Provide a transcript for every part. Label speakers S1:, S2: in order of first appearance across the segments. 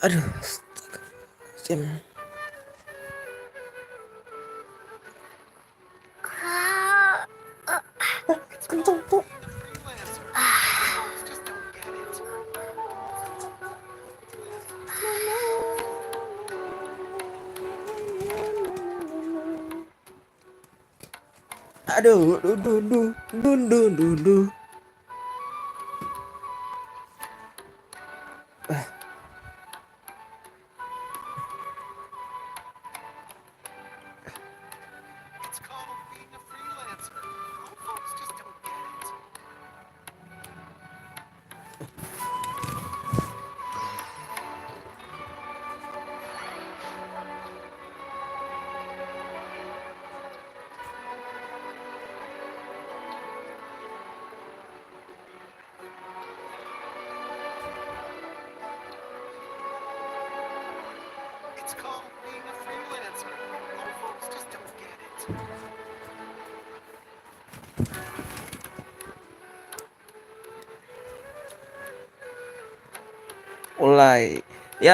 S1: Aduh, astaga. Sim. Kenceng tuh. Aduh, duh.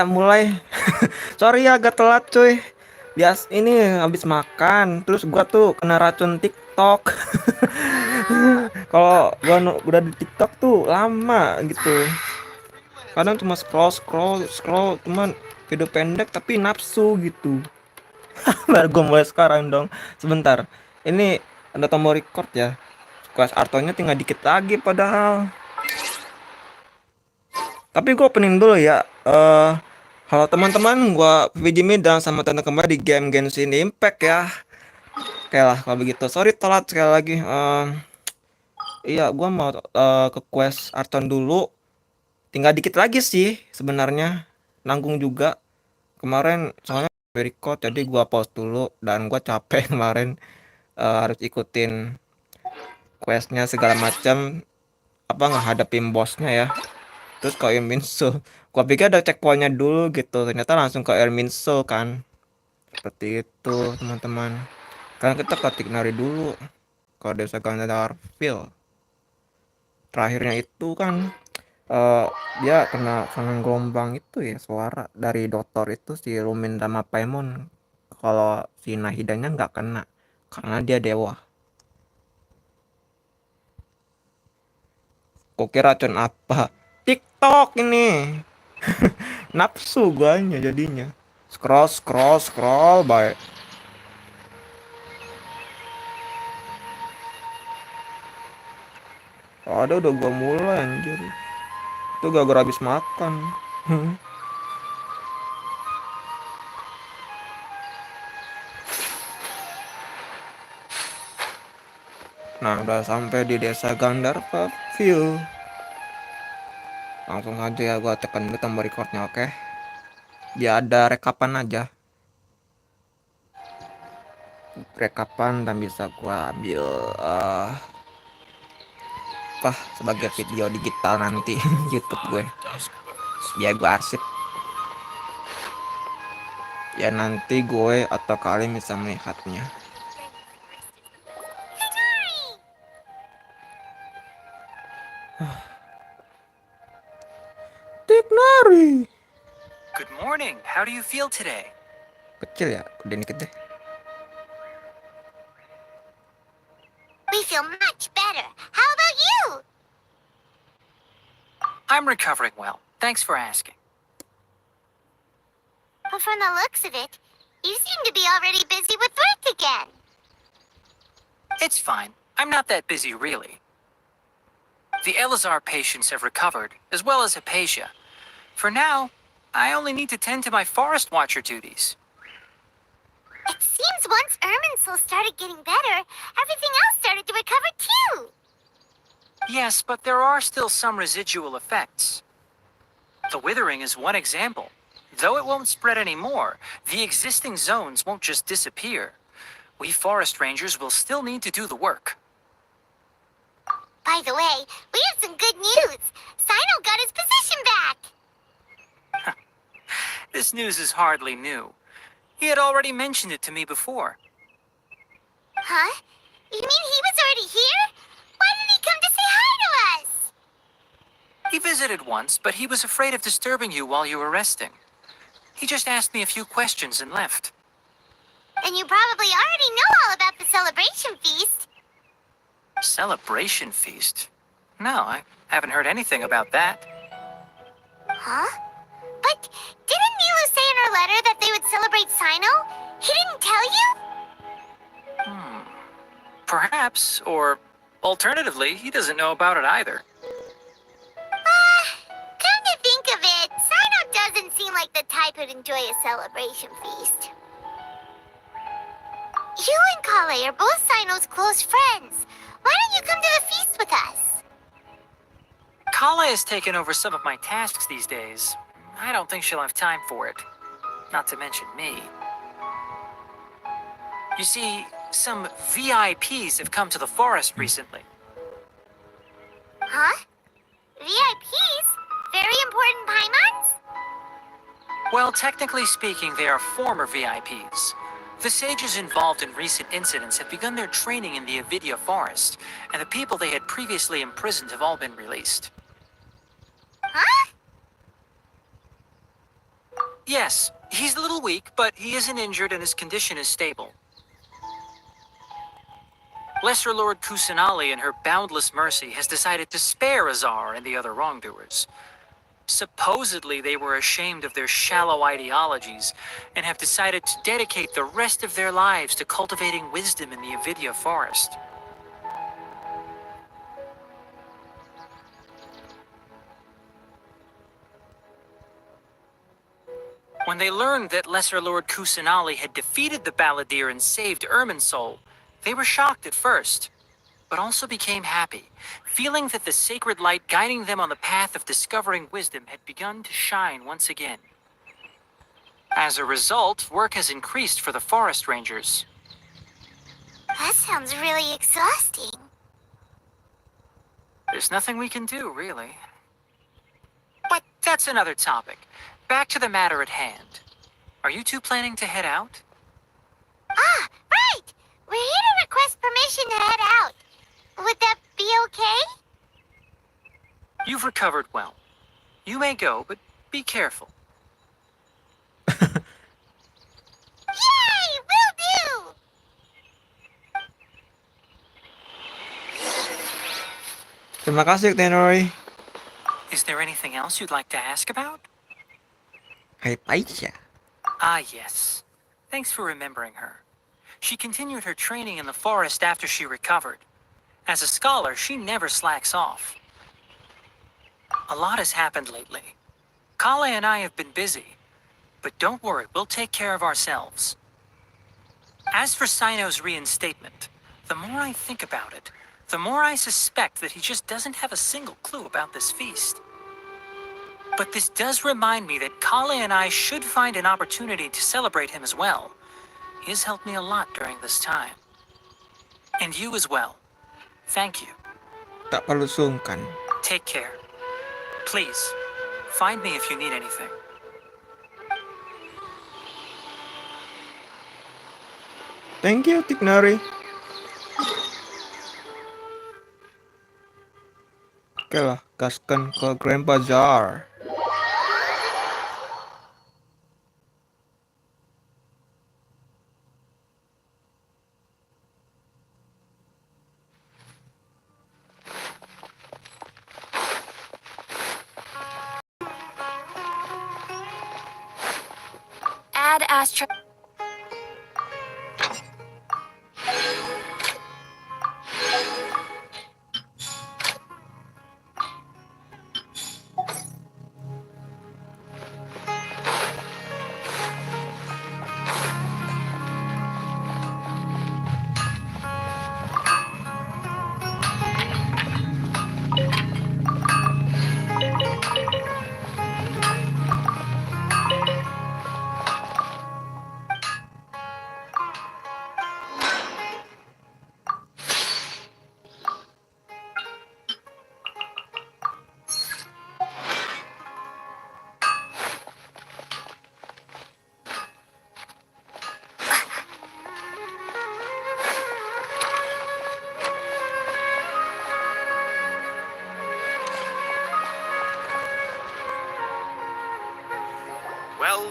S1: Mulai. Sorry ya agak telat cuy. Ini habis makan, terus gua tuh kena racun TikTok. Kalau gua udah di TikTok tuh lama gitu. Kadang cuma scroll, cuman video pendek tapi nafsu gitu. Baru gua mulai sekarang dong. Sebentar. Ini ada tombol record ya. Quest Archonnya tinggal dikit lagi padahal. Tapi gue opening dulu ya. Halo teman-teman, gue Vijimi dan sama teman kembali di game Genshin Impact ya. Oke lah kalau begitu. Sorry telat sekali lagi. Iya, gue mau ke quest Archon dulu. Tinggal dikit lagi sih sebenarnya. Nanggung juga. Kemarin soalnya record jadi gue pause dulu dan gue capek kemarin harus ikutin questnya segala macam. Apa ngehadapin bosnya ya. Terus ke Irminsul. Gua pikir ada checkpointnya dulu gitu. Ternyata langsung ke Irminsul kan. Seperti itu teman-teman. Kan kita ketik nari dulu. Kalau desa Gandarville. Terakhirnya itu kan dia kena serangan gelombang itu ya, suara dari dokter itu si Lumine Paimon. Kalau si Nahidanya nggak kena karena dia dewa. Kok kira racun apa? TikTok ini. Nafsu guanya jadinya. Scroll baik. Ada udah gua mulai anjir. Itu gak gara habis makan. Nah, udah sampai di desa Gandarville. Langsung aja ya gua tekan dulu tombol recordnya, oke? Dia ada rekapan aja. Rekapan dan bisa gua ambil sebagai video digital nanti YouTube gue. Biar gua arsip. Ya nanti gue atau kalian bisa melihatnya. Nari.
S2: Good morning. How do you feel today?
S1: Kecil ya, udah dikit deh.
S3: We feel much better. How about you?
S2: I'm recovering well. Thanks for asking.
S3: But from the looks of it, you seem to be already busy with work again.
S2: It's fine. I'm not that busy, really. The Elazar patients have recovered, as well as Hypatia. For now, I only need to tend to my Forest Watcher duties.
S3: It seems once Irminsul started getting better, everything else started to recover too.
S2: Yes, but there are still some residual effects. The withering is one example. Though it won't spread anymore, the existing zones won't just disappear. We forest rangers will still need to do the work.
S3: By the way, we have some good news. Sino got his position back.
S2: This news is hardly new. He had already mentioned it to me before.
S3: Huh? You mean he was already here? Why didn't he come to say hi to us?
S2: He visited once, but he was afraid of disturbing you while you were resting. He just asked me a few questions and left.
S3: And you probably already know all about the celebration feast.
S2: Celebration feast? No, I haven't heard anything about that.
S3: Huh? But didn't Nilu say in her letter that they would celebrate Sino? He didn't tell you?
S2: Perhaps, or alternatively, he doesn't know about it either.
S3: Come to think of it, Sino doesn't seem like the type who'd enjoy a celebration feast. You and Kale are both Sino's close friends. Why don't you come to the feast with us?
S2: Kala has taken over some of my tasks these days. I don't think she'll have time for it. Not to mention me. You see, some VIPs have come to the forest recently.
S3: Huh? VIPs? Very important Paimons?
S2: Well, technically speaking, they are former VIPs. The sages involved in recent incidents have begun their training in the Avidya forest, and the people they had previously imprisoned have all been released.
S3: Huh?
S2: Yes, he's a little weak, but he isn't injured and his condition is stable. Lesser Lord Kusanali, in her boundless mercy, has decided to spare Azar and the other wrongdoers. Supposedly, they were ashamed of their shallow ideologies and have decided to dedicate the rest of their lives to cultivating wisdom in the Avidya forest. When they learned that Lesser Lord Kusanali had defeated the Balladeer and saved Irminsul, they were shocked at first, but also became happy, feeling that the sacred light guiding them on the path of discovering wisdom had begun to shine once again. As a result, work has increased for the forest rangers.
S3: That sounds really exhausting.
S2: There's nothing we can do, really. But that's another topic. Back to the matter at hand. Are you two planning to head out?
S3: Ah, right! We're here to request permission to head out. Would that be okay?
S2: You've recovered well. You may go, but be careful.
S3: Yay! Will do!
S1: Terima kasih, Tenoy.
S2: Is there anything else you'd like to ask about?
S1: Aipaisha.
S2: Ah, yes. Thanks for remembering her. She continued her training in the forest after she recovered. As a scholar, she never slacks off. A lot has happened lately. Kale and I have been busy. But don't worry, we'll take care of ourselves. As for Sino's reinstatement, the more I think about it, the more I suspect that he just doesn't have a single clue about this feast. But this does remind me that Kale and I should find an opportunity to celebrate him as well. He has helped me a lot during this time. And you as well. Thank you.
S1: Tak perlu sungkan.
S2: Take care. Please, find me if you need anything.
S1: Thank you, Tignari. Oke lah, gaskan ke Grand Bazaar.
S3: Add Astra.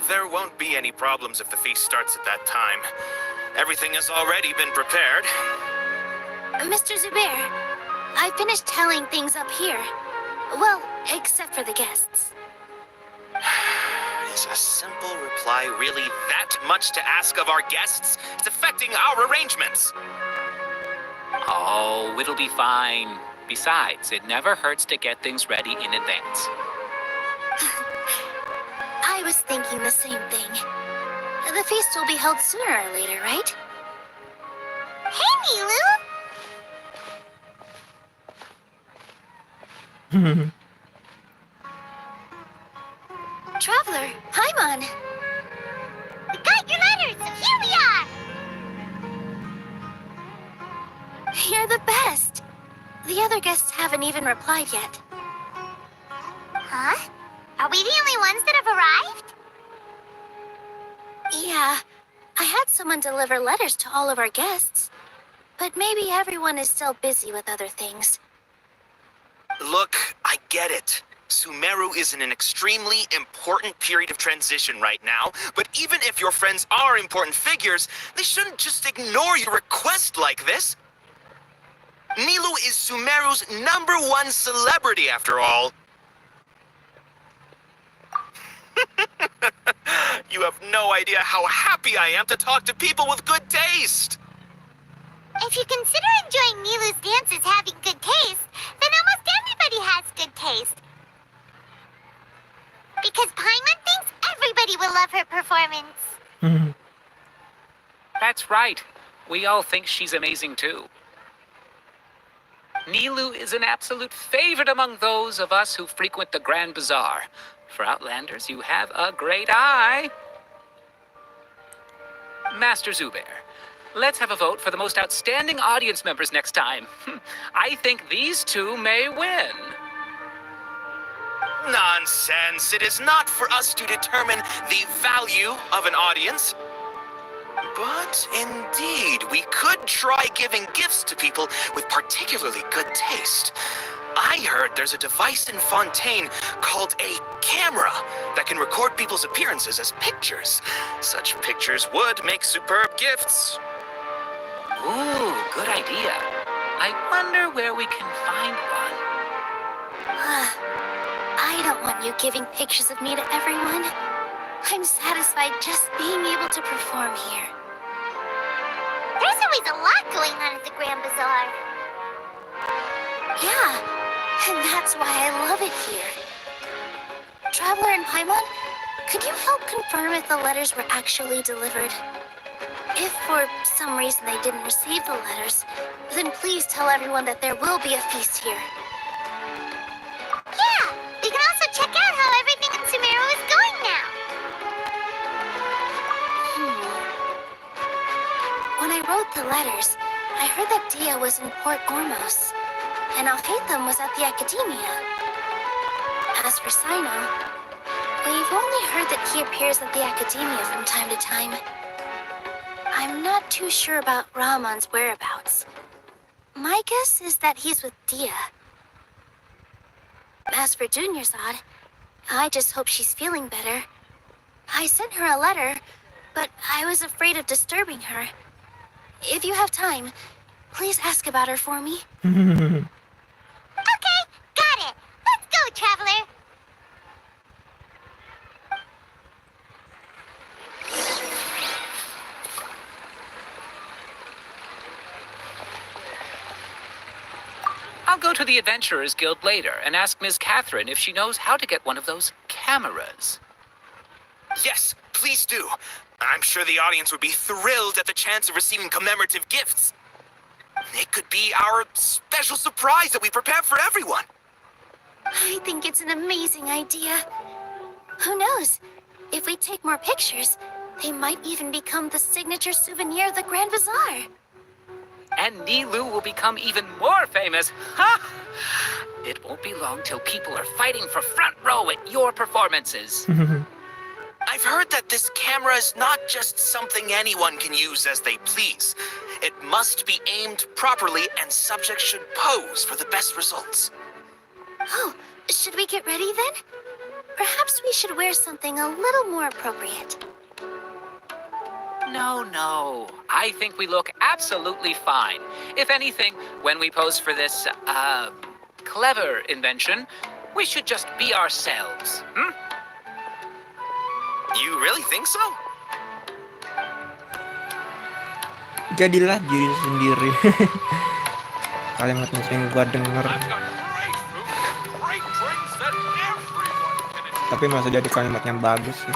S4: there won't be any problems if the feast starts at that time. Everything has already been prepared.
S3: Mr. Zubair, I finished tallying things up here. Well, except for the guests.
S4: Is a simple reply really that much to ask of our guests? It's affecting our arrangements.
S5: Oh, it'll be fine. Besides, it never hurts to get things ready in advance.
S3: I was thinking the same thing. The feast will be held sooner or later, right? Hey, Nilu! Traveler, Paimon! We got your letters, so here we are! You're the best! The other guests haven't even replied yet. Huh? Are we the only ones that have arrived? Yeah, I had someone deliver letters to all of our guests. But maybe everyone is still busy with other things.
S4: Look, I get it. Sumeru is in an extremely important period of transition right now, but even if your friends are important figures, they shouldn't just ignore your request like this. Nilu is Sumeru's #1 celebrity, after all. You have no idea how happy I am to talk to people with good taste.
S3: If you consider enjoying Nilu's dances having good taste, then almost everybody has good taste. Because Paimon thinks everybody will love her performance.
S5: That's right. We all think she's amazing too. Nilu is an absolute favorite among those of us who frequent the Grand Bazaar. For Outlanders, you have a great eye. Master Zubair, let's have a vote for the most outstanding audience members next time. I think these two may win.
S4: Nonsense. It is not for us to determine the value of an audience. But indeed, we could try giving gifts to people with particularly good taste. I heard there's a device in Fontaine called a camera that can record people's appearances as pictures. Such pictures would make superb gifts.
S5: Ooh, good idea. I wonder where we can find one.
S3: I don't want you giving pictures of me to everyone. I'm satisfied just being able to perform here. There's always a lot going on at the Grand Bazaar. Yeah, and that's why I love it here. Traveler and Paimon, could you help confirm if the letters were actually delivered? If for some reason they didn't receive the letters, then please tell everyone that there will be a feast here. Yeah, we can also check out how everything in Sumeru is going now. When I wrote the letters, I heard that Dia was in Port Ormos, and Alhaitham was at the Academia. As for Sino, we've only heard that he appears at the Academia from time to time. I'm not too sure about Ramon's whereabouts. My guess is that he's with Dia. As for Dunyarzad, I just hope she's feeling better. I sent her a letter, but I was afraid of disturbing her. If you have time, please ask about her for me. Okay, got it. Let's go, Traveler.
S5: I'll go to the Adventurers Guild later and ask Ms. Catherine if she knows how to get one of those cameras.
S4: Yes, please do. I'm sure the audience would be thrilled at the chance of receiving commemorative gifts. It could be our special surprise that we prepare for everyone.
S3: I think it's an amazing idea. Who knows? If we take more pictures, they might even become the signature souvenir of the Grand Bazaar.
S5: And Nilu will become even more famous. Ha! It won't be long till people are fighting for front row at your performances.
S4: I've heard that this camera is not just something anyone can use as they please. It must be aimed properly, and subjects should pose for the best results.
S3: Oh, should we get ready then? Perhaps we should wear something a little more appropriate.
S5: No. I think we look absolutely fine. If anything, when we pose for this, clever invention, we should just be ourselves.
S4: You really think so?
S1: Jadilah diri sendiri. Kalimatnya sering gua denger, tapi masih jadi kalimat yang bagus sih.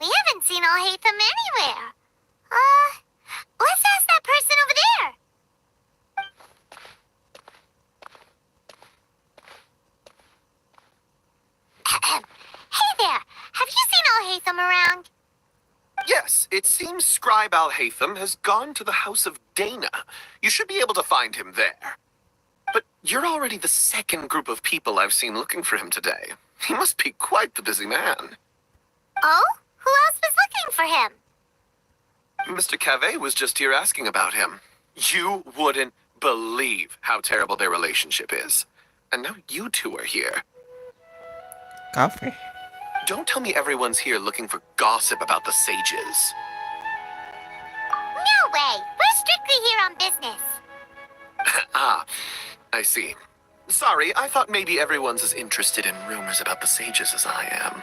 S3: We haven't seen Alhaitham anywhere. Let's ask that person over there. Hey there, have you seen Alhaitham around?
S4: Yes, it seems Scribe Alhaitham has gone to the House of Dana. You should be able to find him there. But you're already the second group of people I've seen looking for him today. He must be quite the busy man.
S3: Oh? Who else was looking for him?
S4: Mr. Cave was just here asking about him. You wouldn't believe how terrible their relationship is. And now you two are here.
S1: Cafe.
S4: Don't tell me everyone's here looking for gossip about the sages.
S3: No way. We're strictly here on business.
S4: Ah, I see. Sorry, I thought maybe everyone's as interested in rumors about the sages as I am.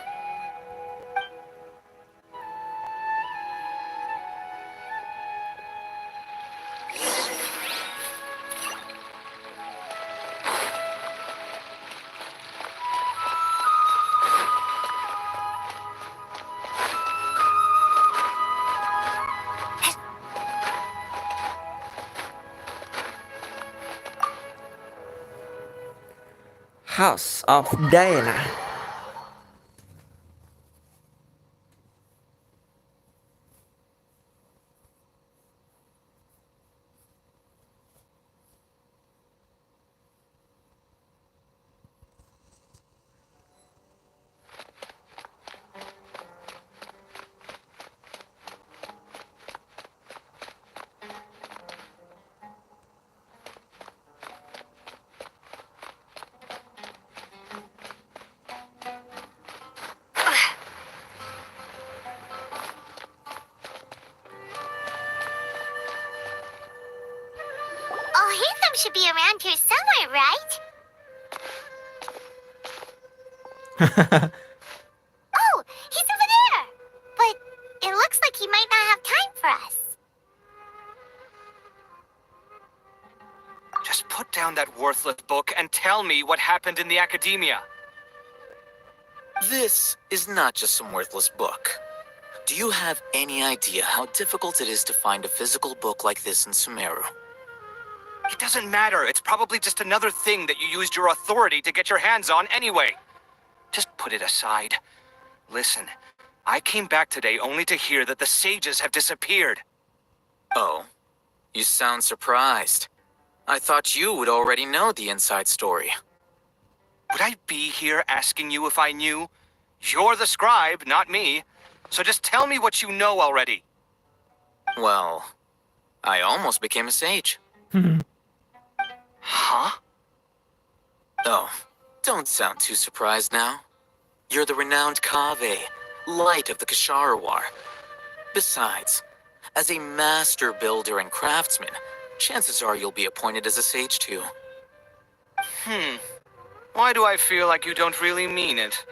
S1: House of Dana.
S3: Alhaitham should be around here somewhere, right? Oh, he's over there. But it looks like he might not have time for us.
S2: Just put down that worthless book and tell me what happened in the academia.
S6: This is not just some worthless book. Do you have any idea how difficult it is to find a physical book like this in Sumeru?
S2: It doesn't matter. It's probably just another thing that you used your authority to get your hands on anyway. Just put it aside. Listen, I came back today only to hear that the sages have disappeared.
S6: Oh, you sound surprised. I thought you would already know the inside story.
S2: Would I be here asking you if I knew? You're the scribe, not me. So just tell me what you know already.
S6: Well, I almost became a sage.
S2: Huh?
S6: Oh, don't sound too surprised now. You're the renowned Kaveh, light of the Kasharawar. Besides, as a master builder and craftsman, chances are you'll be appointed as a sage too.
S4: Why do I feel like you don't really mean it?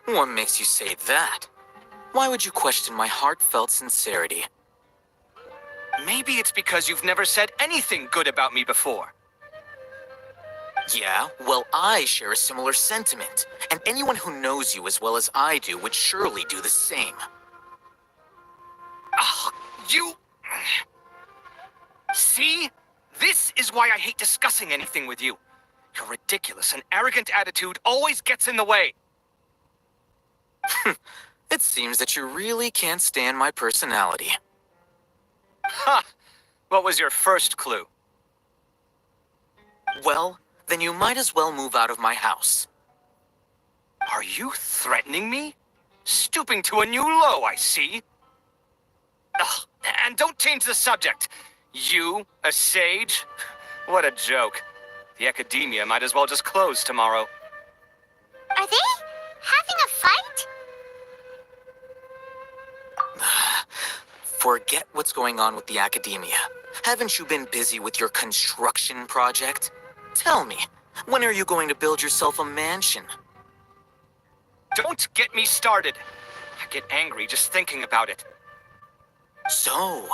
S6: What makes you say that? Why would you question my heartfelt sincerity?
S4: Maybe it's because you've never said anything good about me before.
S6: Yeah, well, I share a similar sentiment, and anyone who knows you as well as I do would surely do the same.
S4: You... See? This is why I hate discussing anything with you. Your ridiculous and arrogant attitude always gets in the way.
S6: It seems that you really can't stand my personality.
S4: Ha! What was your first clue?
S6: Well, then you might as well move out of my house.
S4: Are you threatening me? Stooping to a new low, I see. Ugh, and don't change the subject. You, a sage? What a joke. The academia might as well just close tomorrow.
S3: Are they having a fight?
S6: Forget what's going on with the academia. Haven't you been busy with your construction project? Tell me, when are you going to build yourself a mansion?
S4: Don't get me started. I get angry just thinking about it.
S6: So,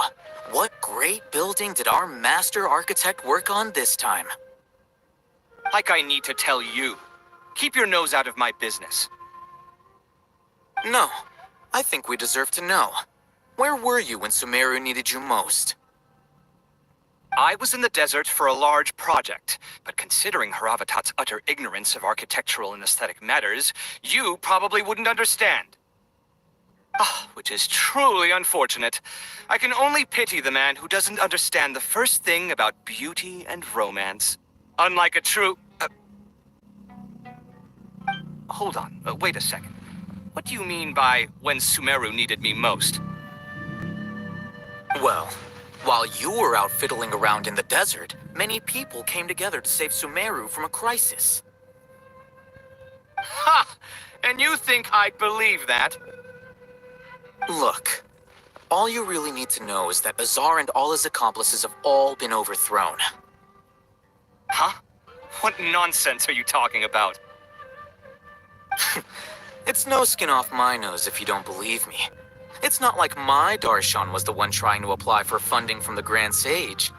S6: what great building did our master architect work on this time?
S4: Like I need to tell you. Keep your nose out of my business.
S6: No, I think we deserve to know. Where were you when Sumeru needed you most?
S4: I was in the desert for a large project, but considering Haravatat's utter ignorance of architectural and aesthetic matters, you probably wouldn't understand. Which is truly unfortunate. I can only pity the man who doesn't understand the first thing about beauty and romance. Unlike a true... Hold on, wait a second. What do you mean by when Sumeru needed me most?
S6: Well, while you were out fiddling around in the desert, many people came together to save Sumeru from a crisis.
S4: Ha! And you think I'd believe that?
S6: Look, all you really need to know is that Azar and all his accomplices have all been overthrown.
S4: Huh? What nonsense are you talking about?
S6: It's no skin off my nose if you don't believe me. It's not like my Darshan was the one trying to apply for funding from the Grand Sage.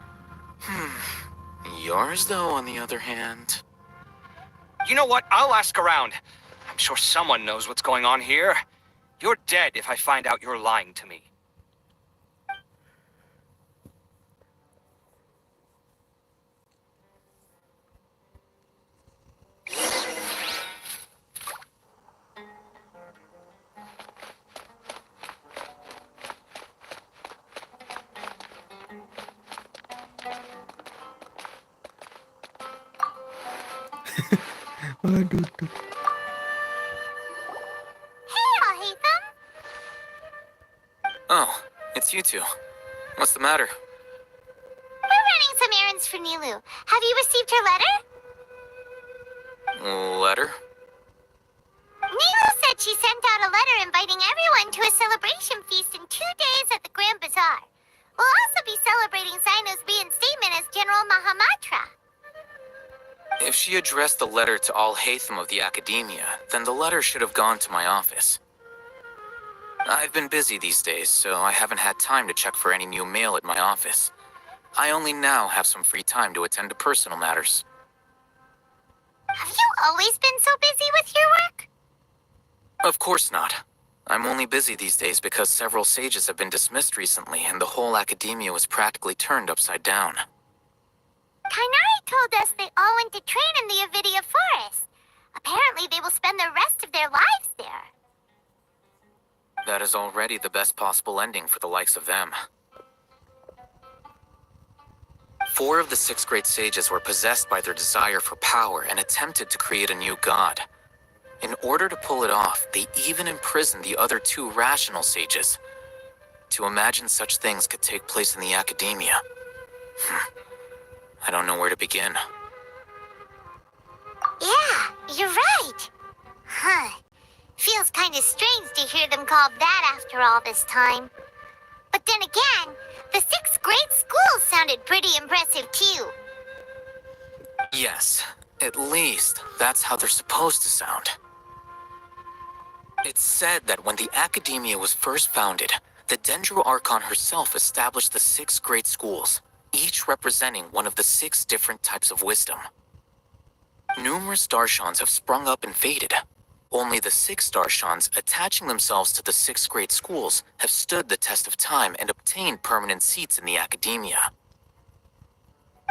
S6: Yours, though, on the other hand...
S4: You know what? I'll ask around. I'm sure someone knows what's going on here. You're dead if I find out you're lying to me.
S1: Aduh, tuh.
S3: Hey, Alhaitham.
S6: Oh, it's you two. What's the matter?
S3: We're running some errands for Nilu. Have you received her letter?
S6: Letter?
S3: Nilu said she sent out a letter inviting everyone to a celebration feast in 2 days at the Grand Bazaar. We'll also be celebrating Zaino's reinstatement as General Mahamatra.
S6: If she addressed the letter to all Hatham of the Academia, then the letter should have gone to my office. I've been busy these days, so I haven't had time to check for any new mail at my office. I only now have some free time to attend to personal matters.
S3: Have you always been so busy with your work?
S6: Of course not. I'm only busy these days because several sages have been dismissed recently, and the whole Academia was practically turned upside down.
S3: Kainari told us they all went to train in the Avidia Forest. Apparently they will spend the rest of their lives there.
S6: That is already the best possible ending for the likes of them. 4 of the 6 great sages were possessed by their desire for power and attempted to create a new god. In order to pull it off, they even imprisoned the other 2 rational sages. To imagine such things could take place in the Academia. I don't know where to begin.
S3: Yeah, you're right. Huh. Feels kind of strange to hear them called that after all this time. But then again, the 6 great schools sounded pretty impressive too.
S6: Yes, at least that's how they're supposed to sound. It's said that when the Academia was first founded, the Dendro Archon herself established the 6 great schools, each representing one of the 6 different types of wisdom. Numerous Darshans have sprung up and faded. Only the 6 Darshans attaching themselves to the 6 great schools have stood the test of time and obtained permanent seats in the Academia.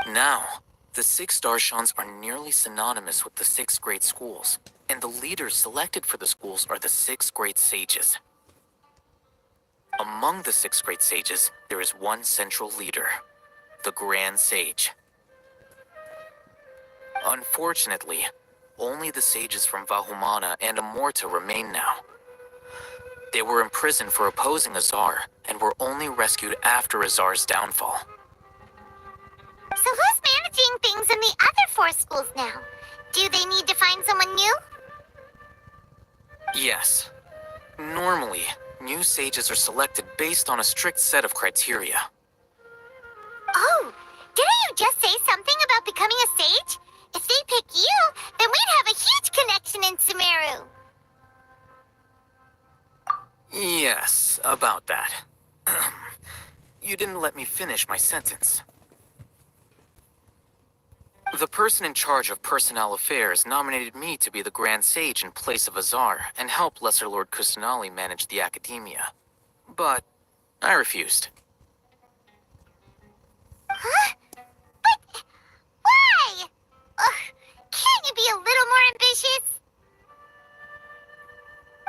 S6: Now, the 6 Darshans are nearly synonymous with the 6 great schools, and the leaders selected for the schools are the 6 great sages. Among the 6 great sages, there is one central leader, the Grand Sage. Unfortunately, only the sages from Vahumana and Amorta remain now. They were imprisoned for opposing Azar, and were only rescued after Azar's downfall.
S3: So who's managing things in the other 4 schools now? Do they need to find someone new?
S6: Yes. Normally, new sages are selected based on a strict set of criteria.
S3: Oh, didn't you just say something about becoming a sage? If they pick you, then we'd have a huge connection in Sumeru.
S6: Yes, about that. You didn't let me finish my sentence. The person in charge of personnel affairs nominated me to be the Grand Sage in place of Azar and help Lesser Lord Kusanali manage the Academia. But I refused.
S3: Huh? But why? Ugh, can't you be a little more ambitious?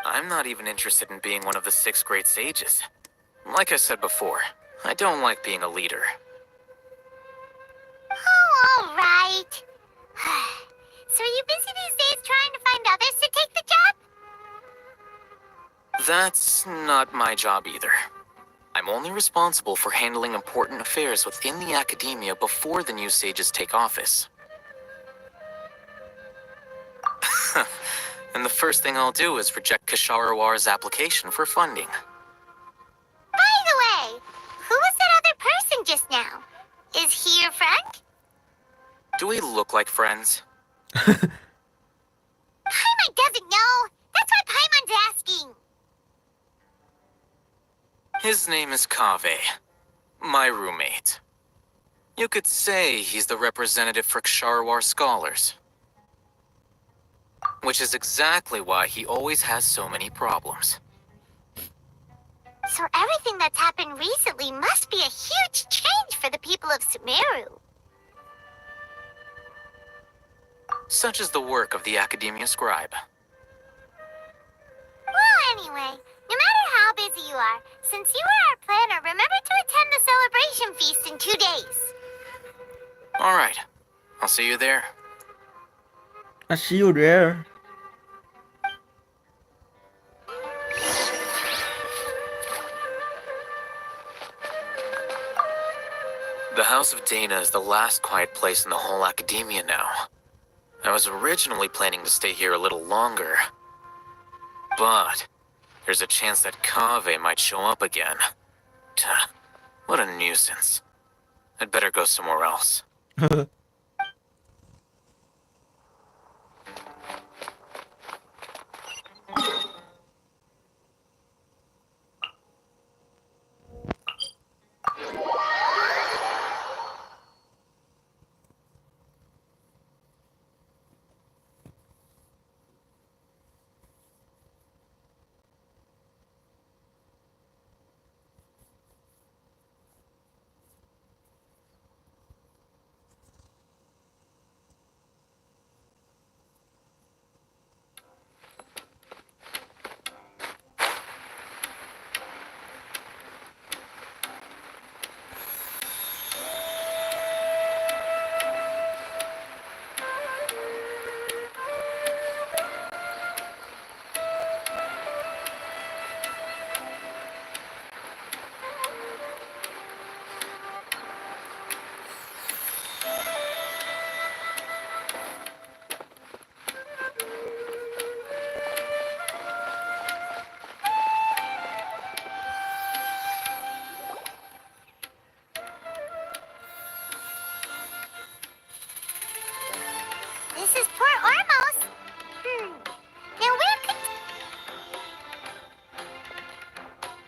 S6: I'm not even interested in being one of the 6 great sages. Like I said before, I don't like being a leader.
S3: Oh, all right. So are you busy these days trying to find others to take the job?
S6: That's not my job either. I'm only responsible for handling important affairs within the Academia before the new sages take office. And the first thing I'll do is reject Kasharawar's application for funding.
S3: By the way, who was that other person just now? Is he your friend?
S6: Do we look like friends?
S3: Paimon doesn't know. That's why Paimon's asking.
S6: His name is Kaveh, my roommate. You could say he's the representative for Ksharawar scholars. Which is exactly why he always has so many problems.
S3: So everything that's happened recently must be a huge change for the people of Sumeru.
S6: Such is the work of the Academia Scribe.
S3: Well, anyway, no matter how busy you are, since you are our planner, remember to attend the celebration feast in 2 days.
S6: Alright, I'll see you there.
S1: I see you there.
S6: The House of Dana is the last quiet place in the whole Academia now. I was originally planning to stay here a little longer. But there's a chance that Kaveh might show up again. Tuh, what a nuisance. I'd better go somewhere else.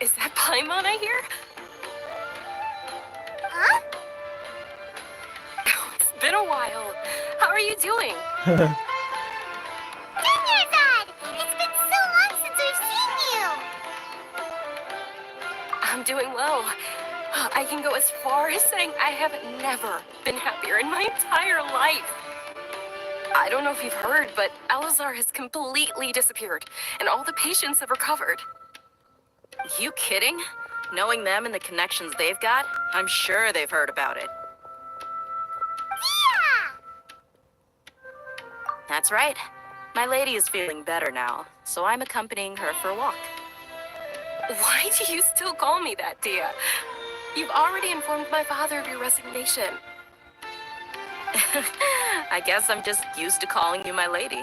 S7: Is that Paimon I hear?
S3: Huh?
S7: It's been a while. How are you doing?
S3: Dad! It's been so long since we've seen you!
S7: I'm doing well. I can go as far as saying I have never been happier in my entire life. I don't know if you've heard, but Alizar has completely disappeared, and all the patients have recovered.
S8: You kidding? Knowing them and the connections they've got, I'm sure they've heard about it.
S3: Yeah!
S8: That's right. My lady is feeling better now, so I'm accompanying her for a walk.
S7: Why do you still call me that, Dia? You've already informed my father of your resignation.
S8: I guess I'm just used to calling you my lady.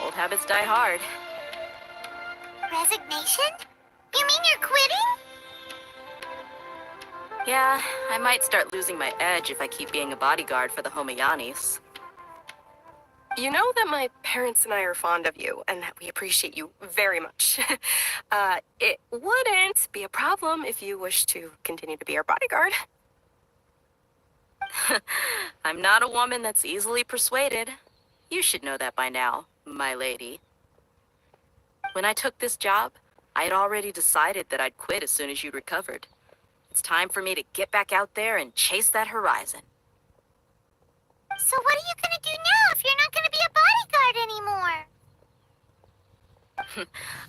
S8: Old habits die hard.
S3: Resignation? You mean you're quitting?
S8: Yeah, I might start losing my edge if I keep being a bodyguard for the Homayanis.
S7: You know that my parents and I are fond of you, and that we appreciate you very much. It wouldn't be a problem if you wish to continue to be our bodyguard.
S8: I'm not a woman that's easily persuaded. You should know that by now, my lady. When I took this job, I had already decided that I'd quit as soon as you recovered. It's time for me to get back out there and chase that horizon.
S3: So what are you gonna do now if you're not gonna be a bodyguard anymore?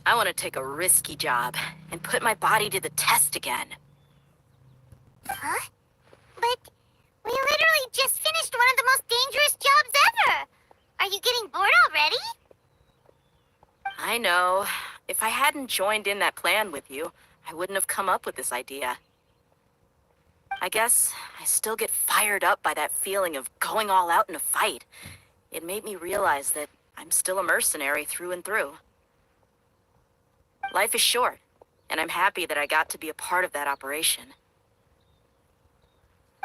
S8: I want to take a risky job and put my body to the test again.
S3: Huh? But we literally just finished one of the most dangerous jobs ever! Are you getting bored already?
S8: I know. If I hadn't joined in that plan with you, I wouldn't have come up with this idea. I guess I still get fired up by that feeling of going all out in a fight. It made me realize that I'm still a mercenary through and through. Life is short, and I'm happy that I got to be a part of that operation.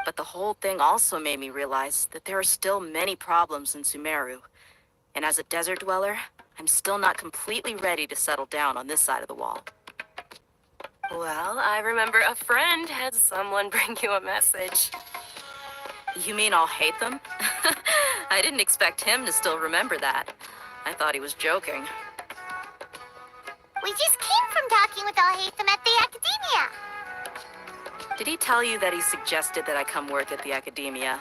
S8: But the whole thing also made me realize that there are still many problems in Sumeru. And as a desert dweller, I'm still not completely ready to settle down on this side of the wall.
S7: Well, I remember a friend had someone bring you a message.
S8: You mean I'll hate them? I didn't expect him to still remember that. I thought he was joking.
S3: We just came from talking with Alhaitham at the Academia.
S8: Did he tell you that he suggested that I come work at the Academia?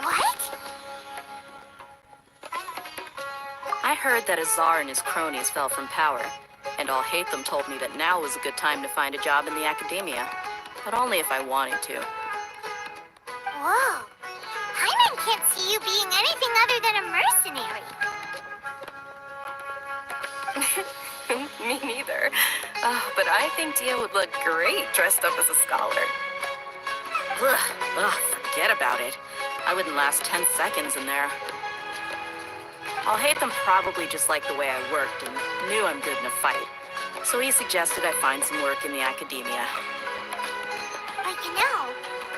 S3: What?
S8: I heard that Azar and his cronies fell from power, and Alhaitham told me that now was a good time to find a job in the Academia, but only if I wanted to.
S3: Whoa. Paimon can't see you being anything other than a mercenary.
S7: Me neither. But I think Dia would look great dressed up as a scholar.
S8: Forget about it. I wouldn't last 10 seconds in there. Alhaitham probably just liked the way I worked and knew I'm good in a fight. So he suggested I find some work in the Academia.
S3: But you know,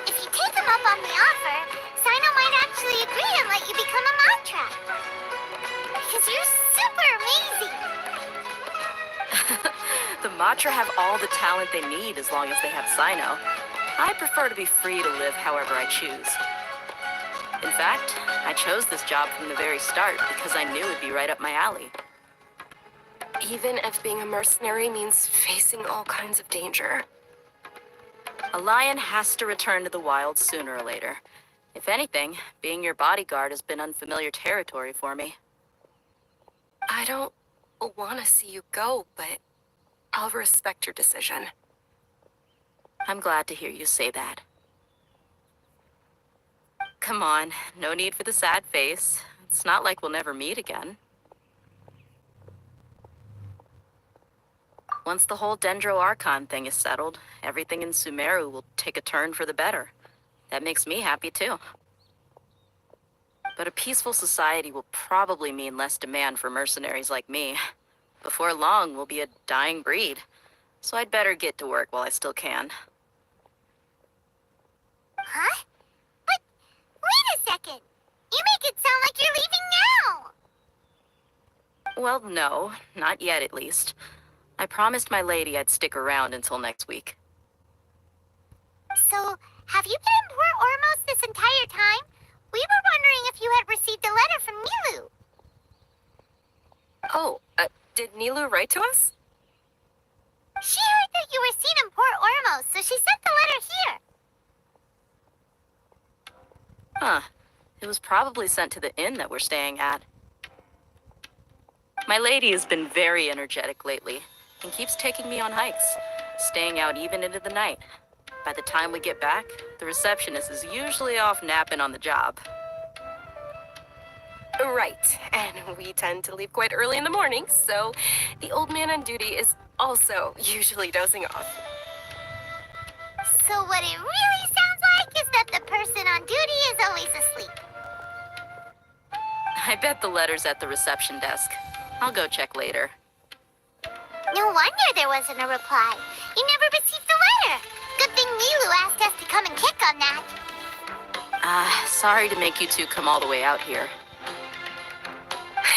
S3: if you take him up on the offer, Sino might actually agree and let you become a mantra. Because you're super amazing.
S8: The Matra have all the talent they need as long as they have Sino. I prefer to be free to live however I choose. In fact, I chose this job from the very start because I knew it'd be right up my alley.
S7: Even if being a mercenary means facing all kinds of danger.
S8: A lion has to return to the wild sooner or later. If anything, being your bodyguard has been unfamiliar territory for me.
S7: I don't want to see you go, but I'll respect your decision.
S8: I'm glad to hear you say that. Come on, no need for the sad face. It's not like we'll never meet again. Once the whole Dendro Archon thing is settled, everything in Sumeru will take a turn for the better. That makes me happy too. But a peaceful society will probably mean less demand for mercenaries like me. Before long, we'll be a dying breed. So I'd better get to work while I still can.
S3: Huh? But wait a second. You make it sound like you're leaving now.
S8: Well, no, not yet at least. I promised my lady I'd stick around until next week.
S3: So, have you been in Port Ormos this entire time? We were wondering if you had received a letter from Nilu.
S7: Oh, did Nilu write to us?
S3: She heard that you were seen in Port Ormos, so she sent the letter here.
S8: Huh. It was probably sent to the inn that we're staying at. My lady has been very energetic lately and keeps taking me on hikes, staying out even into the night. By the time we get back, the receptionist is usually off napping on the job.
S7: Right, and we tend to leave quite early in the morning, so the old man on duty is also usually dozing off.
S3: So what it really sounds like is that the person on duty is always asleep.
S8: I bet the letter's at the reception desk. I'll go check later.
S3: No wonder there wasn't a reply. You never received the letter. Good thing Nilu asked us to come and kick on that.
S8: Sorry to make you two come all the way out here.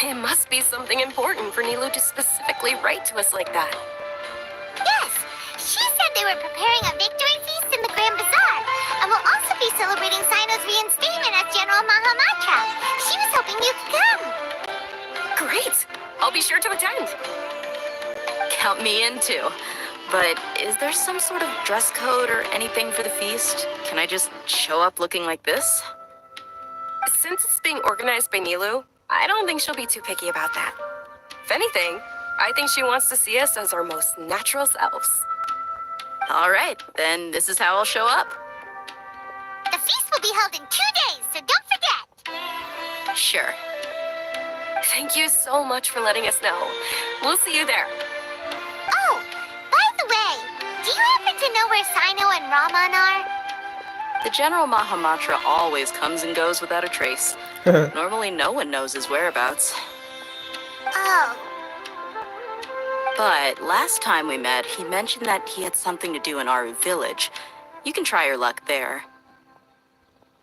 S7: It must be something important for Nilu to specifically write to us like that.
S3: Yes, she said they were preparing a victory feast in the Grand Bazaar, and will also be celebrating Sino's reinstatement as General Mahamatra. She was hoping you could come.
S7: Great! I'll be sure to attend.
S8: Count me in too. But is there some sort of dress code or anything for the feast? Can I just show up looking like this?
S7: Since it's being organized by Nilu, I don't think she'll be too picky about that. If anything, I think she wants to see us as our most natural selves.
S8: All right, then this is how I'll show up.
S3: The feast will be held in 2 days, so don't forget.
S8: Sure.
S7: Thank you so much for letting us know. We'll see you there.
S3: Oh, by the way, do you happen to know where Sino and Raman are?
S8: The General Mahamatra always comes and goes without a trace. Normally no one knows his whereabouts.
S3: Oh,
S8: But last time we met, he mentioned that he had something to do in Aru village. You can try your luck there.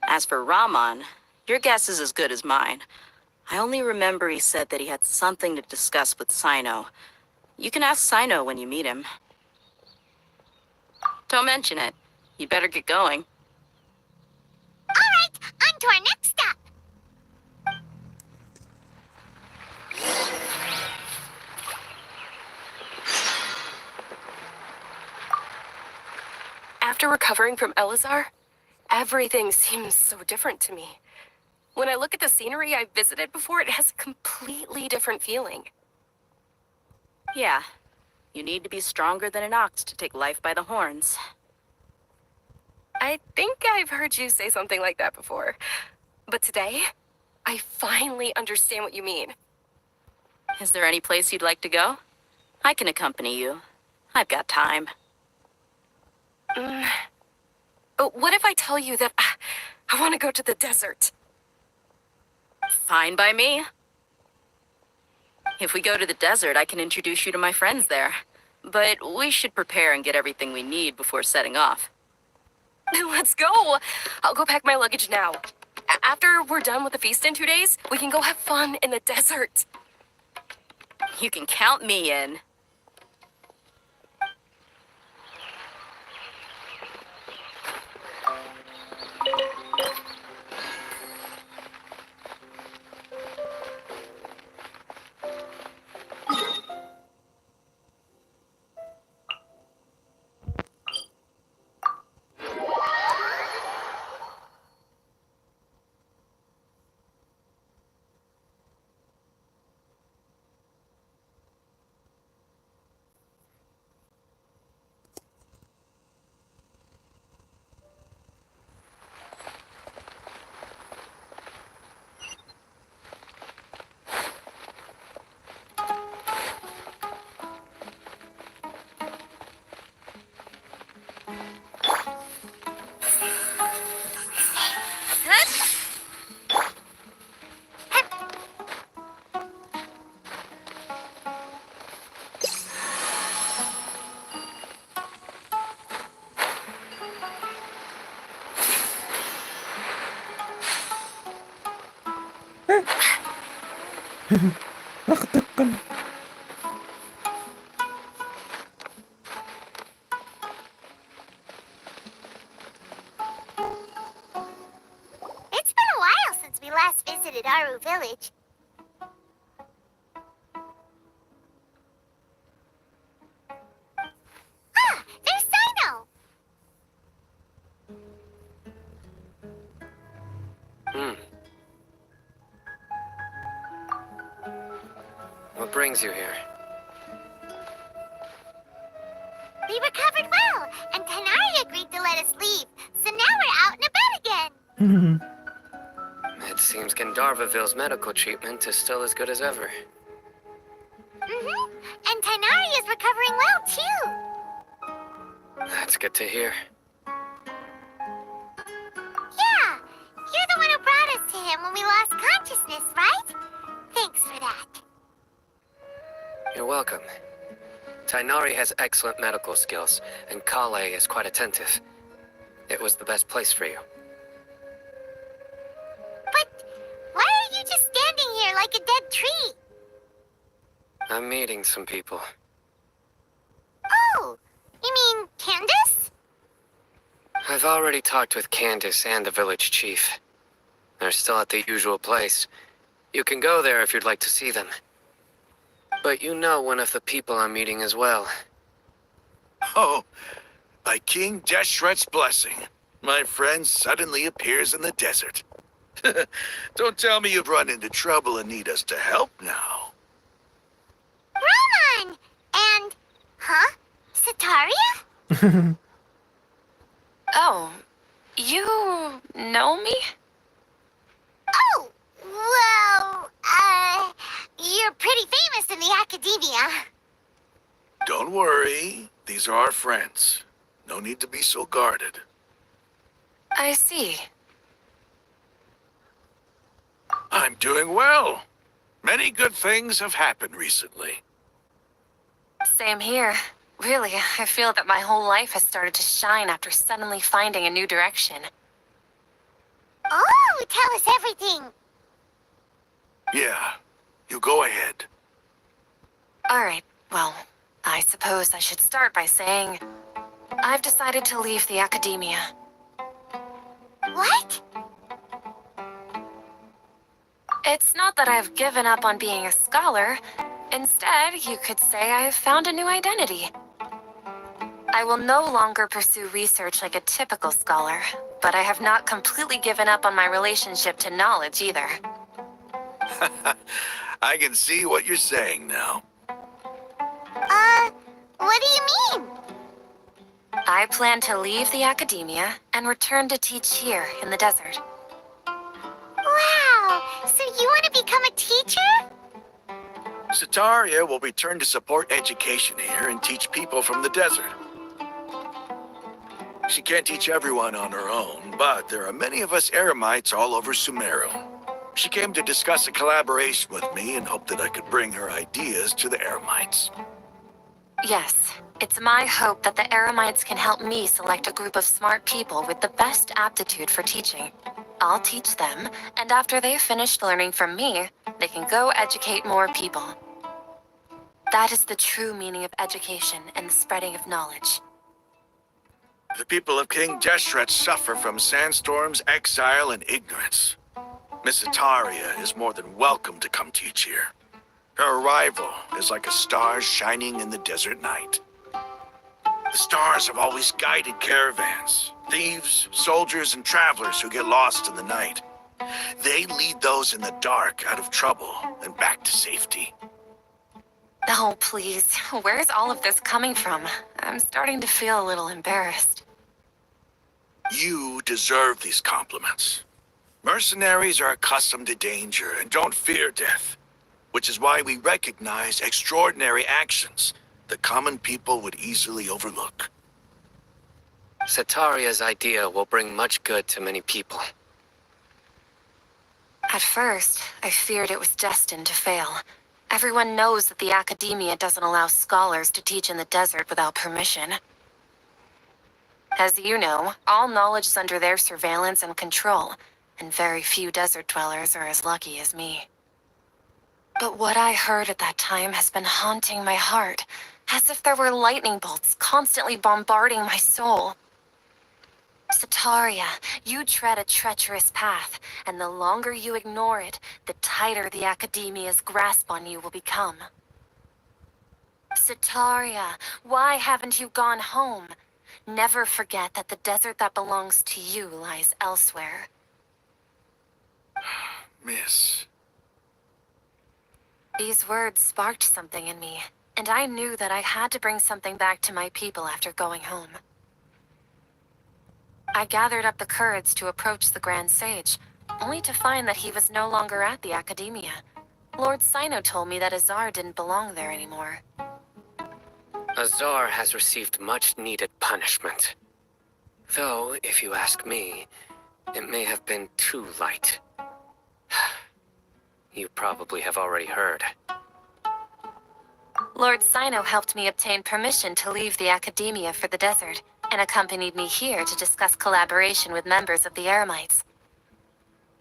S8: As for Raman, your guess is as good as mine. I only remember he said that he had something to discuss with Sino. You can ask Sino when you meet him. Don't mention it. You better get going.
S3: all right, on to our next stop.
S7: After recovering from Elazar, everything seems so different to me. When I look at the scenery I've visited before, it has a completely different feeling.
S8: Yeah, you need to be stronger than an ox to take life by the horns.
S7: I think I've heard you say something like that before. But today, I finally understand what you mean.
S8: Is there any place you'd like to go? I can accompany you. I've got time.
S7: What if I tell you that I want to go to the desert?
S8: Fine by me. If we go to the desert, I can introduce you to my friends there. But we should prepare and get everything we need before setting off.
S7: Let's go! I'll go pack my luggage now. After we're done with the feast in 2 days, we can go have fun in the desert.
S8: You can count me in.
S3: Subaru village. Ah, there's Sino!
S9: What brings you here?
S3: We recovered well, and Tanari agreed to let us leave, so now we're out and about again.
S9: It seems Gandharvaville's medical treatment is still as good as ever.
S3: And Tanari is recovering well, too.
S9: That's good to hear.
S3: Yeah, you're the one who brought us to him when we lost consciousness, right? Thanks for that.
S9: You're welcome. Tainari has excellent medical skills, and Kale is quite attentive. It was the best place for you.
S3: But why are you just standing here like a dead tree?
S9: I'm meeting some people.
S3: Oh, you mean Candace?
S9: I've already talked with Candace and the village chief. They're still at the usual place. You can go there if you'd like to see them. But you know one of the people I'm meeting as well.
S10: Oh, by King Deshret's blessing, my friend suddenly appears in the desert. Don't tell me you've run into trouble and need us to help now.
S3: Roman! And, huh? Sataria?
S7: Oh, you know me?
S3: Oh, well, you're pretty famous in the academia.
S10: Don't worry, these are our friends. No need to be so guarded.
S7: I see.
S10: I'm doing well. Many good things have happened recently.
S7: Same here. Really, I feel that my whole life has started to shine after suddenly finding a new direction.
S3: Oh, tell us everything.
S10: Yeah, you go ahead.
S7: Alright, well, I suppose I should start by saying I've decided to leave the academia.
S3: What?
S7: It's not that I've given up on being a scholar. Instead, you could say I've found a new identity. I will no longer pursue research like a typical scholar, but I have not completely given up on my relationship to knowledge either.
S10: I can see what you're saying now.
S3: What do you mean?
S7: I plan to leave the academia and return to teach here in the desert.
S3: Wow, so you want to become a teacher?
S10: Sataria will return to support education here and teach people from the desert. She can't teach everyone on her own, but there are many of us Eremites all over Sumeru. She came to discuss a collaboration with me and hoped that I could bring her ideas to the Eremites.
S7: Yes, it's my hope that the Eremites can help me select a group of smart people with the best aptitude for teaching. I'll teach them, and after they've finished learning from me, they can go educate more people. That is the true meaning of education and the spreading of knowledge.
S10: The people of King Deshret suffer from sandstorms, exile, and ignorance. Miss Ataria is more than welcome to come teach here. Her arrival is like a star shining in the desert night. The stars have always guided caravans, thieves, soldiers, and travelers who get lost in the night. They lead those in the dark out of trouble and back to safety.
S7: Oh, please, where's all of this coming from? I'm starting to feel a little embarrassed.
S10: You deserve these compliments. Mercenaries are accustomed to danger and don't fear death, which is why we recognize extraordinary actions that common people would easily overlook.
S9: Sataria's idea will bring much good to many people.
S7: At first, I feared it was destined to fail. Everyone knows that the academia doesn't allow scholars to teach in the desert without permission. As you know, all knowledge is under their surveillance and control, and very few desert dwellers are as lucky as me. But what I heard at that time has been haunting my heart, as if there were lightning bolts constantly bombarding my soul. Sataria, you tread a treacherous path, and the longer you ignore it, the tighter the Academia's grasp on you will become. Sataria, why haven't you gone home? Never forget that the desert that belongs to you lies elsewhere.
S10: Miss.
S7: These words sparked something in me, and I knew that I had to bring something back to my people after going home. I gathered up the courage to approach the Grand Sage, only to find that he was no longer at the Academia. Lord Sino told me that Azar didn't belong there anymore.
S9: Azar has received much-needed punishment. Though, if you ask me, it may have been too light. You probably have already heard.
S7: Lord Sino helped me obtain permission to leave the Academia for the desert, and accompanied me here to discuss collaboration with members of the Eremites.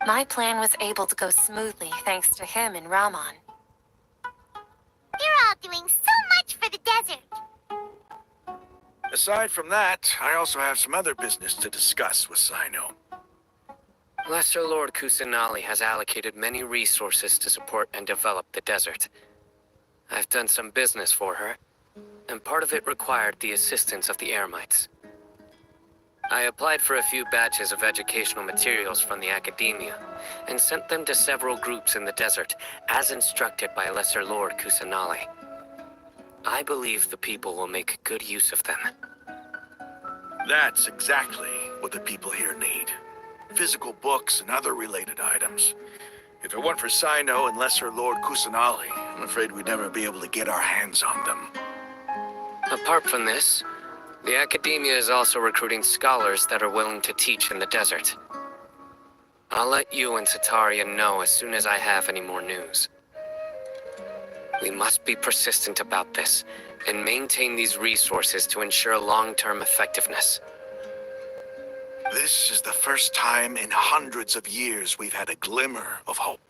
S7: My plan was able to go smoothly thanks to him and Rahman.
S3: You're all doing so much for the desert.
S10: Aside from that, I also have some other business to discuss with Sino.
S9: Lesser Lord Kusanali has allocated many resources to support and develop the desert. I've done some business for her, and part of it required the assistance of the Eremites. I applied for a few batches of educational materials from the Academia, and sent them to several groups in the desert, as instructed by Lesser Lord Kusanali. I believe the people will make good use of them.
S10: That's exactly what the people here need. Physical books and other related items. If it weren't for Sino and Lesser Lord Kusanali, I'm afraid we'd never be able to get our hands on them.
S9: Apart from this, the Academia is also recruiting scholars that are willing to teach in the desert. I'll let you and Sataria know as soon as I have any more news. We must be persistent about this, and maintain these resources to ensure long-term effectiveness.
S10: This is the first time in hundreds of years we've had a glimmer of hope.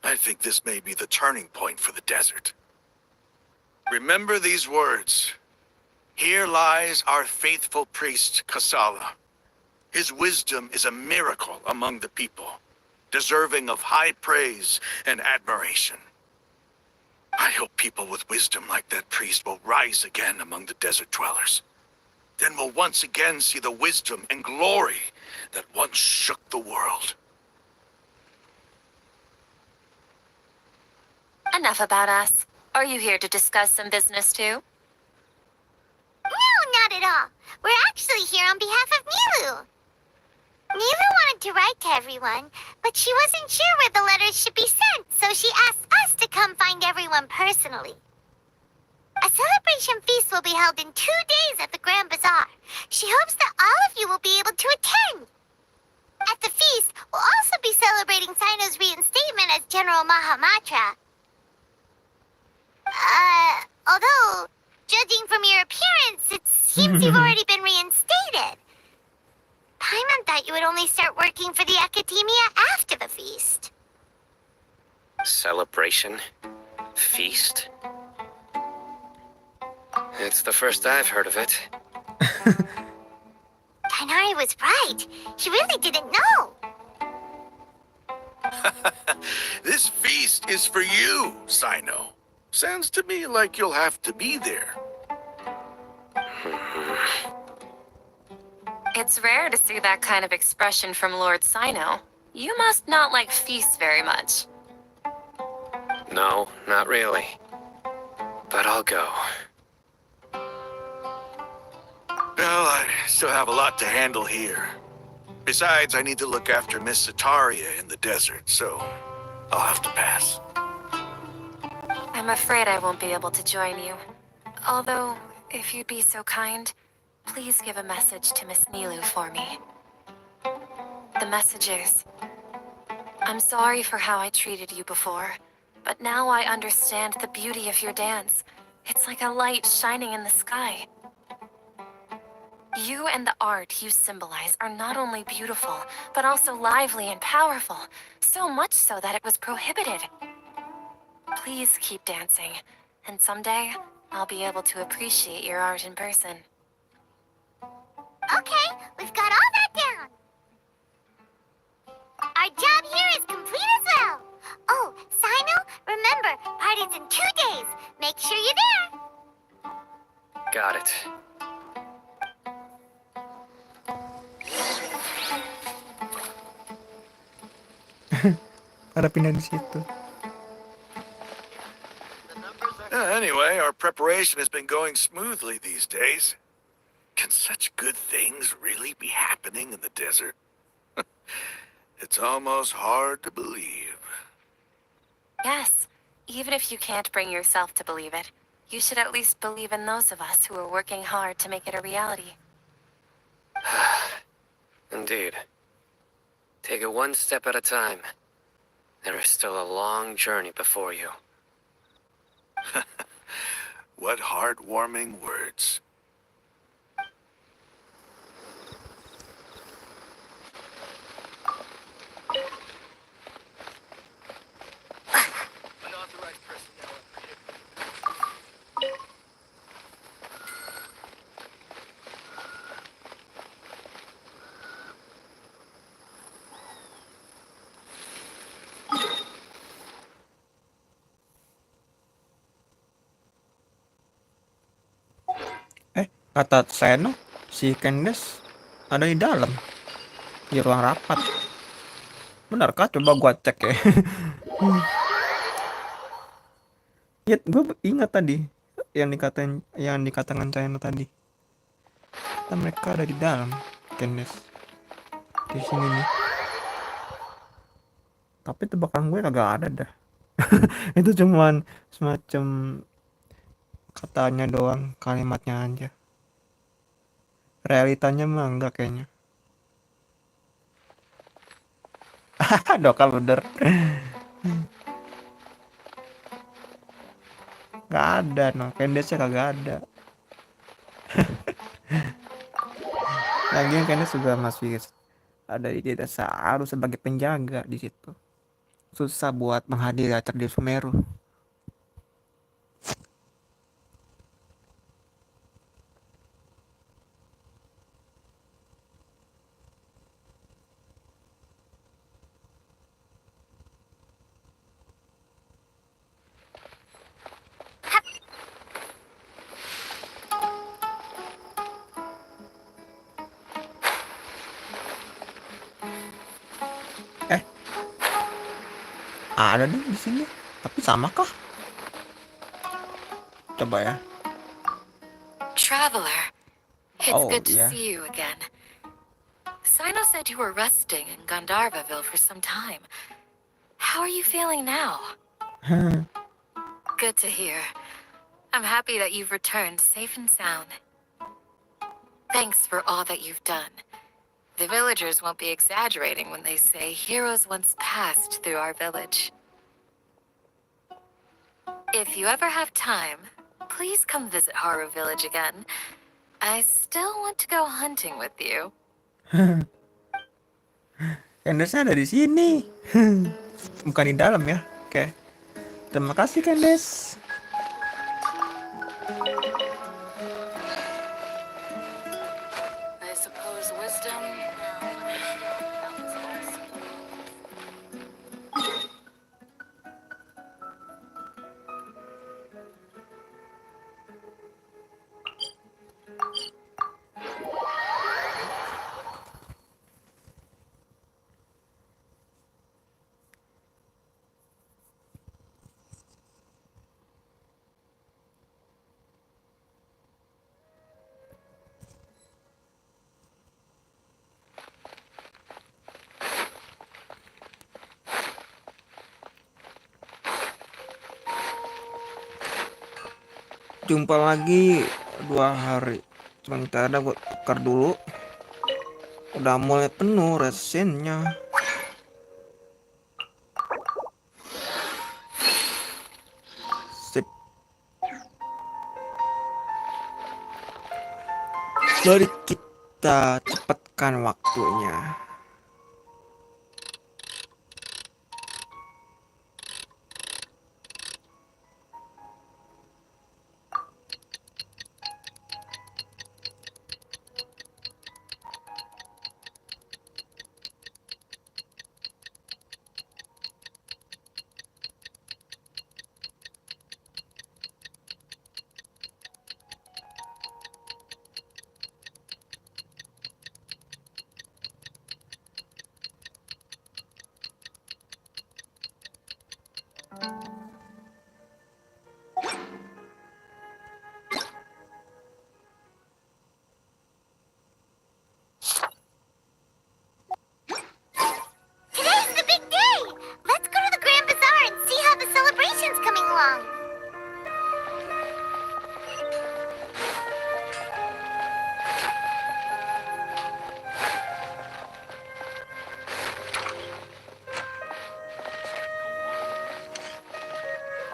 S10: I think this may be the turning point for the desert. Remember these words. Here lies our faithful priest, Kasala. His wisdom is a miracle among the people, deserving of high praise and admiration. I hope people with wisdom like that priest will rise again among the desert dwellers. Then we'll once again see the wisdom and glory that once shook the world.
S7: Enough about us. Are you here to discuss some business too?
S3: No, not at all. We're actually here on behalf of Nilu. Nilu wanted to write to everyone, but she wasn't sure where the letters should be sent, so she asked us to come find everyone personally. A celebration feast will be held in 2 days at the Grand Bazaar. She hopes that all of you will be able to attend. At the feast, we'll also be celebrating Sino's reinstatement as General Mahamatra. Although, judging from your appearance, it seems you've already been reinstated. Paimon thought you would only start working for the Academia after the feast.
S9: Celebration? Feast? It's the first I've heard of it.
S3: Tainari was right. He really didn't know.
S10: This feast is for you, Sino. Sounds to me like you'll have to be there.
S7: It's rare to see that kind of expression from Lord Sino. You must not like feasts very much.
S9: No, not really. But I'll go.
S10: Well, I still have a lot to handle here. Besides, I need to look after Miss Sataria in the desert, so I'll have to pass.
S7: I'm afraid I won't be able to join you. Although, if you'd be so kind, please give a message to Miss Nilu for me. The message is, I'm sorry for how I treated you before, but now I understand the beauty of your dance. It's like a light shining in the sky. You and the art you symbolize are not only beautiful, but also lively and powerful, so much so that it was prohibited. Please keep dancing, and someday I'll be able to appreciate your art in person.
S3: Okay, we've got all that down. Our job here is complete as well. Oh, Sino, remember, party's in 2 days. Make sure you're there.
S9: Got it.
S1: Ada pindah di situ.
S10: Anyway, our preparation has been going smoothly these days. Can such good things really be happening in the desert? It's almost hard to believe.
S7: Yes, even if you can't bring yourself to believe it, you should at least believe in those of us who are working hard to make it a reality.
S9: Indeed. Take it one step at a time. There is still a long journey before you.
S10: What heartwarming words. Unauthorized personnel.
S1: Kata Seno, si Candace ada di dalam, di ruang rapat. Benarkah? Coba gua cek ya. Ya, gue ingat tadi yang dikatakan China tadi. Kata mereka ada di dalam, Candace. Di sini nih. Tapi tebakan gue kagak ada dah. Itu cuman semacam katanya doang, kalimatnya aja. Realitanya mah enggak kayaknya. Doka bener. Gak ada, no. Candace kagak ada. Lagian Candace juga masih ada di desa harus sebagai penjaga di situ. Susah buat menghadiri acara di Sumeru. Ada nih di sini. Tapi sama kah? Coba ya.
S7: Traveler, it's
S1: Oh,
S7: good to
S1: yeah.
S7: see you again. Sino said you were resting in Gandharvaville for some time. How are you feeling now? Good to hear. I'm happy that you've returned safe and sound. Thanks for all that you've done. The villagers won't be exaggerating when they say heroes once passed through our village. If you ever have time, please come visit Haru Village again. I still want to go hunting with you.
S1: Candace ada di sini. Bukan di dalam ya. Oke. Terima kasih Candace.
S8: I suppose wisdom.
S1: Jumpa lagi 2 hari. Sebentar ada gue tukar dulu. Udah mulai penuh resinnya. Sip. Mari kita cepatkan waktunya.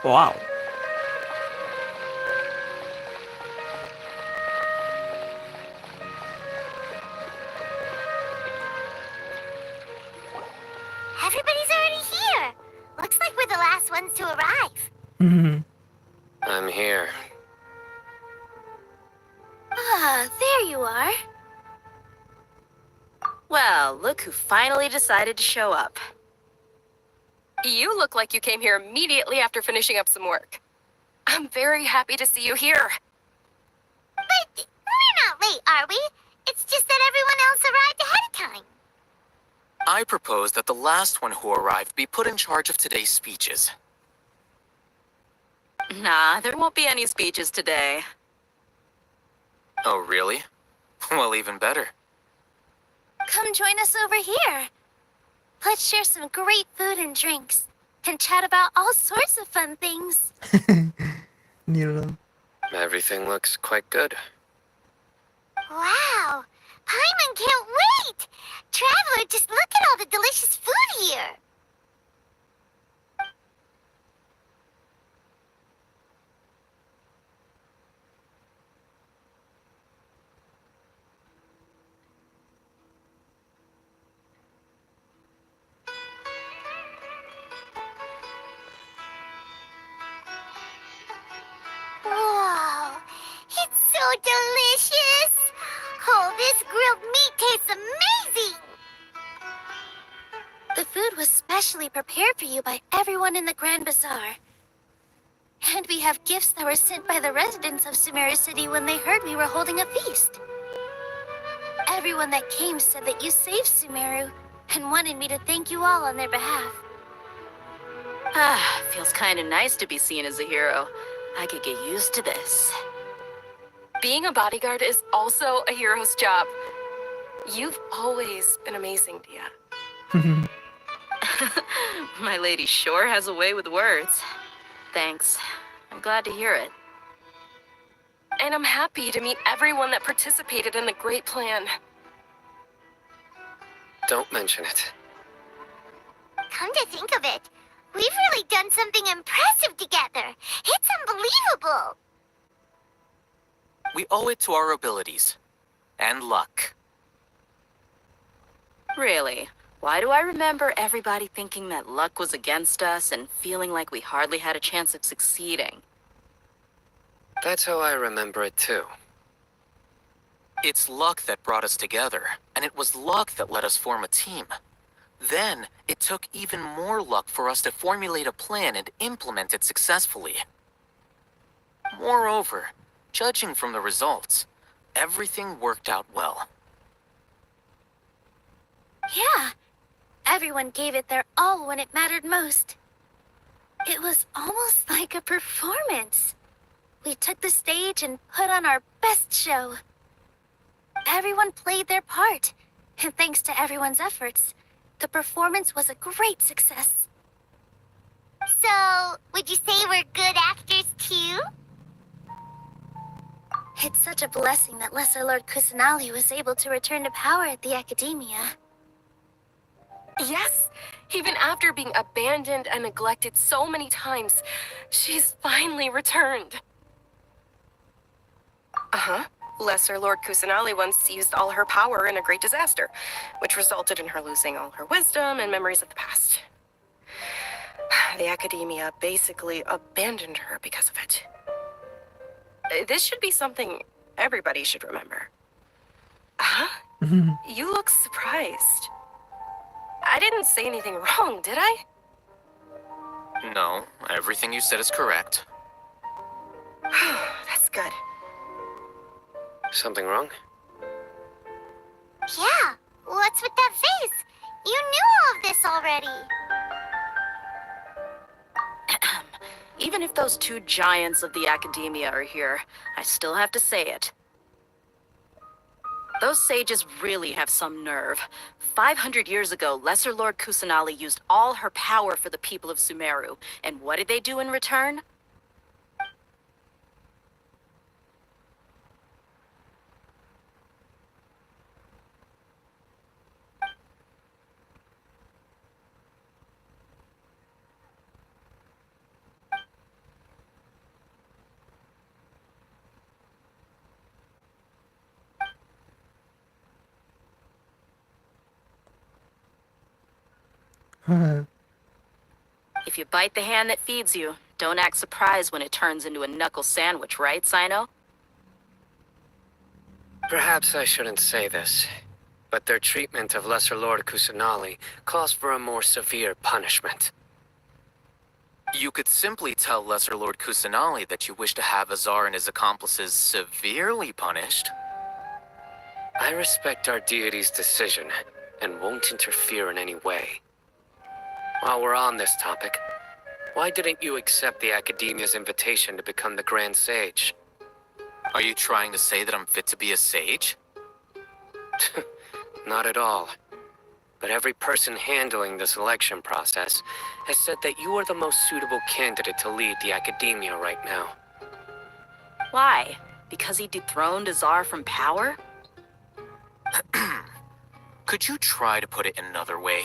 S1: Wow.
S3: Everybody's already here. Looks like we're the last ones to arrive.
S9: I'm here.
S3: Ah, there you are.
S8: Well, look who finally decided to show up.
S7: You look like you came here immediately after finishing up some work. I'm very happy to see you here.
S3: But we're not late, are we? It's just that everyone else arrived ahead of time.
S6: I propose that the last one who arrived be put in charge of today's speeches.
S8: Nah, there won't be any speeches today.
S6: Oh, really? Well, even better.
S3: Come join us over here. Let's share some great food and drinks, and chat about all sorts of fun things.
S1: Nilo.
S9: Everything looks quite good.
S3: Wow! Paimon can't wait! Traveler, just look at all the delicious food here! Whoa! It's so delicious! Oh, this grilled meat tastes amazing! The food was specially prepared for you by everyone in the Grand Bazaar. And we have gifts that were sent by the residents of Sumeru City when they heard we were holding a feast. Everyone that came said that you saved Sumeru and wanted me to thank you all on their behalf.
S8: Ah, feels kinda nice to be seen as a hero. I could get used to this.
S7: Being a bodyguard is also a hero's job. You've always been amazing, Dia.
S8: My lady sure has a way with words. Thanks. I'm glad to hear it.
S7: And I'm happy to meet everyone that participated in the great plan.
S9: Don't mention it.
S3: Come to think of it, we've really done something impressive together. It's unbelievable.
S6: We owe it to our abilities. And luck.
S8: Really? Why do I remember everybody thinking that luck was against us and feeling like we hardly had a chance of succeeding?
S9: That's how I remember it too.
S6: It's luck that brought us together, and it was luck that let us form a team. Then, it took even more luck for us to formulate a plan and implement it successfully. Moreover, judging from the results, everything worked out well.
S3: Yeah, everyone gave it their all when it mattered most. It was almost like a performance. We took the stage and put on our best show. Everyone played their part, and thanks to everyone's efforts, the performance was a great success. So, would you say we're good actors too? It's such a blessing that Lesser Lord Kusanali was able to return to power at the Academia.
S7: Yes, even after being abandoned and neglected so many times, she's finally returned. Uh-huh. Lesser Lord Kusanali once used all her power in a great disaster, which resulted in her losing all her wisdom and memories of the past. The Academia basically abandoned her because of it. This should be something everybody should remember. Huh? You look surprised. I didn't say anything wrong, did I?
S6: No, everything you said is correct.
S7: That's good.
S9: Something wrong?
S3: Yeah, what's with that face? You knew all of this already.
S8: Even if those two giants of the Academia are here, I still have to say it. Those sages really have some nerve. 500 years ago, Lesser Lord Kusanali used all her power for the people of Sumeru. And what did they do in return? If you bite the hand that feeds you, don't act surprised when it turns into a knuckle sandwich, right, Sino?
S9: Perhaps I shouldn't say this, but their treatment of Lesser Lord Kusanali calls for a more severe punishment.
S6: You could simply tell Lesser Lord Kusanali that you wish to have Azar and his accomplices severely punished.
S9: I respect our deity's decision, and won't interfere in any way. While we're on this topic, why didn't you accept the Academia's invitation to become the Grand Sage?
S6: Are you trying to say that I'm fit to be a sage?
S9: Not at all. But every person handling the selection process has said that you are the most suitable candidate to lead the Academia right now.
S8: Why? Because he dethroned Azar from power?
S6: Could you try to put it another way?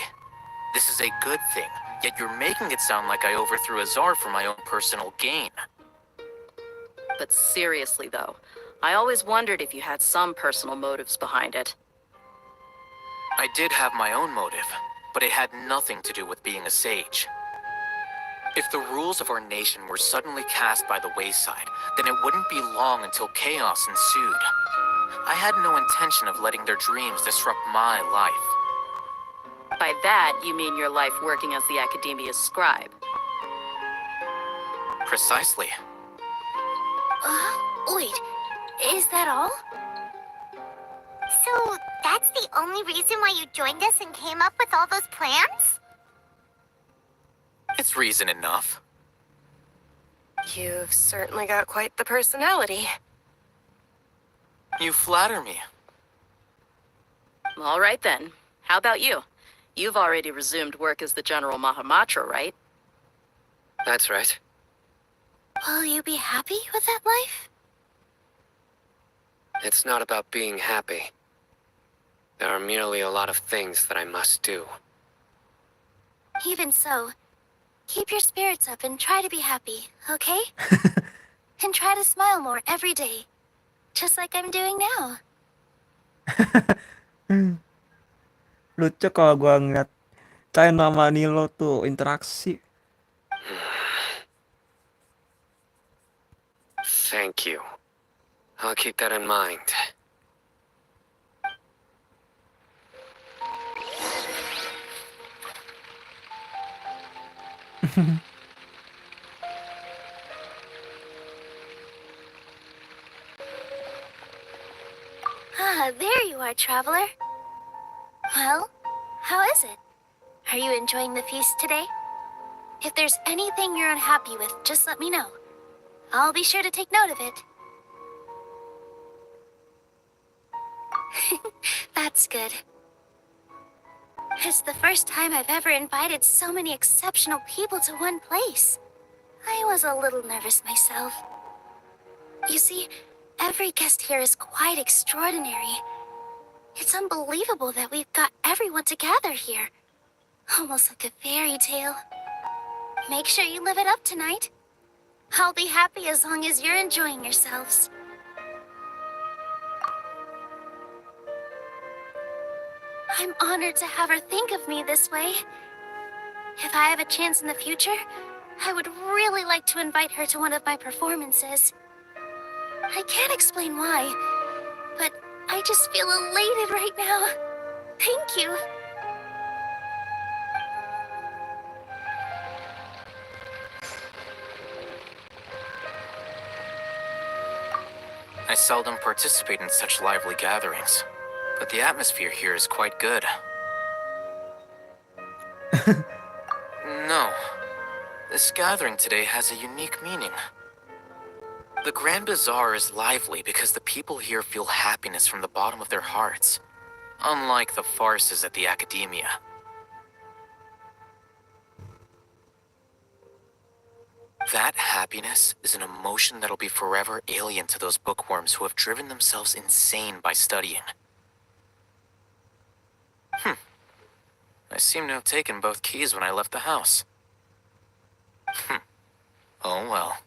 S6: This is a good thing, yet you're making it sound like I overthrew Azar for my own personal gain.
S8: But seriously, though, I always wondered if you had some personal motives behind it.
S6: I did have my own motive, but it had nothing to do with being a sage. If the rules of our nation were suddenly cast by the wayside, then it wouldn't be long until chaos ensued. I had no intention of letting their dreams disrupt my life.
S8: By that, you mean your life working as the Academia's scribe.
S6: Precisely.
S3: Wait, is that all?
S11: So, that's the only reason why you joined us and came up with all those plans?
S6: It's reason enough.
S7: You've certainly got quite the personality.
S6: You flatter me.
S8: All right then. How about you? You've already resumed work as the General Mahamatra, right?
S9: That's right.
S3: Will you be happy with that life?
S9: It's not about being happy. There are merely a lot of things that I must do.
S3: Even so, keep your spirits up and try to be happy, okay? And try to smile more every day. Just like I'm doing now.
S1: Lucu kalau gua ngeliat China sama Nilo tuh interaksi.
S9: Thank you. I'll keep that in mind.
S3: There you are, traveler. Well, how is it? Are you enjoying the feast today? If there's anything you're unhappy with, just let me know. I'll be sure to take note of it. That's good. It's the first time I've ever invited so many exceptional people to one place. I was a little nervous myself. You see, every guest here is quite extraordinary. It's unbelievable that we've got everyone together here. Almost like a fairy tale. Make sure you live it up tonight. I'll be happy as long as you're enjoying yourselves. I'm honored to have her think of me this way. If I have a chance in the future, I would really like to invite her to one of my performances. I can't explain why, but I just feel elated right now. Thank you.
S6: I seldom participate in such lively gatherings, but the atmosphere here is quite good. No, this gathering today has a unique meaning. The Grand Bazaar is lively because the people here feel happiness from the bottom of their hearts, unlike the farces at the Academia. That happiness is an emotion that'll be forever alien to those bookworms who have driven themselves insane by studying. I seem to have taken both keys when I left the house. Oh well.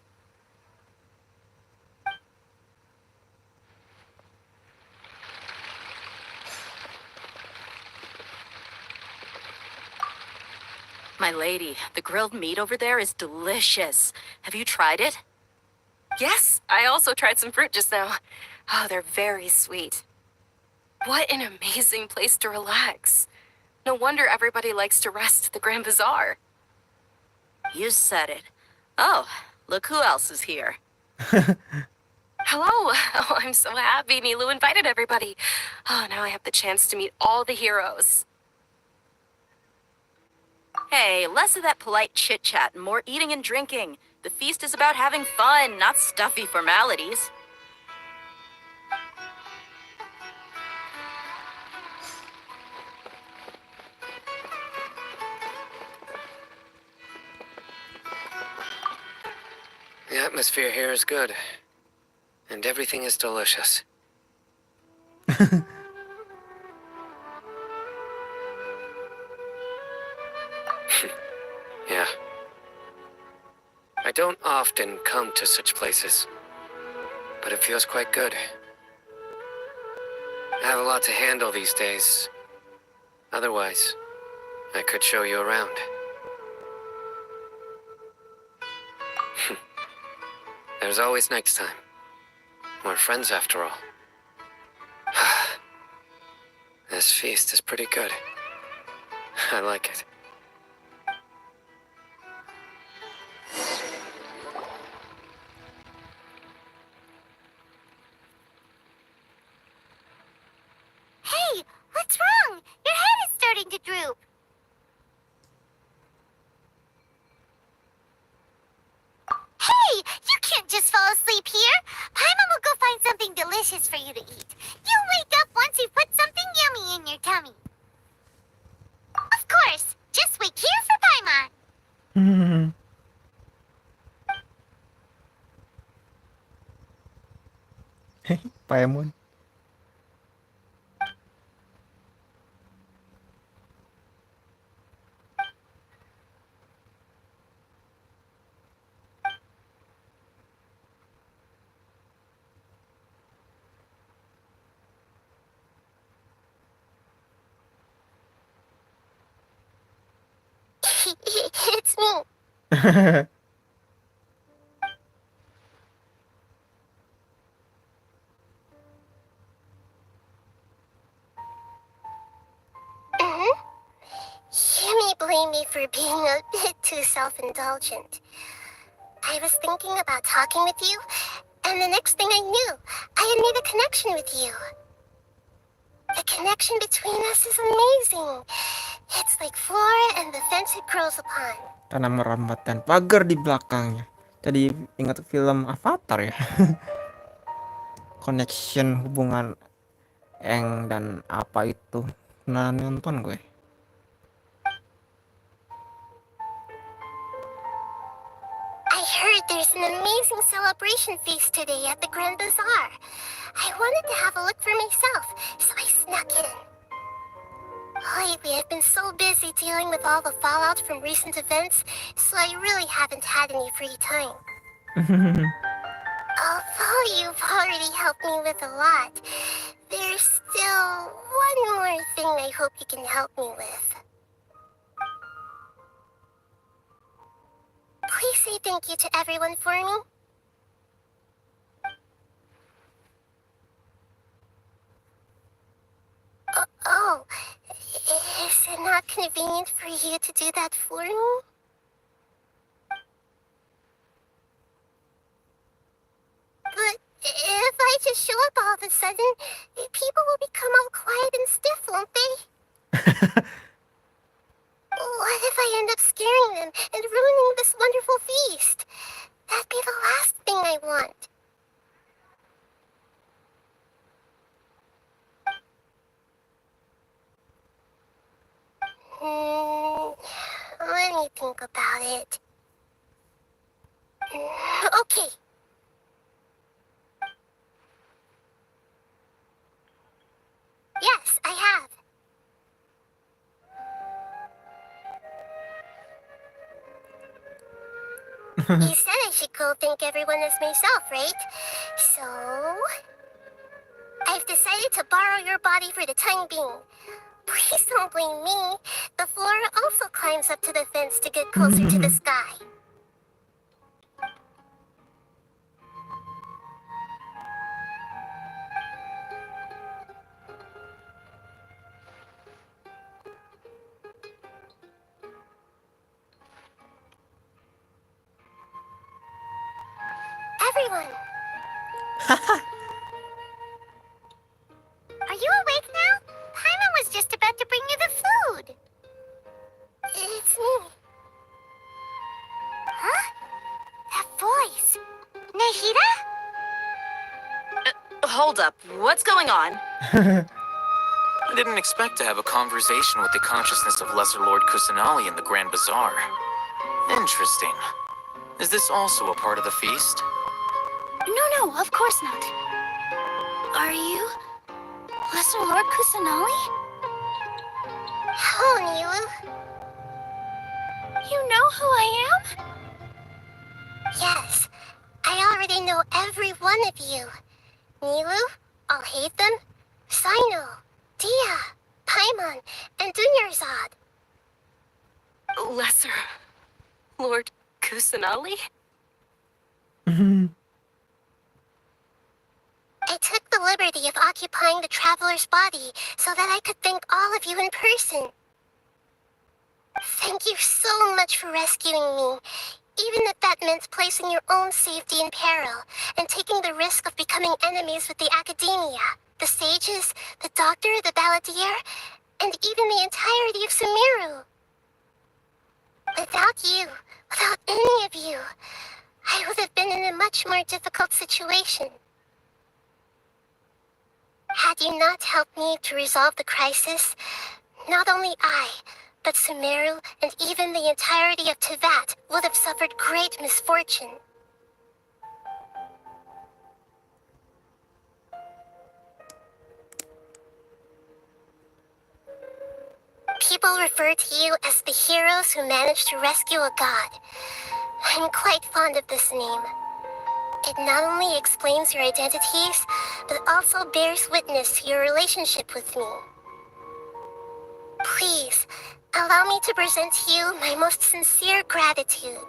S8: My lady, the grilled meat over there is delicious. Have you tried it?
S7: Yes, I also tried some fruit just now. Oh, they're very sweet. What an amazing place to relax. No wonder everybody likes to rest at the Grand Bazaar.
S8: You said it. Oh, look who else is here.
S7: Hello. Oh, I'm so happy Nilu invited everybody. Oh, now I have the chance to meet all the heroes.
S8: Hey, less of that polite chit-chat and more eating and drinking. The feast is about having fun, not stuffy formalities.
S9: The atmosphere here is good. And everything is delicious. Yeah. I don't often come to such places, but it feels quite good. I have a lot to handle these days. Otherwise, I could show you around. There's always next time. We're friends after all. This feast is pretty good. I like it.
S11: Hey, what's wrong? Your head is starting to droop. Hey, you can't just fall asleep here. Paimon will go find something delicious for you to eat. You'll wake up once you put something yummy in your tummy. Of course, just wait here for Paimon.
S1: Paimon.
S11: It's me. You may blame me for being a bit too self-indulgent. I was thinking about talking with you, and the next thing I knew, I had made a connection with you. The connection between us is amazing. It's like flora and the fence it grows upon.
S1: Tanam merambat dan pagar di belakangnya. Jadi ingat film Avatar ya. Connection hubungan Eng dan apa itu. Nah, nonton gue.
S11: I heard there's an amazing celebration feast today at the Grand Bazaar. I wanted to have a look for myself, so I snuck in. Lately, I've been so busy dealing with all the fallout from recent events, so I really haven't had any free time. Although you've already helped me with a lot, there's still one more thing I hope you can help me with. Please say thank you to everyone for me. Oh, is it not convenient for you to do that for me? But if I just show up all of a sudden, people will become all quiet and stiff, won't they? What if I end up scaring them and ruining this wonderful feast? That'd be the last thing I want. Let me think about it. Okay. Yes, I have. You said I should go thank everyone as myself, right? So, I've decided to borrow your body for the time being. Please don't blame me. The flora also climbs up to the fence to get closer to the sky. Everyone! Are you awake now? Paimon was just about to bring you the food. It's me. Huh? That voice. Nahida?
S8: Hold up. What's going on?
S6: I didn't expect to have a conversation with the consciousness of Lesser Lord Kusanali in the Grand Bazaar. Interesting. Is this also a part of the feast?
S3: No, of course not. Are you Lesser Lord Kusanali?
S11: Oh, Nilu.
S3: You know who I am?
S11: Yes, I already know every one of you. Nilu, I'll hate them. Sino, Dia, Paimon, and Dunyarzad.
S7: Lesser Lord Kusanali?
S11: I took the liberty of occupying the traveler's body so that I could thank all of you in person. Thank you so much for rescuing me, even if that meant placing your own safety in peril and taking the risk of becoming enemies with the Academia, the sages, the doctor, the Balladeer, and even the entirety of Sumeru. Without you, without any of you, I would have been in a much more difficult situation. Had you not helped me to resolve the crisis, not only I, but Sumeru and even the entirety of Teyvat would have suffered great misfortune. People refer to you as the heroes who managed to rescue a god. I'm quite fond of this name. It not only explains your identities, but also bears witness to your relationship with me. Please, allow me to present to you my most sincere gratitude.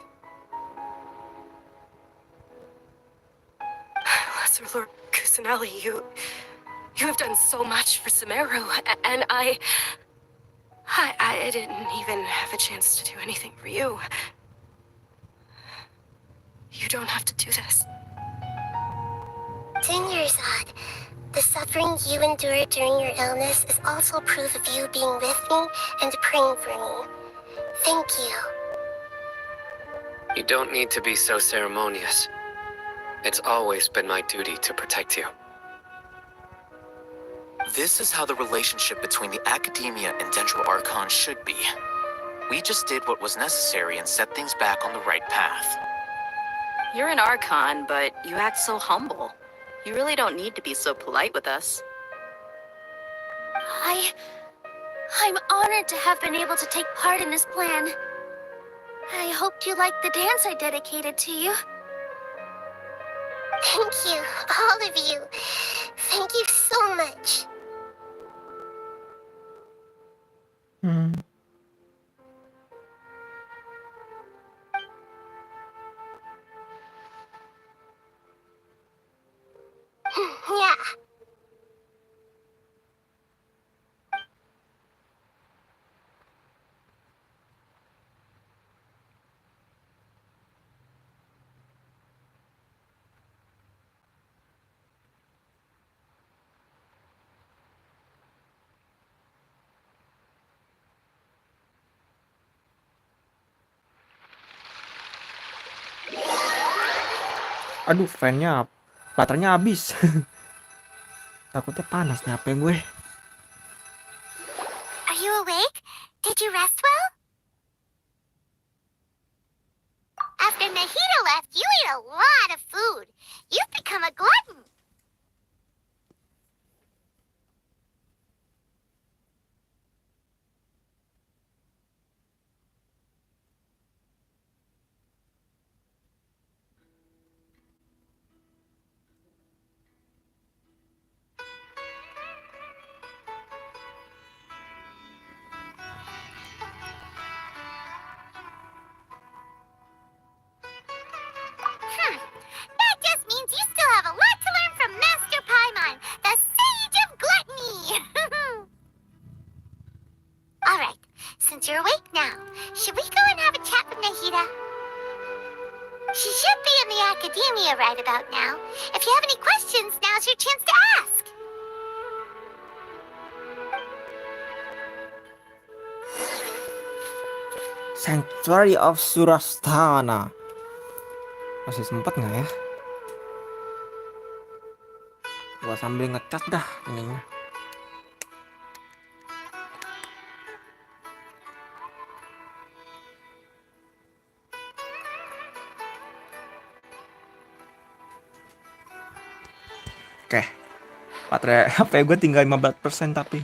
S7: Lesser Lord Kusanali, you have done so much for Sumeru, and I didn't even have a chance to do anything for you. You don't have to do this.
S11: Dunyarzad, the suffering you endured during your illness is also proof of you being with me and praying for me. Thank you.
S9: You don't need to be so ceremonious. It's always been my duty to protect you.
S6: This is how the relationship between the Academia and Dendro Archon should be. We just did what was necessary and set things back on the right path.
S8: You're an Archon, but you act so humble. You really don't need to be so polite with us.
S3: I'm honored to have been able to take part in this plan. I hoped you liked the dance I dedicated to you.
S11: Thank you, all of you. Thank you so much. Yeah.
S1: Aduh, fannya baterainya habis. Takutnya panas nih HP gue.
S11: Are you awake? Did you rest well? After Nahida left, you ate a lot of food. You've become a glutton. Berhadiah right about now. If you have any questions, now's your chance to ask.
S1: Sanctuary of Surasthana. Masih sempat nggak ya? Gua sambil ngecat dah ininya. Oke. Baterai HP gue tinggal 15% tapi.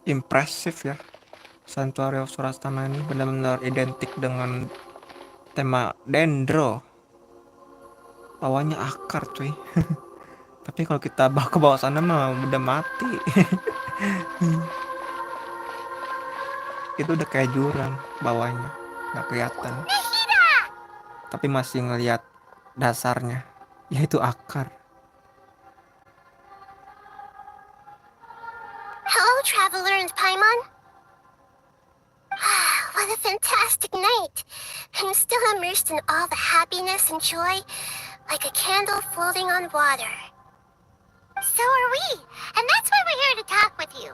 S1: Impresif ya. Sanctuary of Surasthana ini benar-benar identik dengan tema dendro. Bawahnya akar cuy. Tapi kalau kita bawa ke bawah sana mah udah mati. Itu udah kayak jurang bawahnya, nggak kelihatan. Tapi masih ngelihat dasarnya, yaitu akar.
S11: Hello, Traveler and Paimon. What a fantastic night. I'm still immersed in all the happiness and joy, like a candle floating on water. So are we, and that's why we're here to talk with you.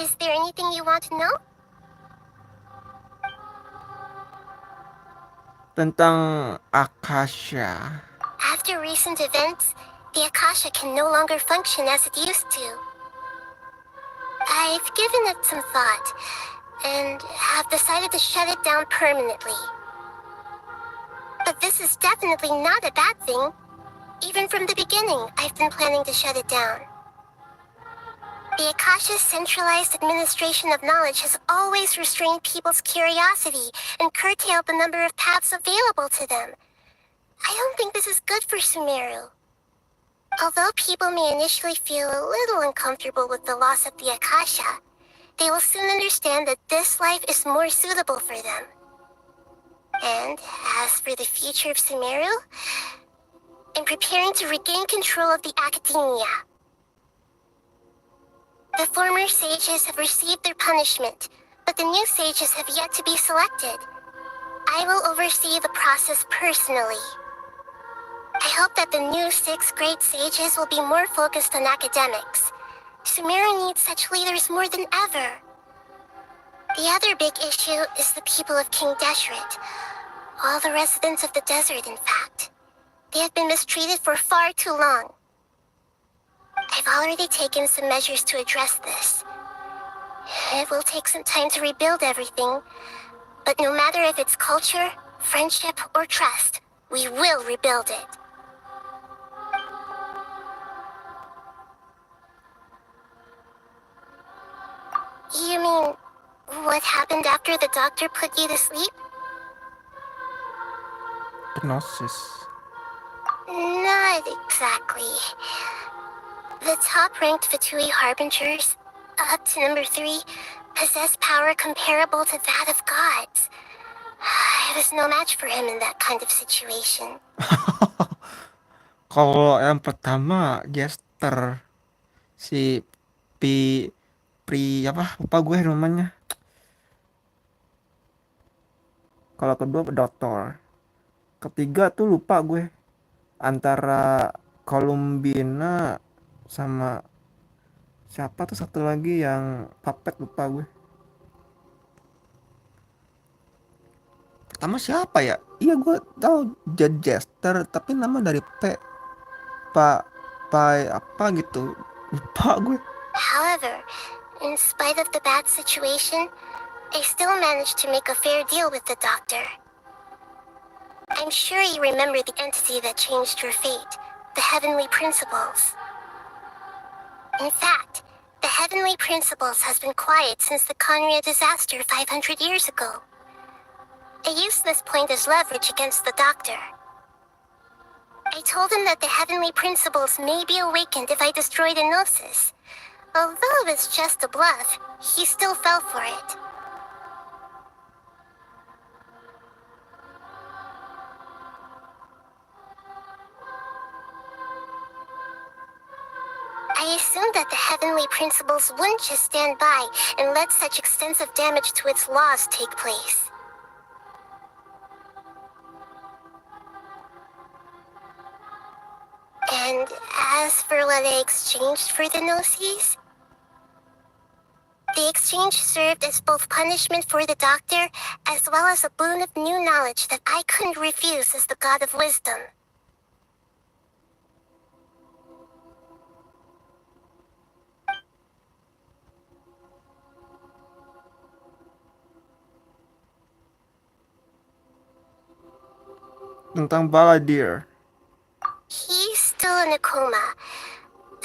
S11: Is there anything you want to know?
S1: Tentang Akasha.
S11: After recent events, the Akasha can no longer function as it used to. I've given it some thought, and have decided to shut it down permanently. But this is definitely not a bad thing. Even from the beginning, I've been planning to shut it down. The Akasha's centralized administration of knowledge has always restrained people's curiosity and curtailed the number of paths available to them. I don't think this is good for Sumeru. Although people may initially feel a little uncomfortable with the loss of the Akasha, they will soon understand that this life is more suitable for them. And as for the future of Sumeru, I'm preparing to regain control of the academia. The former sages have received their punishment, but the new sages have yet to be selected. I will oversee the process personally. I hope that the new 6 great sages will be more focused on academics. Sumeru needs such leaders more than ever. The other big issue is the people of King Deshret. All the residents of the desert, in fact. They have been mistreated for far too long. I've already taken some measures to address this. It will take some time to rebuild everything, but no matter if it's culture, friendship, or trust, we will rebuild it. You mean, what happened after the doctor put you to sleep?
S1: Hypnosis.
S11: Not exactly. The top-ranked Fatui Harbingers, up to number 3, possess power comparable to that of gods. I was no match for him in that kind of situation.
S1: Kalau yang pertama Jester si lupa gue namanya. Kalau kedua Dokter. Ketiga tuh lupa gue. Antara Columbina sama Siapa tuh satu lagi yang puppet, lupa gue. Pertama siapa ya? Iya gue tahu Jester, tapi nama dari Pak Pai apa gitu. Lupa gue.
S11: However, in spite of the bad situation, I still managed to make a fair deal with the doctor. I'm sure you remember the entity that changed your fate, the Heavenly Principles. In fact, the Heavenly Principles has been quiet since the Conria disaster 500 years ago. I used this point as leverage against the doctor. I told him that the Heavenly Principles may be awakened if I destroy the Gnosis. Although it's just a bluff, he still fell for it. I assumed that the Heavenly Principles wouldn't just stand by and let such extensive damage to its laws take place. And as for what I exchanged for the Gnosis, the exchange served as both punishment for the doctor as well as a boon of new knowledge that I couldn't refuse as the God of Wisdom.
S1: Tentang Balladeer.
S11: He's still in a coma.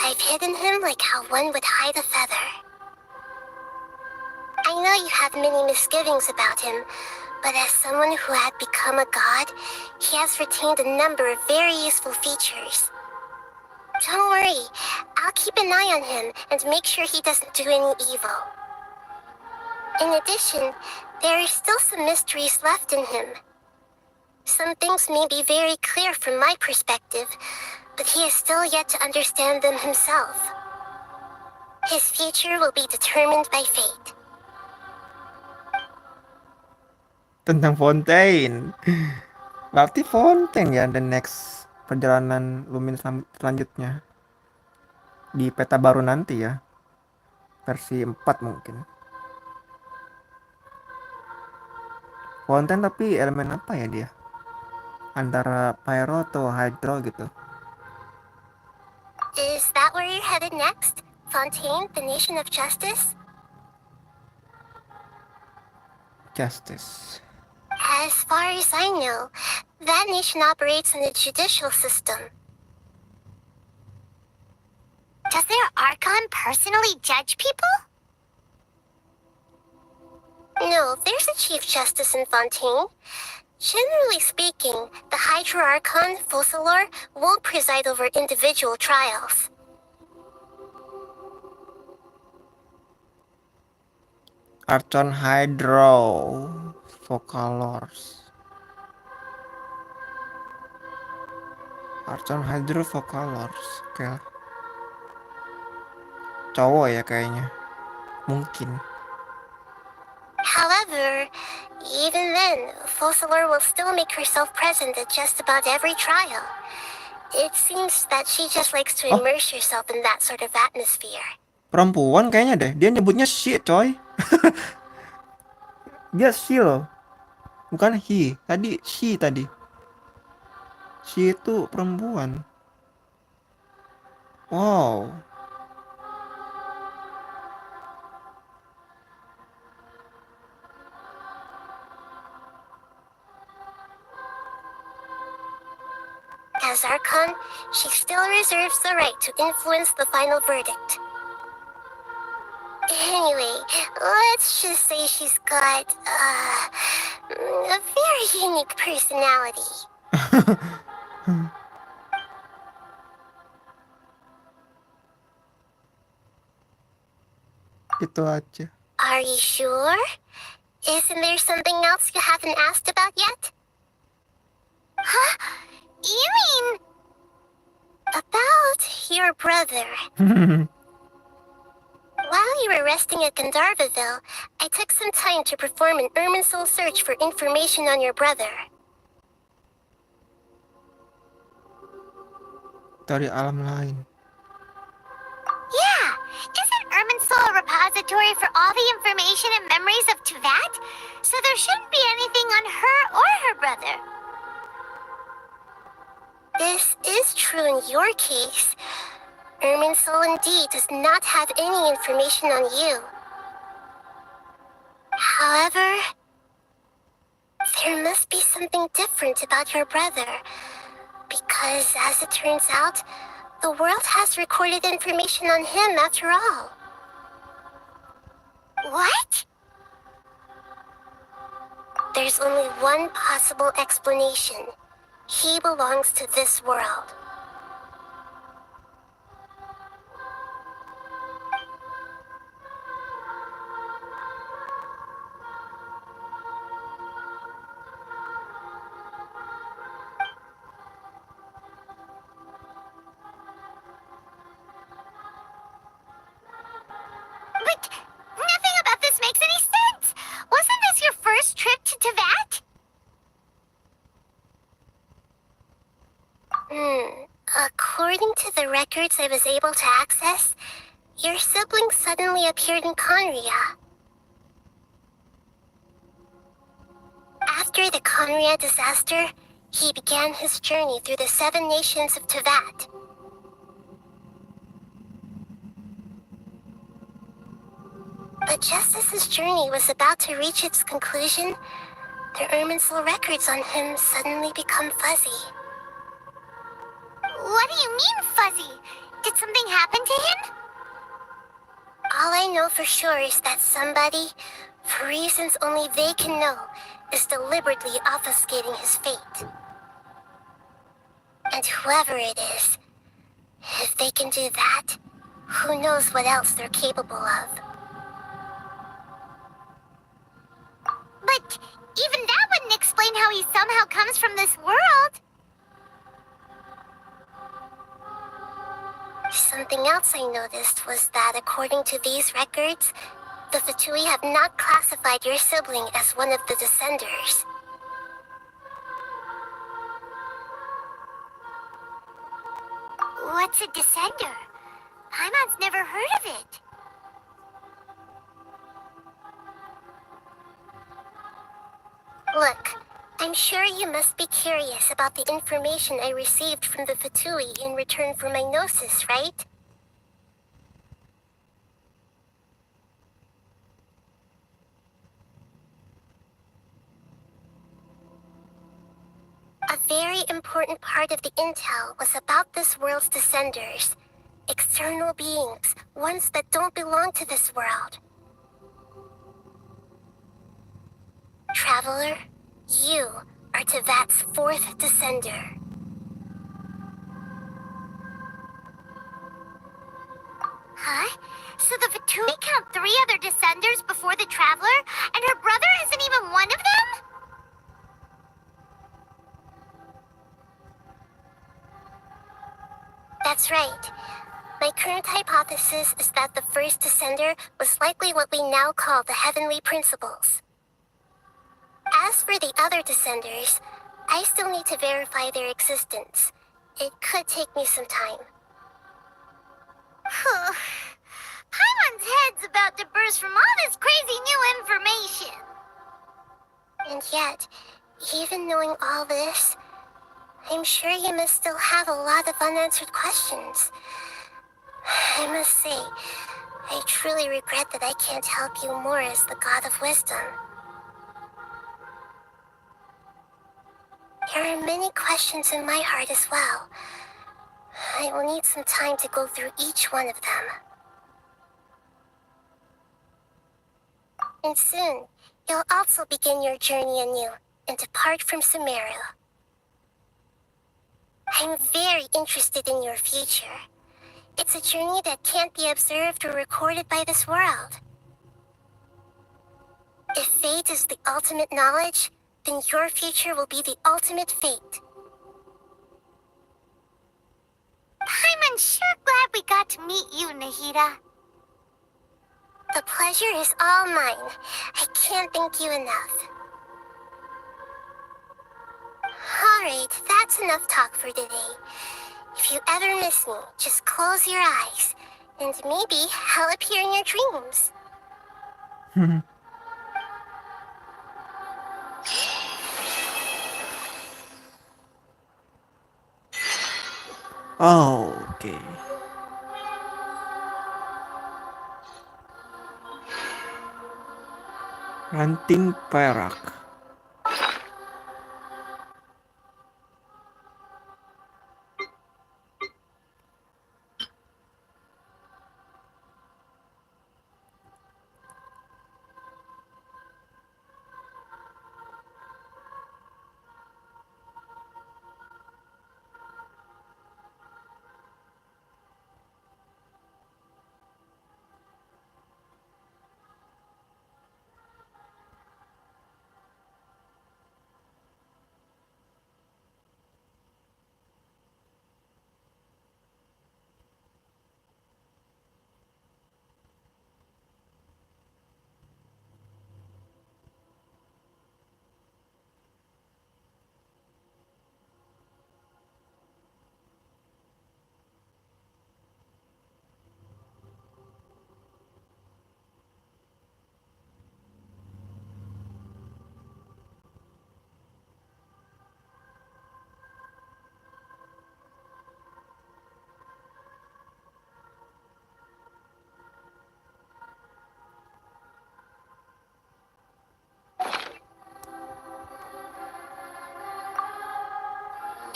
S11: I've hidden him like how one would hide a feather. I know you have many misgivings about him, but as someone who had become a god, he has retained a number of very useful features. Don't worry, I'll keep an eye on him and make sure he doesn't do any evil. In addition, there are still some mysteries left in him. Some things may be very clear from my perspective, but he is still yet to understand them himself. His future will be determined by fate.
S1: Tentang Fontaine. Berarti Fontaine ya the next perjalanan Lumine selanjutnya. Di peta baru nanti ya. Versi 4 mungkin. Fontaine tapi elemen apa ya dia? Antara pyro atau hydro gitu.
S11: Is that where you're headed next? Fontaine, the nation of justice?
S1: Justice.
S11: As far as I know, that nation operates in a judicial system. Does their Archon personally judge people? No, there's a Chief Justice in Fontaine. Generally speaking, the Hydra Archon, Focalor, won't preside over individual trials.
S1: Archon Hydro Vocalors. Archon Hydro Vocalors. Oke. Cowok ya kayaknya. Mungkin.
S11: However, even then, Focalor will still make herself present at just about every trial. It seems that she just likes to immerse herself in that sort of atmosphere.
S1: Perempuan kayaknya deh. Dia nyebutnya she, coy. Dia she loh. Bukan he. Tadi she tadi. She itu perempuan. Wow.
S11: As Archon, she still reserves the right to influence the final verdict. Anyway, let's just say she's got, a very unique personality.
S1: Itu aja.
S11: Are you sure? Isn't there something else you haven't asked about yet? Huh? You mean... About your brother. While you were resting at Gandharvaville, I took some time to perform an Irminsul search for information on your brother.
S1: Dari alam lain.
S11: Yeah, is it Irminsul a repository for all the information and memories of Tevat? So there shouldn't be anything on her or her brother. This is true in your case. Irminsul indeed does not have any information on you. However, there must be something different about your brother. Because, as it turns out, the world has recorded information on him after all. What? There's only one possible explanation. He belongs to this world. But nothing about this makes any sense! Wasn't this your first trip to Tevat? According to the records I was able to access, your sibling suddenly appeared in Conria. After the Conria disaster, he began his journey through the 7 nations of Tevat. But just as his journey was about to reach its conclusion, the Irminsul records on him suddenly become fuzzy. What do you mean, fuzzy? Did something happen to him? All I know for sure is that somebody, for reasons only they can know, is deliberately obfuscating his fate. And whoever it is, if they can do that, who knows what else they're capable of. But even that wouldn't explain how he somehow comes from this world. Something else I noticed was that according to these records, the Fatui have not classified your sibling as one of the Descenders. What's a Descender? Paimon's never heard of it. Look, I'm sure you must be curious about the information I received from the Fatui in return for my gnosis, right? A very important part of the intel was about this world's Descenders, external beings, ones that don't belong to this world. Traveler, you are Tevat's 4th Descender. Huh? So the Fatui count 3 other Descenders before the Traveler, and her brother isn't even one of them? That's right. My current hypothesis is that the first Descender was likely what we now call the Heavenly Principles. As for the other Descenders, I still need to verify their existence. It could take me some time. Paimon's head's about to burst from all this crazy new information. And yet, even knowing all this, I'm sure you must still have a lot of unanswered questions. I must say, I truly regret that I can't help you more as the God of Wisdom. There are many questions in my heart as well. I will need some time to go through each one of them. And soon, you'll also begin your journey anew and depart from Sumeru. I'm very interested in your future. It's a journey that can't be observed or recorded by this world. If fate is the ultimate knowledge, then your future will be the ultimate fate. I'm sure glad we got to meet you, Nahida. The pleasure is all mine. I can't thank you enough. Alright, that's enough talk for today. If you ever miss me, just close your eyes. And maybe I'll appear in your dreams.
S1: Oh, oke. Ranting perak.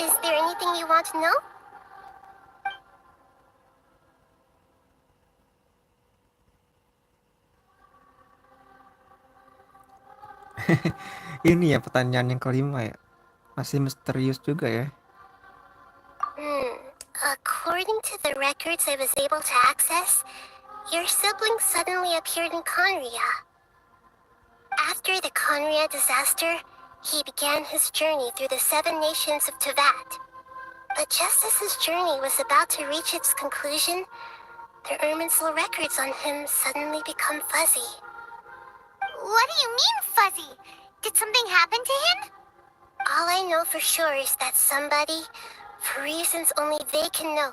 S11: Is there anything you want to know?
S1: Ini ya pertanyaan yang kelima ya. Masih misterius juga ya.
S11: According to the records I was able to access, your sibling suddenly appeared in Conria. After the Conria disaster, he began his journey through the 7 nations of Tevat. But just as his journey was about to reach its conclusion, the Irminsul records on him suddenly become fuzzy.
S3: What do you mean, fuzzy? Did something happen to him?
S11: All I know for sure is that somebody, for reasons only they can know,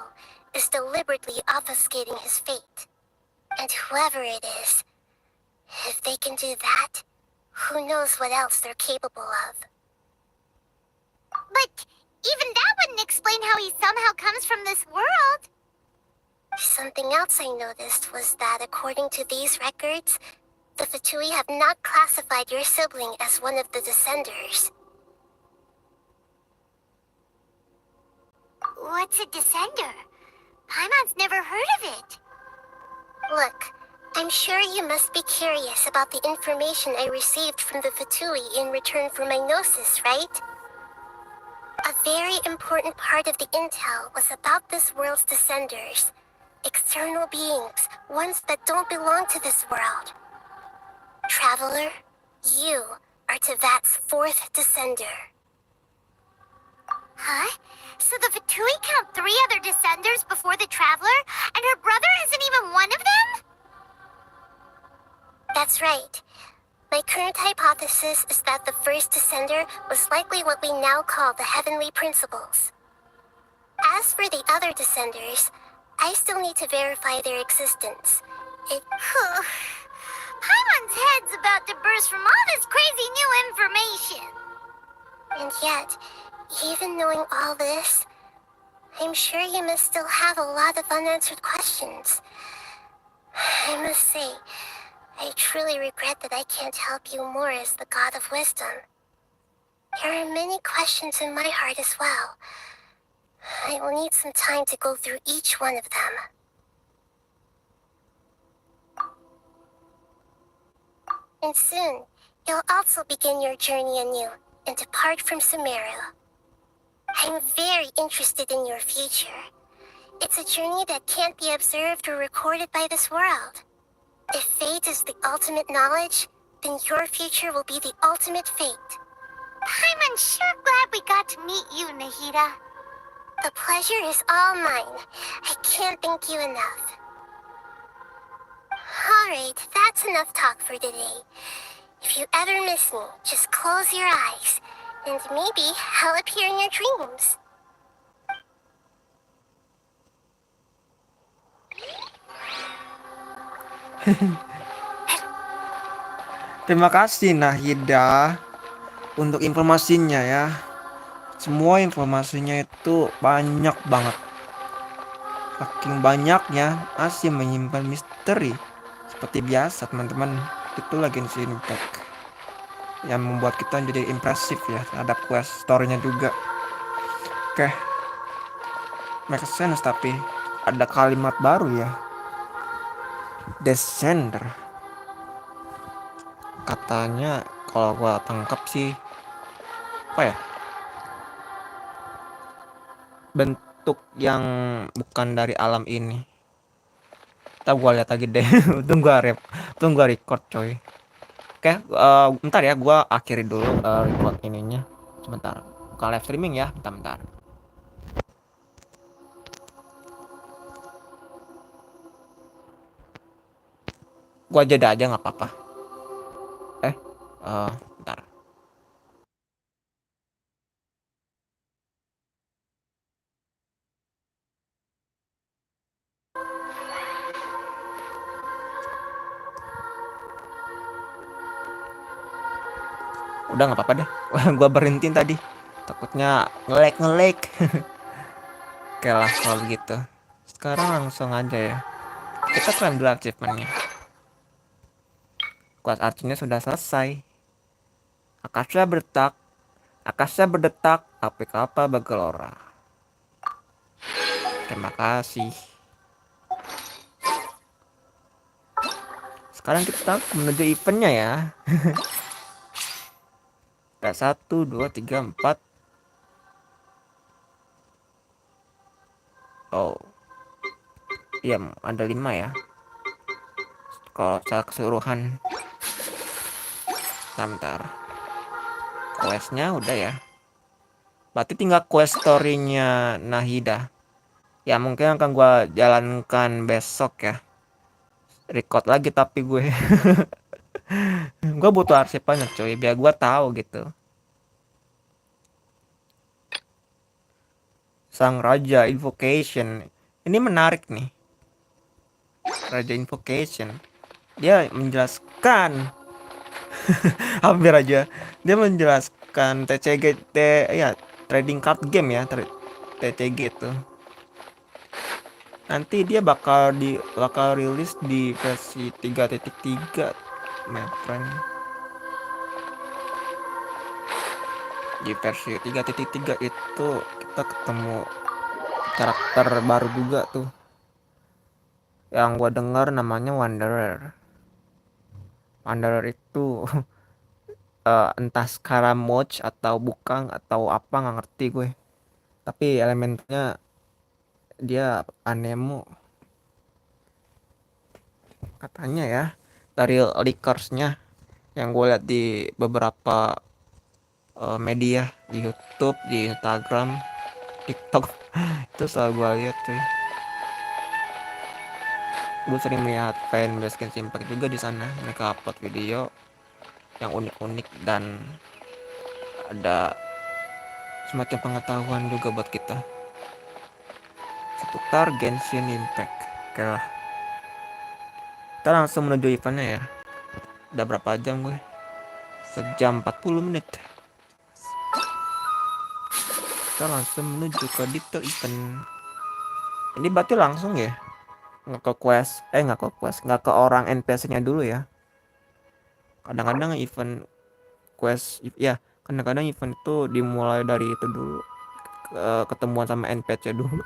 S11: is deliberately obfuscating his fate. And whoever it is, if they can do that, who knows what else they're capable of.
S3: But even that wouldn't explain how he somehow comes from this world.
S11: Something else I noticed was that according to these records, the Fatui have not classified your sibling as one of the Descenders.
S3: What's a descender? Paimon's never heard of it.
S11: Look, I'm sure you must be curious about the information I received from the Fatui in return for my gnosis, right? A very important part of the intel was about this world's Descenders. External beings, ones that don't belong to this world. Traveler, you are Tevat's 4th Descender.
S3: Huh? So the Fatui count 3 other Descenders before the Traveler, and her brother isn't even one of them?
S11: That's right. My current hypothesis is that the first Descender was likely what we now call the Heavenly Principles. As for the other Descenders, I still need to verify their existence.
S3: Paimon's head's about to burst from all this crazy new information.
S11: And yet, even knowing all this, I'm sure you must still have a lot of unanswered questions. I must say, I truly regret that I can't help you more as the God of Wisdom. There are many questions in my heart as well. I will need some time to go through each one of them. And soon, you'll also begin your journey anew and depart from Sumeru. I'm very interested in your future. It's a journey that can't be observed or recorded by this world. If fate is the ultimate knowledge, then your future will be the ultimate fate.
S3: Paimon's sure glad we got to meet you, Nahida.
S11: The pleasure is all mine. I can't thank you enough. Alright, that's enough talk for today. If you ever miss me, just close your eyes, and maybe I'll appear in your dreams.
S1: Terima kasih Nahida untuk informasinya ya. Semua informasinya itu banyak banget. Saking banyaknya masih menyimpan misteri. Seperti biasa teman-teman, itulah Genshin Impact yang membuat kita jadi impresif ya terhadap quest story-nya juga. Oke, make sense tapi ada kalimat baru ya. Descender. Katanya kalau gua tangkap sih apa ya? Bentuk yang bukan dari alam ini. Ntar gua lihat lagi deh. Tunggu gua record coy. Oke, bentar ya, gua akhiri dulu record ininya. Sebentar. Bukan live streaming ya, bentar. Gua jeda aja nggak apa-apa. Bentar. Udah nggak apa-apa deh. Gua berhentiin tadi. Takutnya ngelek. Oke lah kalau begitu. Sekarang langsung aja ya. Kita klaim dulu achievementnya. Quest Archonnya sudah selesai. Akasha berdetak, api Kalpa Bergelora. Terima kasih. Sekarang kita menuju eventnya ya. Ada 1, 2, 3, 4. Oh. Iya, ada 5 ya. Kalau secara keseluruhan. Bentar. Questnya udah ya. Berarti tinggal quest story-nya Nahida. Ya mungkin akan gua jalankan besok ya. Record lagi tapi gue. Gue butuh arsip banyak coy biar gue tahu gitu. Sang Raja Invocation. Ini menarik nih. Raja Invocation. Dia menjelaskan hampir aja. Dia menjelaskan TCG ya, trading card game ya, TCG itu. Nanti dia bakal rilis di versi 3.3, my friend. Di versi 3.3 itu kita ketemu karakter baru juga tuh. Yang gua dengar namanya Wanderer. Wanderer itu entah Scaramouche atau bukan atau apa nggak ngerti gue. Tapi elemennya dia anemo katanya ya dari leakersnya yang gue lihat di beberapa media di YouTube, di Instagram, TikTok itu selalu gue lihat cuy. Gue sering melihat fanbase Genshin Impact juga di sana. Mereka upload video yang unik-unik dan ada semacam pengetahuan juga buat kita seputar Genshin Impact. Oke lah. Kita langsung menuju eventnya ya. Udah berapa jam gue? Sejam 40 menit. Kita langsung menuju ke detail event. Ini berarti langsung ya? Nggak ke quest. Nggak ke orang NPC nya dulu ya. Kadang-kadang event quest ya. Kadang-kadang event itu dimulai dari itu dulu. Ketemuan sama NPC dulu.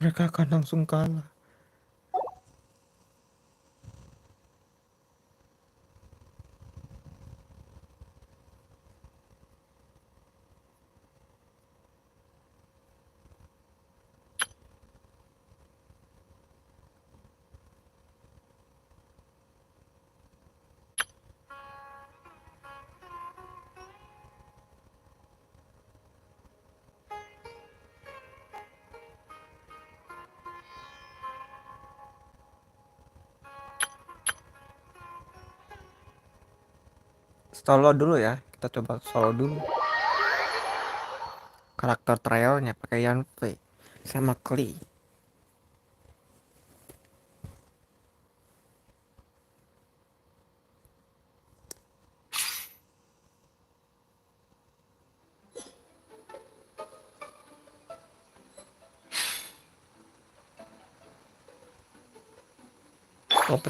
S1: Mereka akan langsung kalah. Solo dulu ya, kita coba solo dulu. Karakter trialnya pakai Yanfei sama Klee.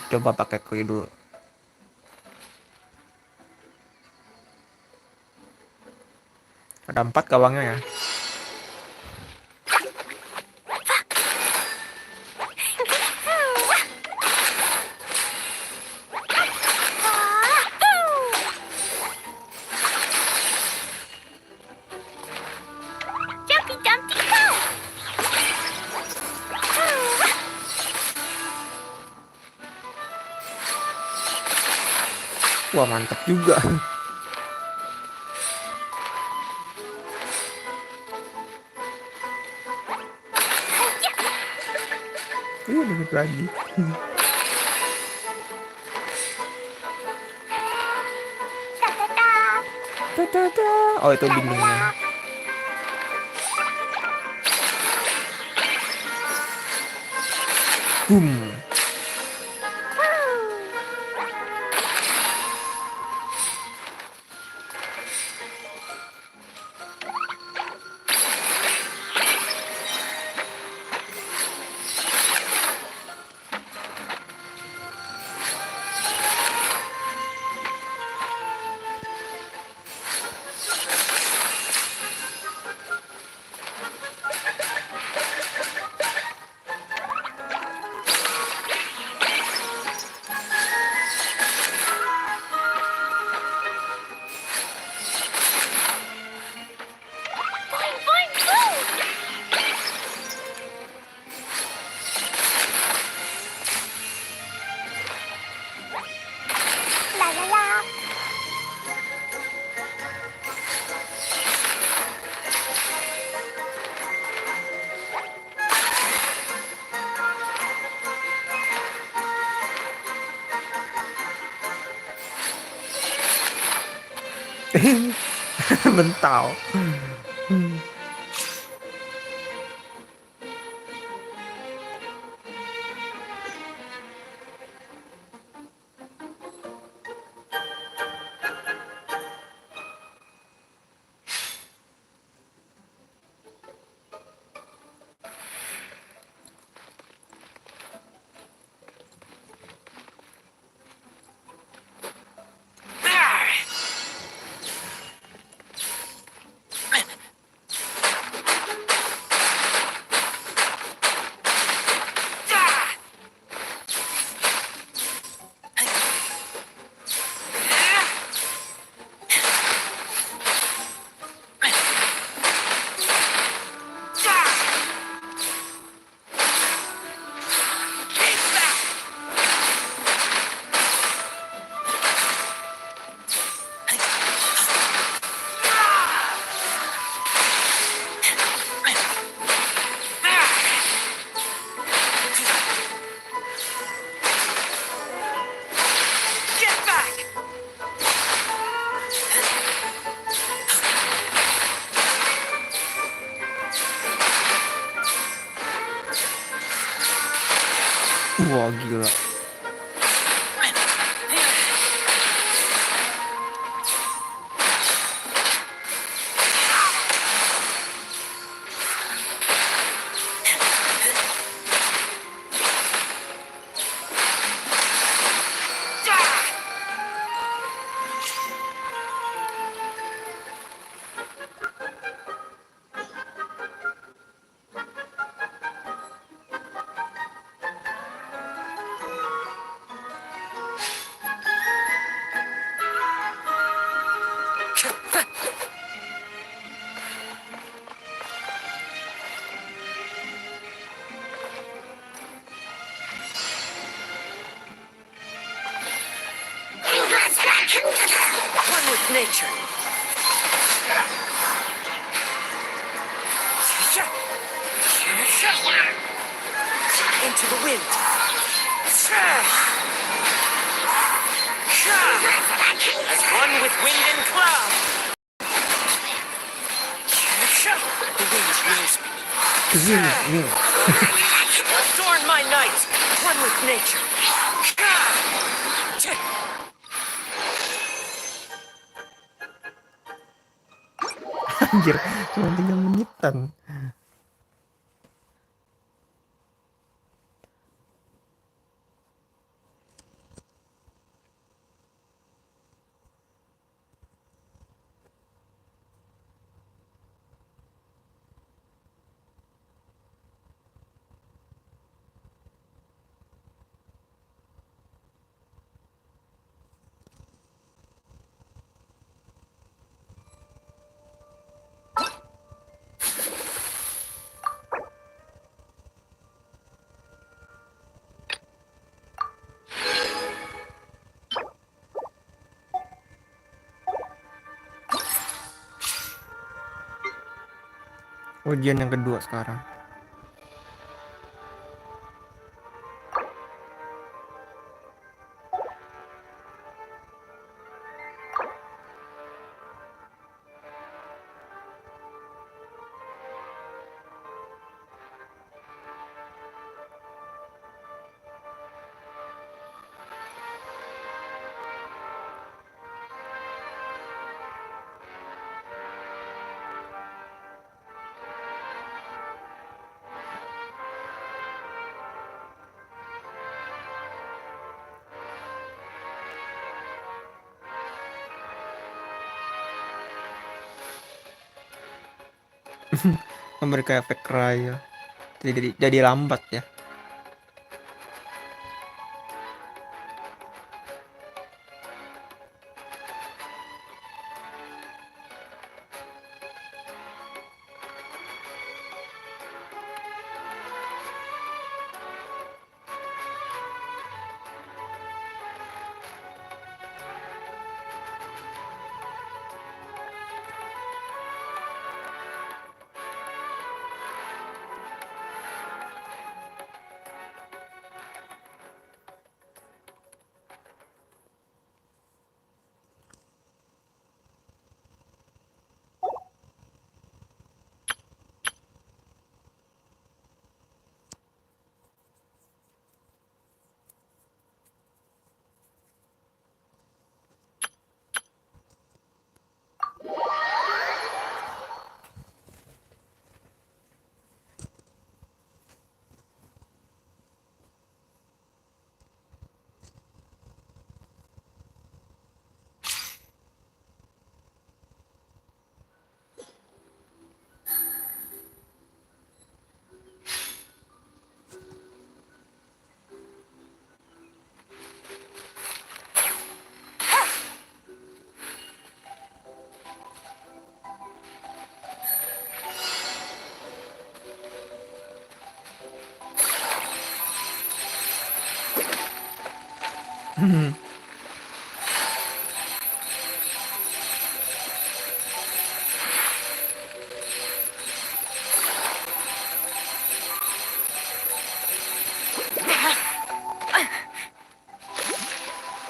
S1: Coba pakai Klee dulu. Ada 4 gawangnya ya.
S11: Jumpy Dumpty Go!
S1: Wah, mantap juga. Dapat lagi. Oh, itu dindingnya. Boom.
S11: Boing, boing, boom! La la la!
S1: Mental. Wah, gila.
S2: nature. Into the wind. As one with wind and cloud. The wind rules me. Adorn my night, one with nature.
S1: Anjir, cuma 3 menitan. Ujian yang kedua sekarang. Memberikan efek raya. Jadi lambat ya.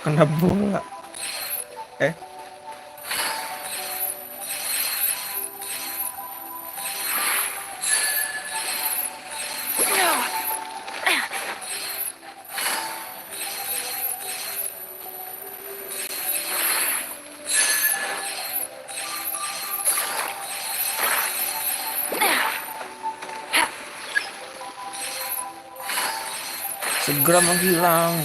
S1: Kena bola. Segera menghilang.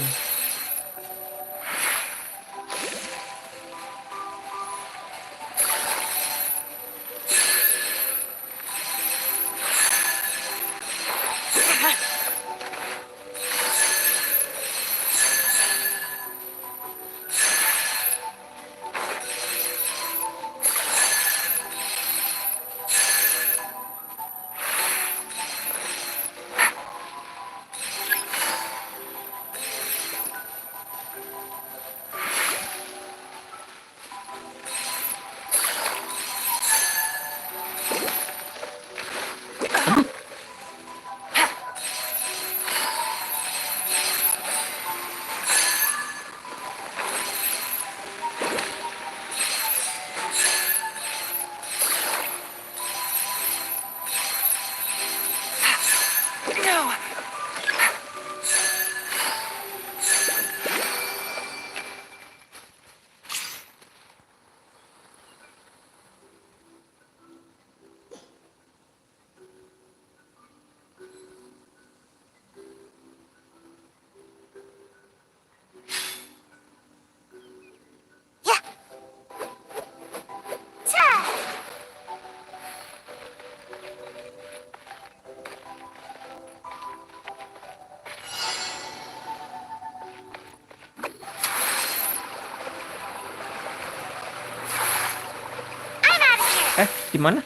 S1: Di mana?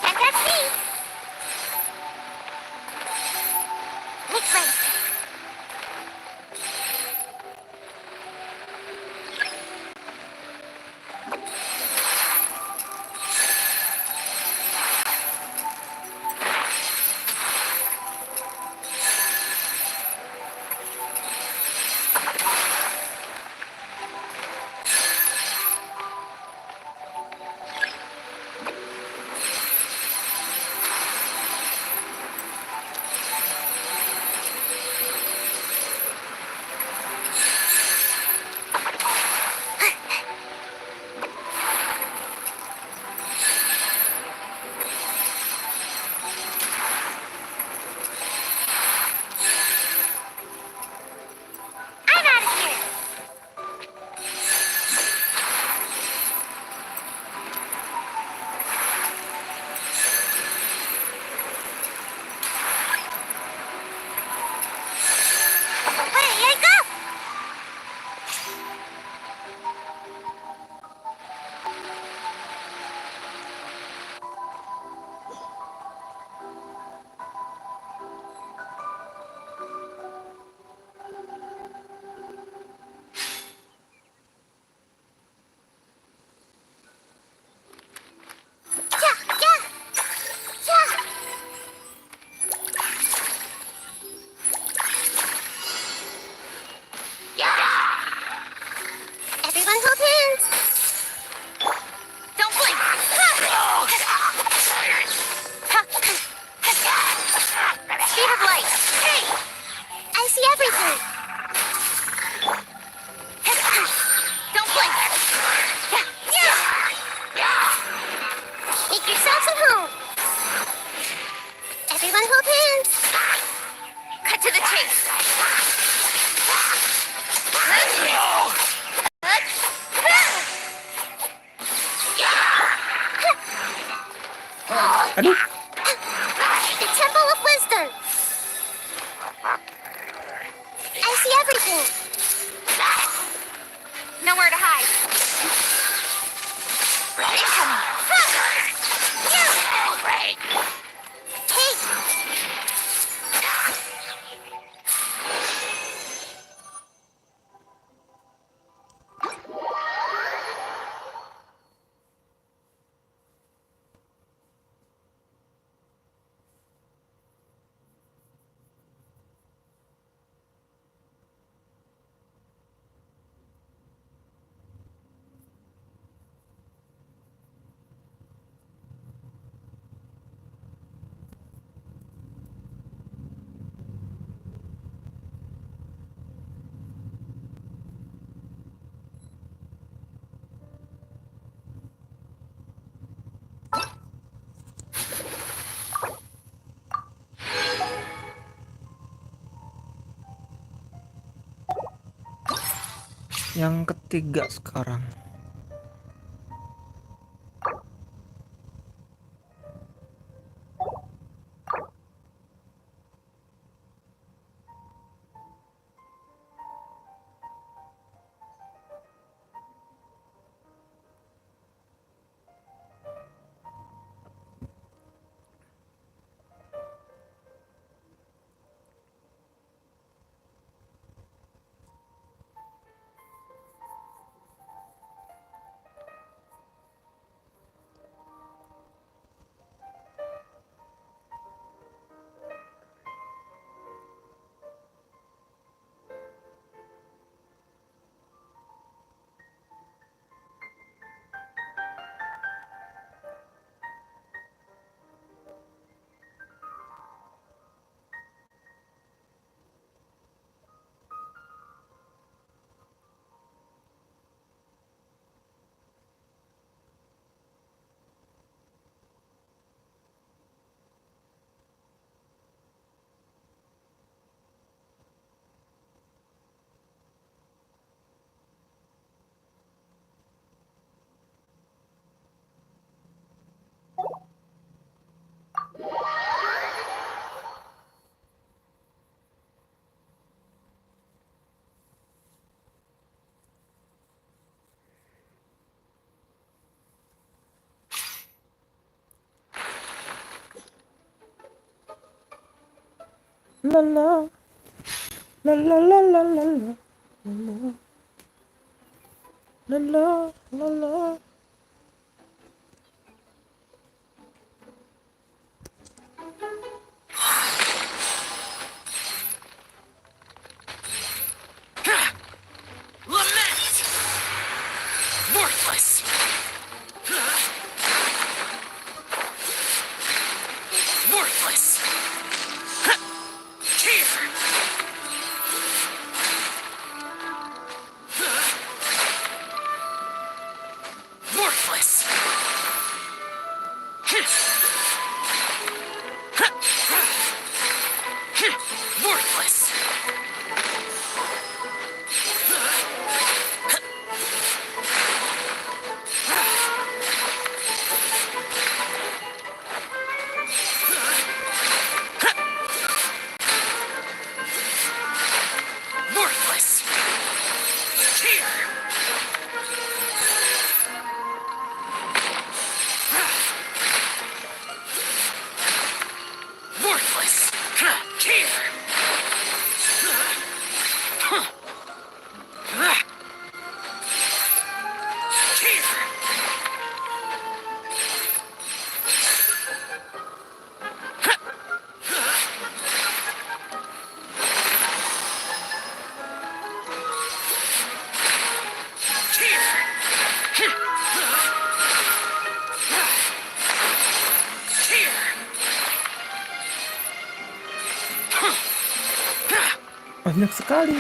S11: And that's me. Make way. I'm out of here. Wait, here I go. Yeah, yeah, yeah. Everyone hold hands. Don't blink. Speed of light. Hey, I see everything. Don't blink. Make yourselves at home. Everyone hold hands. Cut to the chase.
S1: Aduh.
S11: The Temple of Wisdom. I see everything. Nowhere to hide. Incoming. Hey.
S1: Yang ketiga sekarang. La la. La la la la la la. La la la la.
S2: Lament! Worthless! Worthless! Here! Worthless! Worthless! Worthless! Here! Worthless! Here! Here!
S1: Banyak sekali.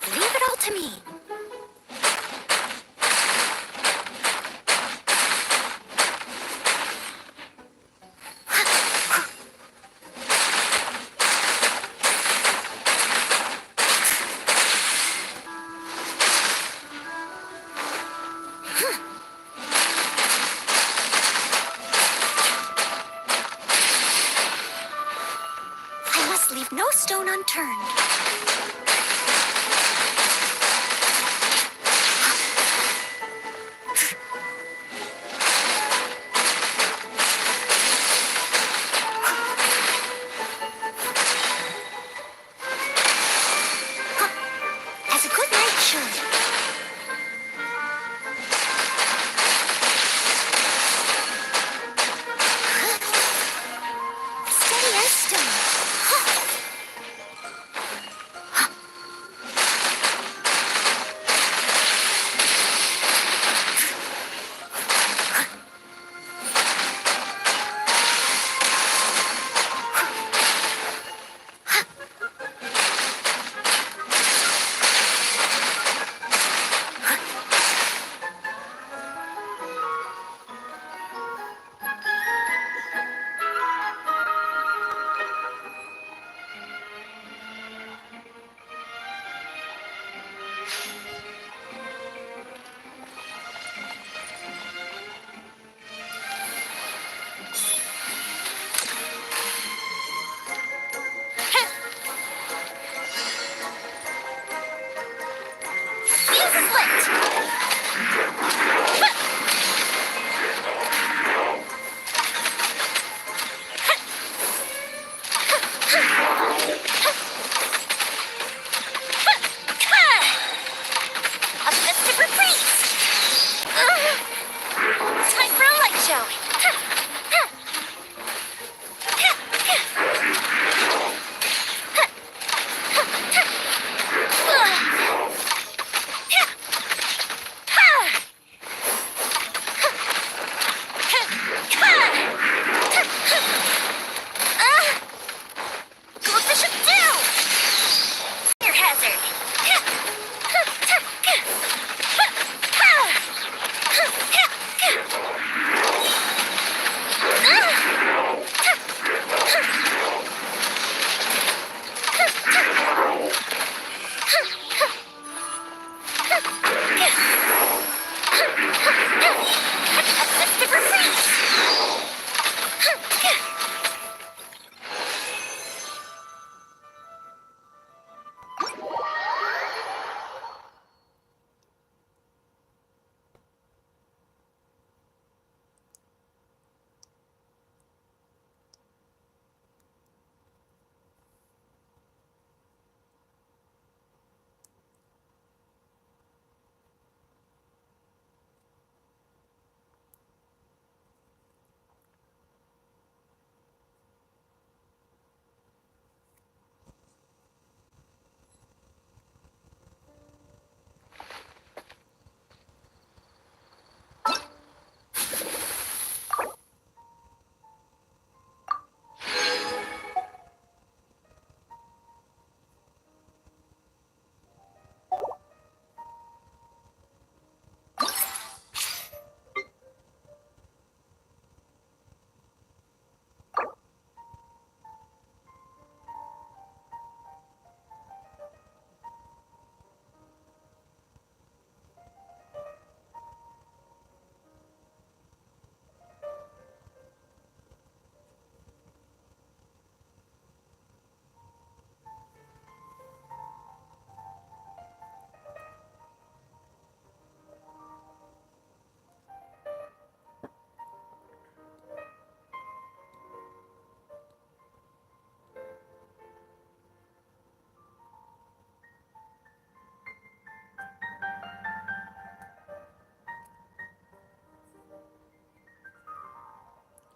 S3: Leave it all to me. I must leave no stone unturned. As a good knight should. Steady as stone.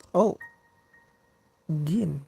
S1: Oh, Jin.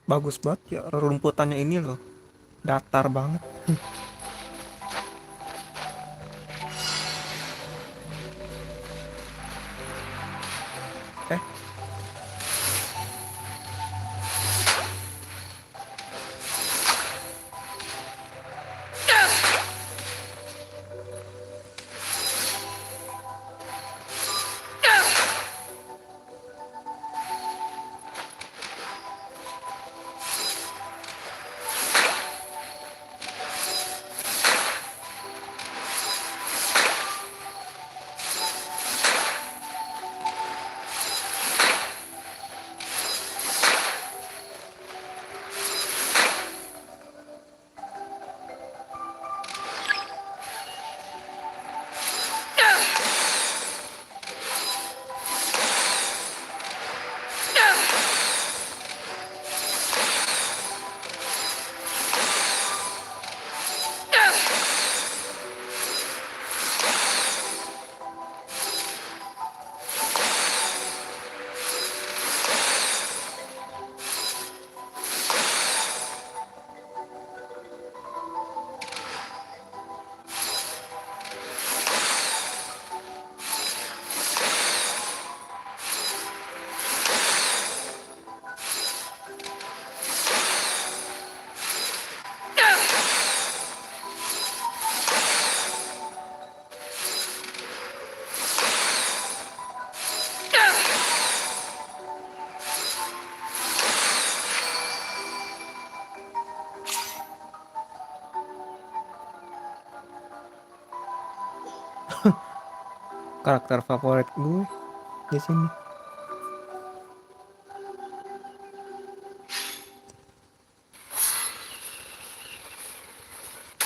S1: Bagus banget ya rumputannya ini loh. Datar banget. Eh, karakter favorit gue di sini.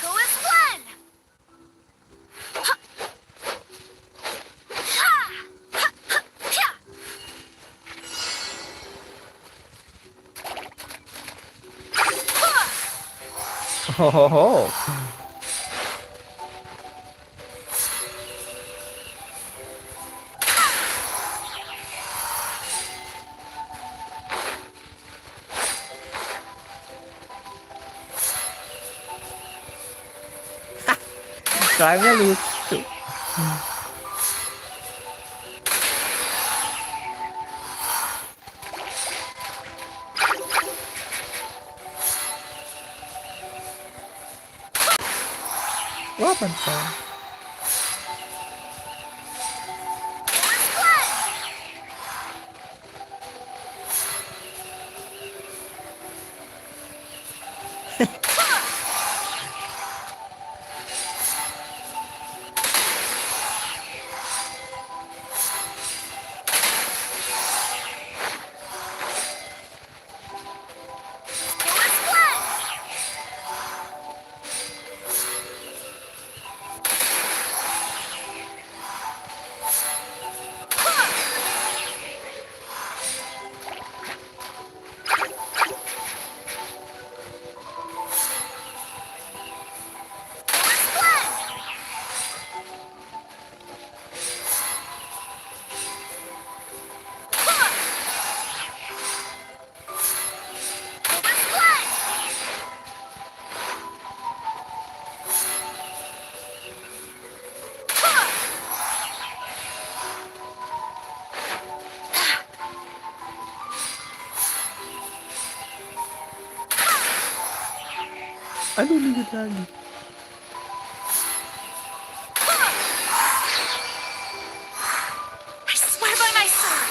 S3: Go as one!
S1: Hohoho. Klaimnya lucu. Wah, mantap. Aduh, dikit lagi.
S3: I swear by my sword!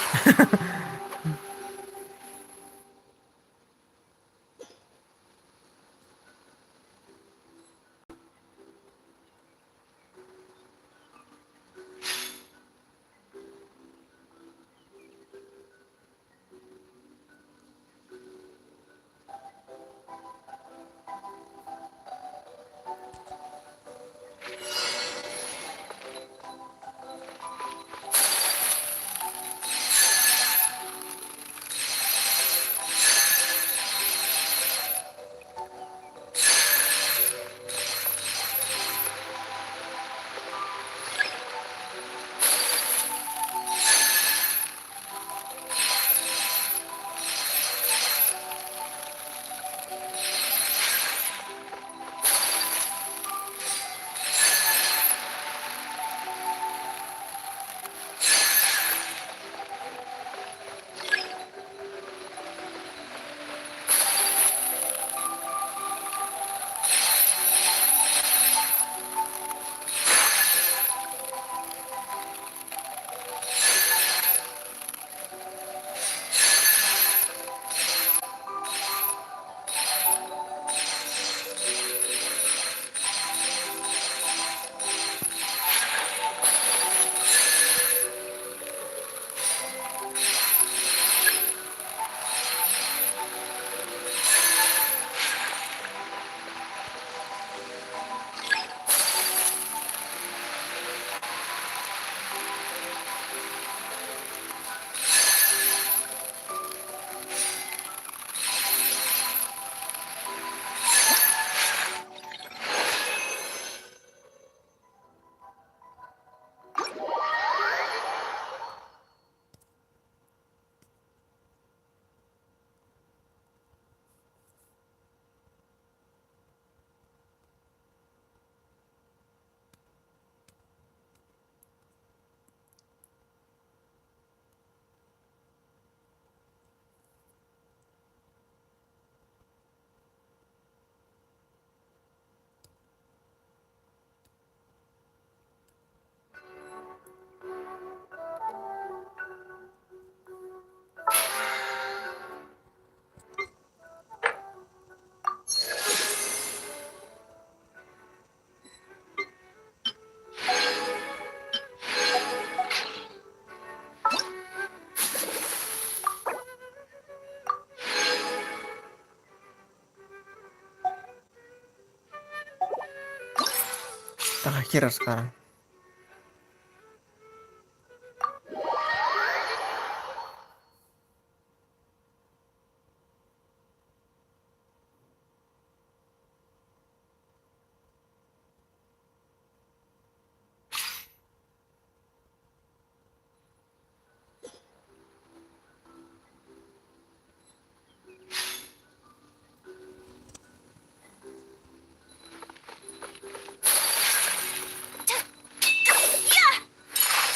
S1: Terakhir sekarang.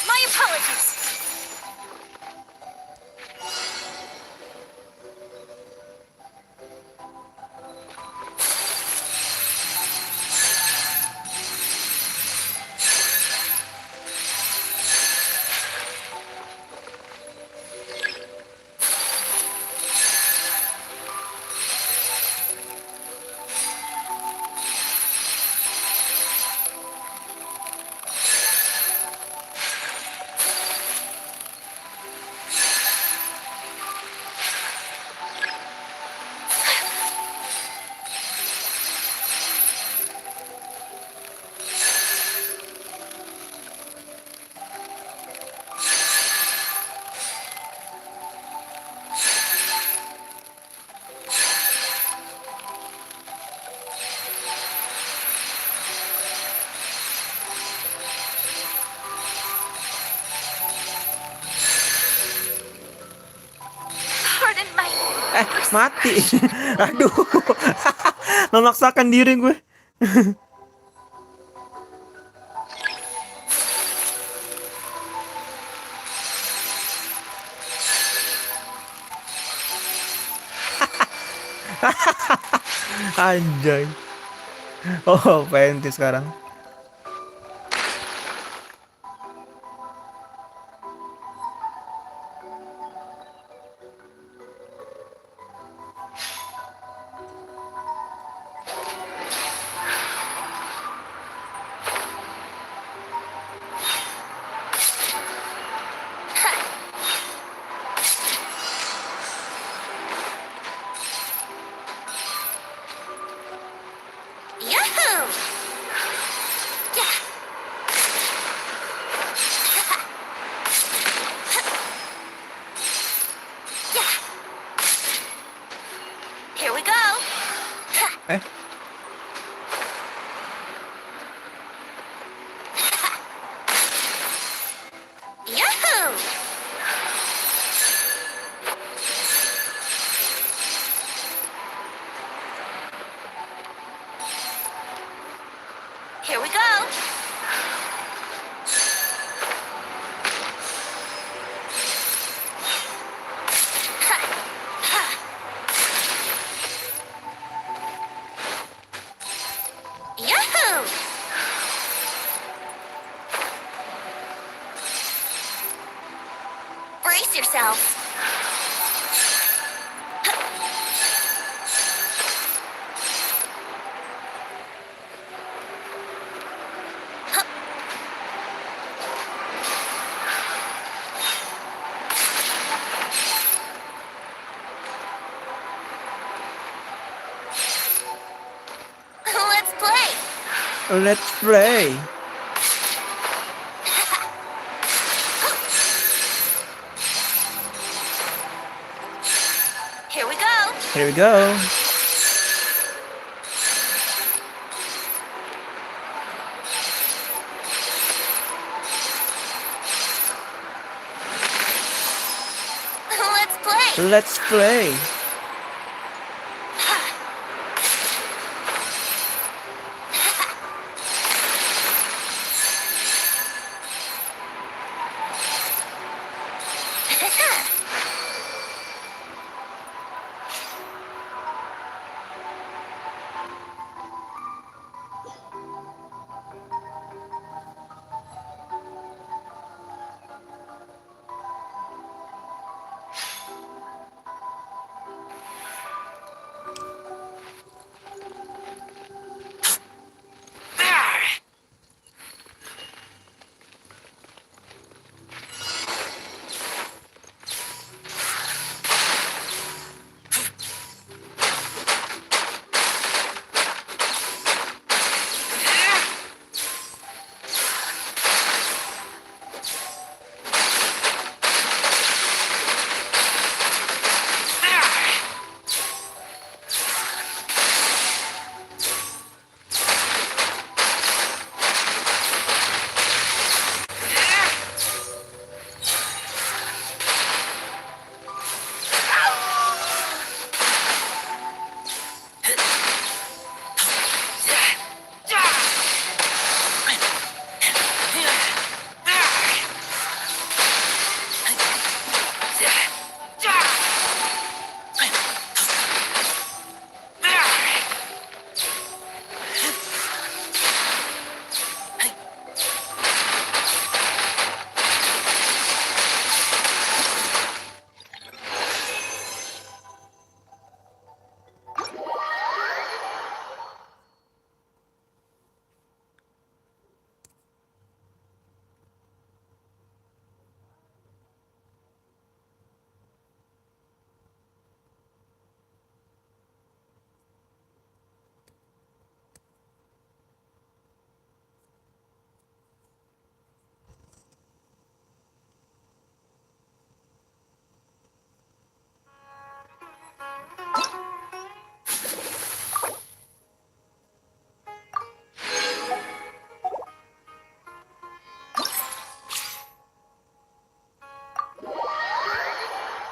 S7: My apologies. Pardon my...
S1: Mati. Aduh. Memaksakan diri gue. Anjay. Oh, penti sekarang.
S3: Yahoo! Yeah. Yeah. Here we go.
S1: Eh,
S3: Yahoo! Here we go. Yahoo! Brace yourselves. Let's play.
S1: let's play.
S3: Here we go.
S1: Here we go.
S3: Let's play.
S1: Let's play.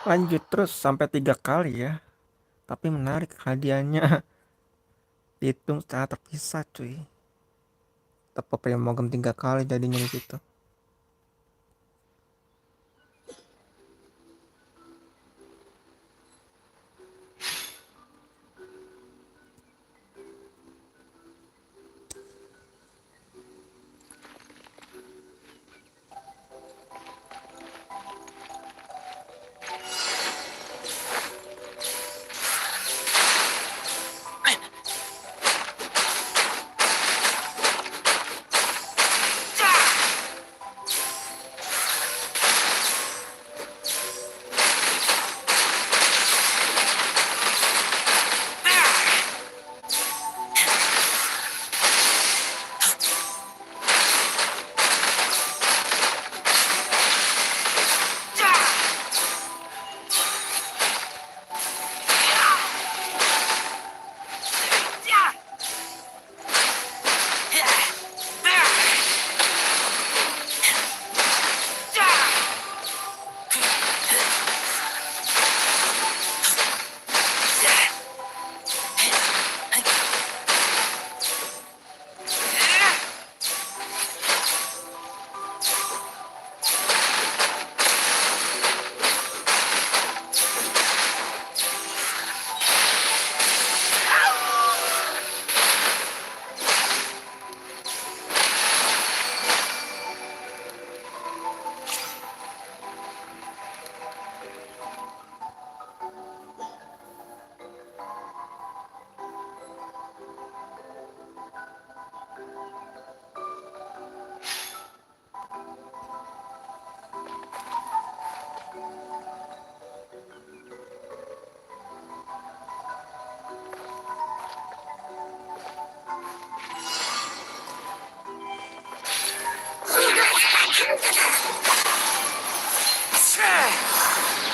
S1: Lanjut terus sampai 3 kali ya. Tapi menarik hadiahnya dihitung secara terpisah cuy. Tepuk Primogem 3 kali jadinya di situ.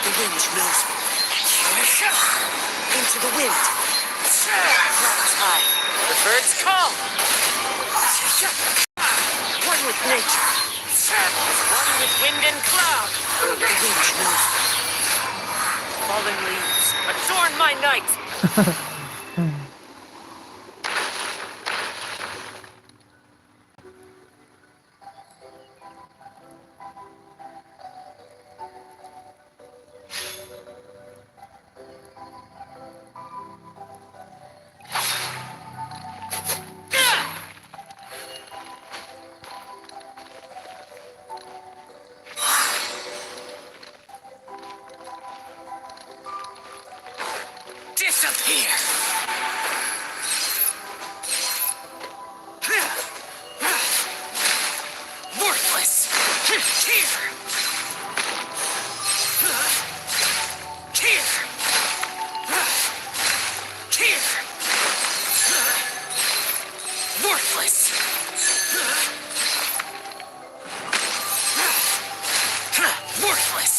S12: The wind knows me. Into the wind. Clouds high. The birds call. One with nature. One with wind and cloud. The wind knows me. Fallen leaves adorn my night. Disappear! Worthless! Here! Here! Here! Worthless! Worthless!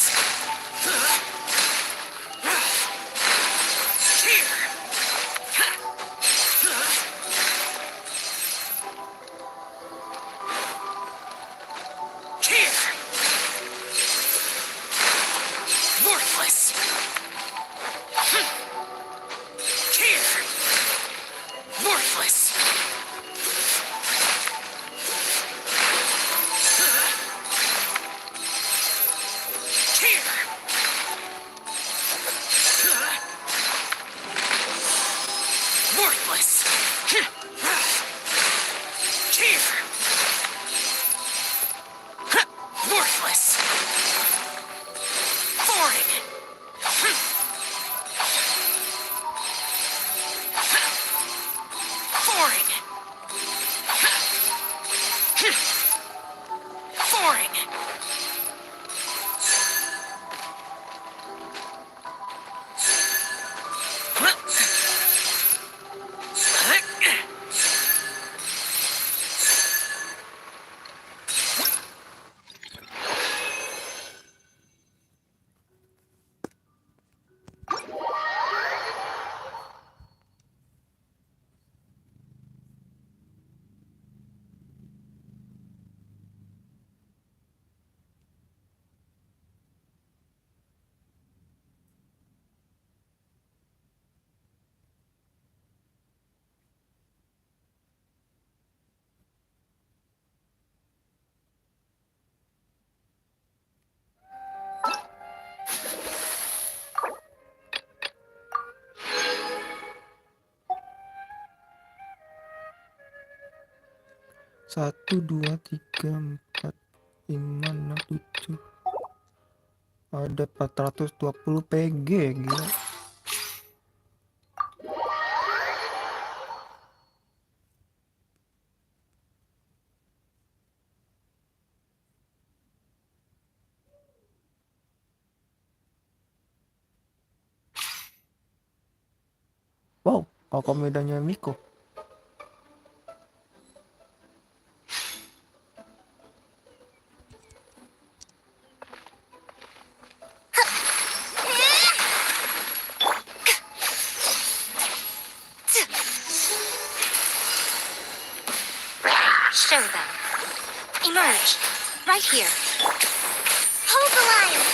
S1: 1, 2, 3, 4, 5, 6, 7. Ada 420 PG, gila. Wow, apa medanya Miko?
S3: Show them. Emerge. Right here. Hold the line.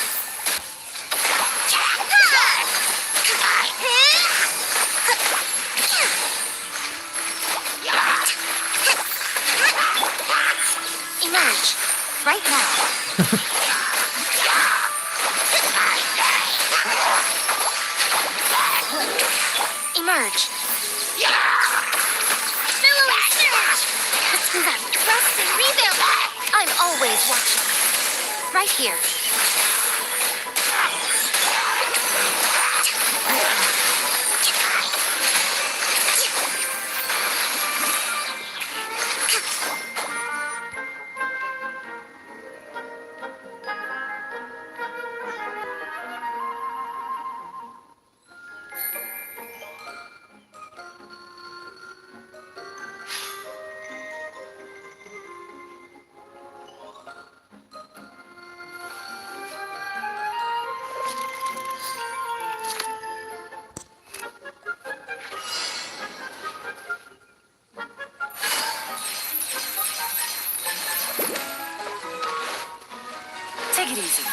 S3: Emerge. Right now. Emerge. Billowing surge. Let's move out. Rest and rebuild. I'm always watching. Right here. Take it easy.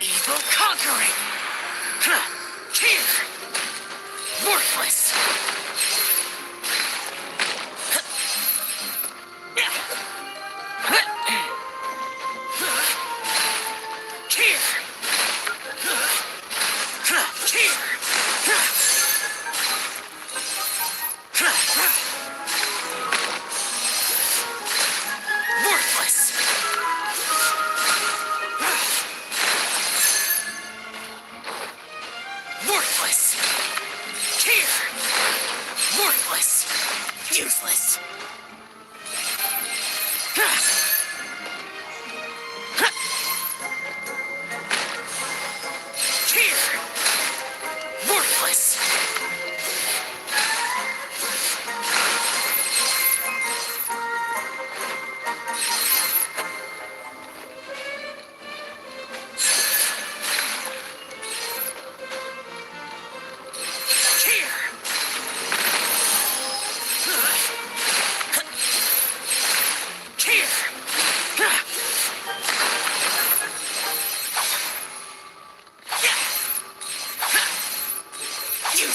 S12: Evil conquering! Here! Worthless!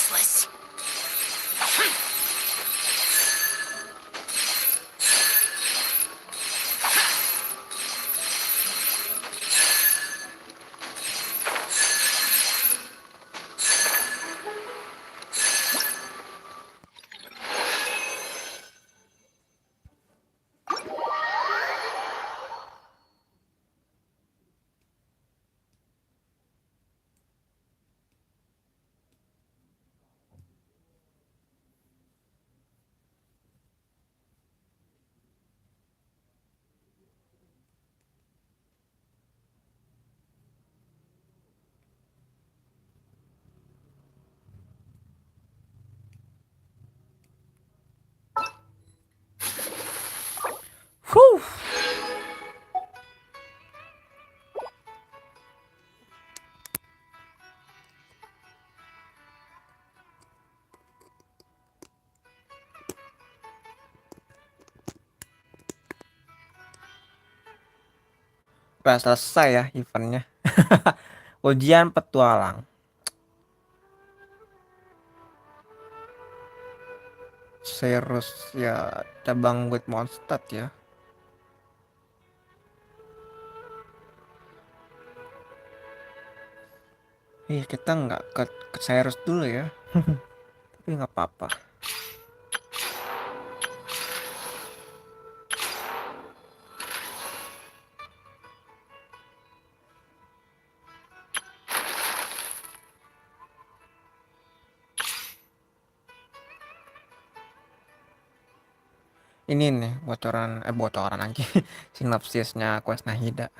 S12: useless.
S1: Huh. Udah selesai ya eventnya. Ujian petualang. Serius ya, cabang with Mondstadt ya. Kita nggak ke Cyrus dulu ya. Tapi nggak apa-apa. Ini nih bocoran lagi. Sinopsisnya quest Nahida.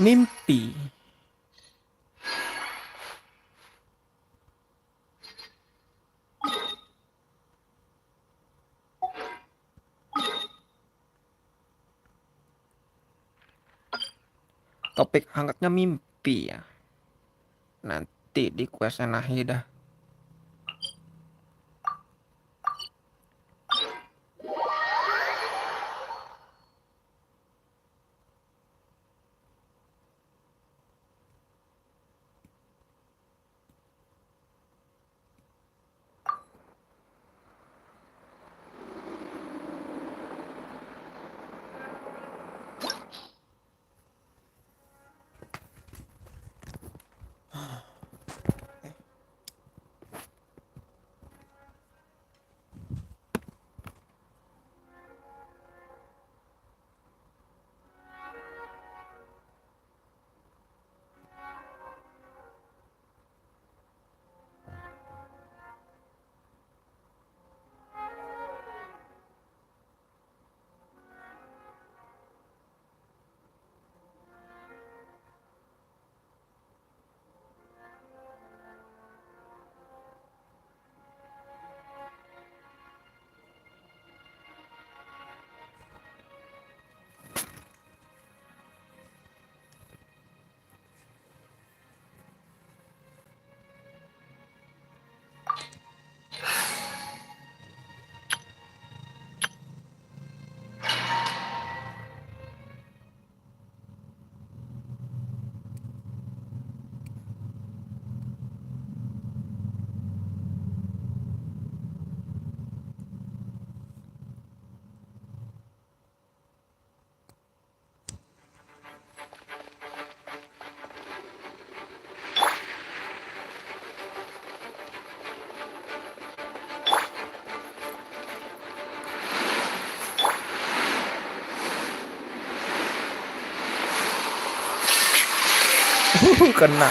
S1: Mimpi. Topik hangatnya mimpi ya. Nanti di quest Nahida. Kena.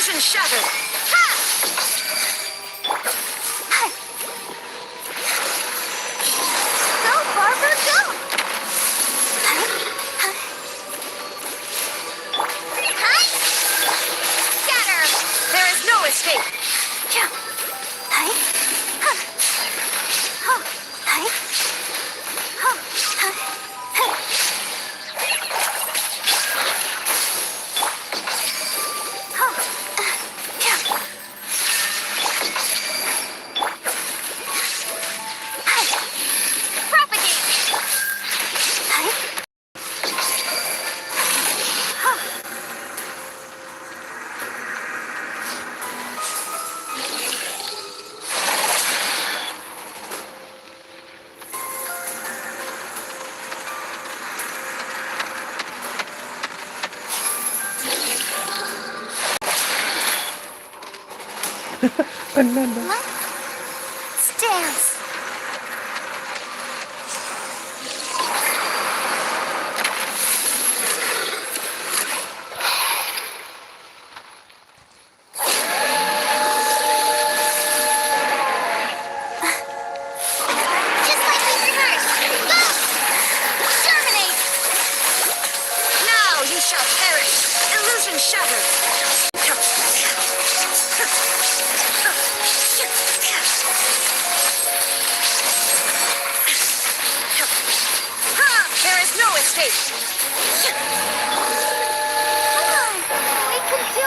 S7: Illusion shattered.
S3: Go, Barbara, go! Hi! Scatter!
S7: There is no escape.
S3: Hi! Hi! Let's dance. Just like we rehearsed. Go! Terminate!
S7: Now you shall perish. Illusion shattered. There is no escape.
S3: Come on, we can do it.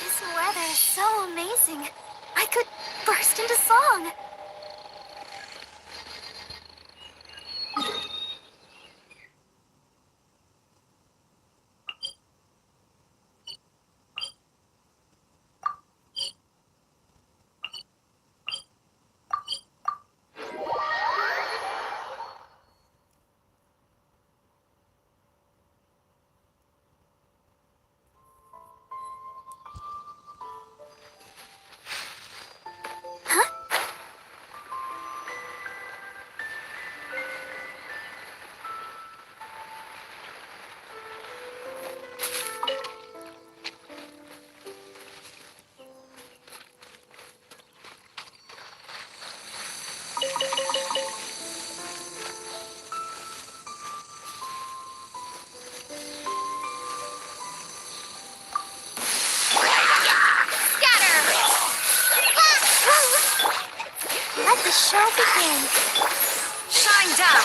S3: This weather is so amazing. I could burst into song. Let the show begin.
S7: Shine down.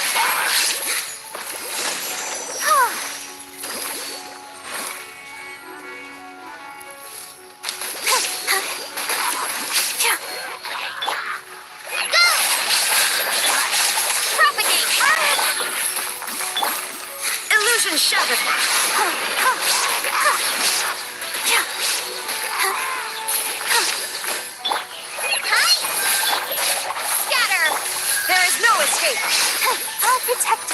S3: Propagate!
S7: Illusion shattered.
S3: Scatter!
S7: There is no escape.
S3: I'll protect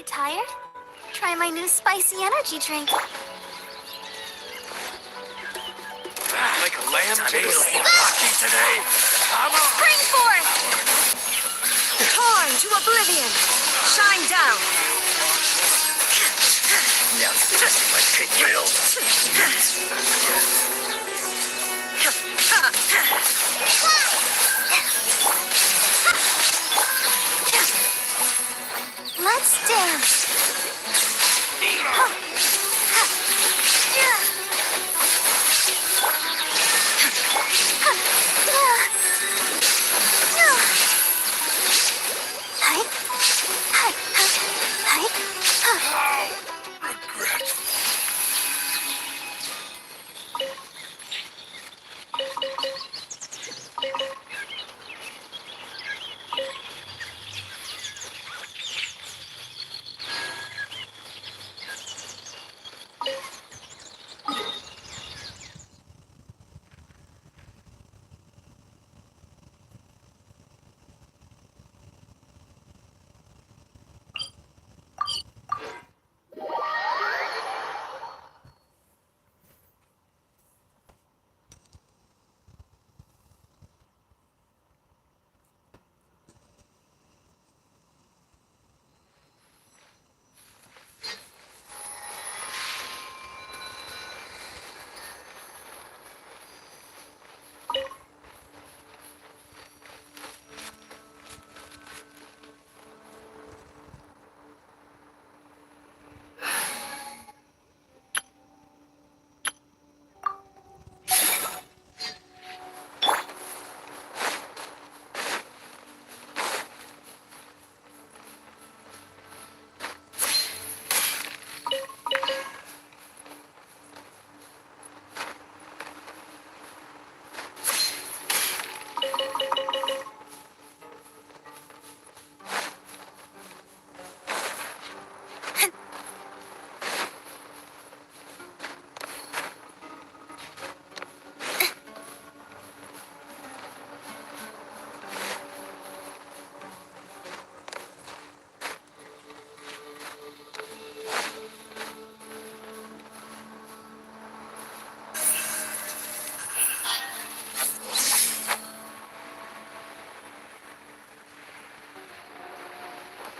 S3: You tired? Try my new spicy energy drink.
S12: Like a lamb tasting lucky today. Come on.
S7: Spring forth! Torn to oblivion! Shine down!
S12: Now testing my pig will.
S3: Let's dance.
S12: Regret.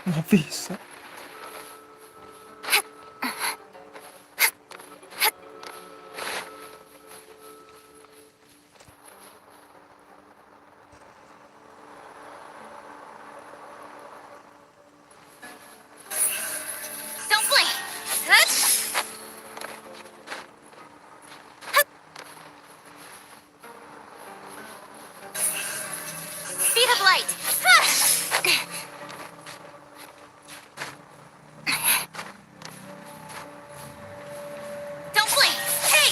S1: Nggak bisa.
S3: Don't blink. Huh? Speed of light. Don't blink. Hey.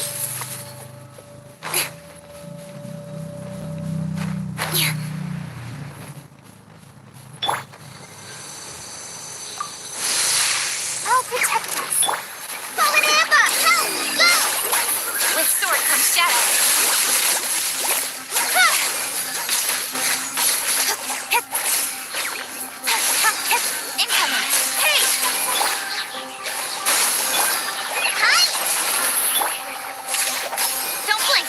S3: I'll protect us. Balladeer, help! Go! With sword comes shadow. Incoming. Hey! Hi! Don't blink.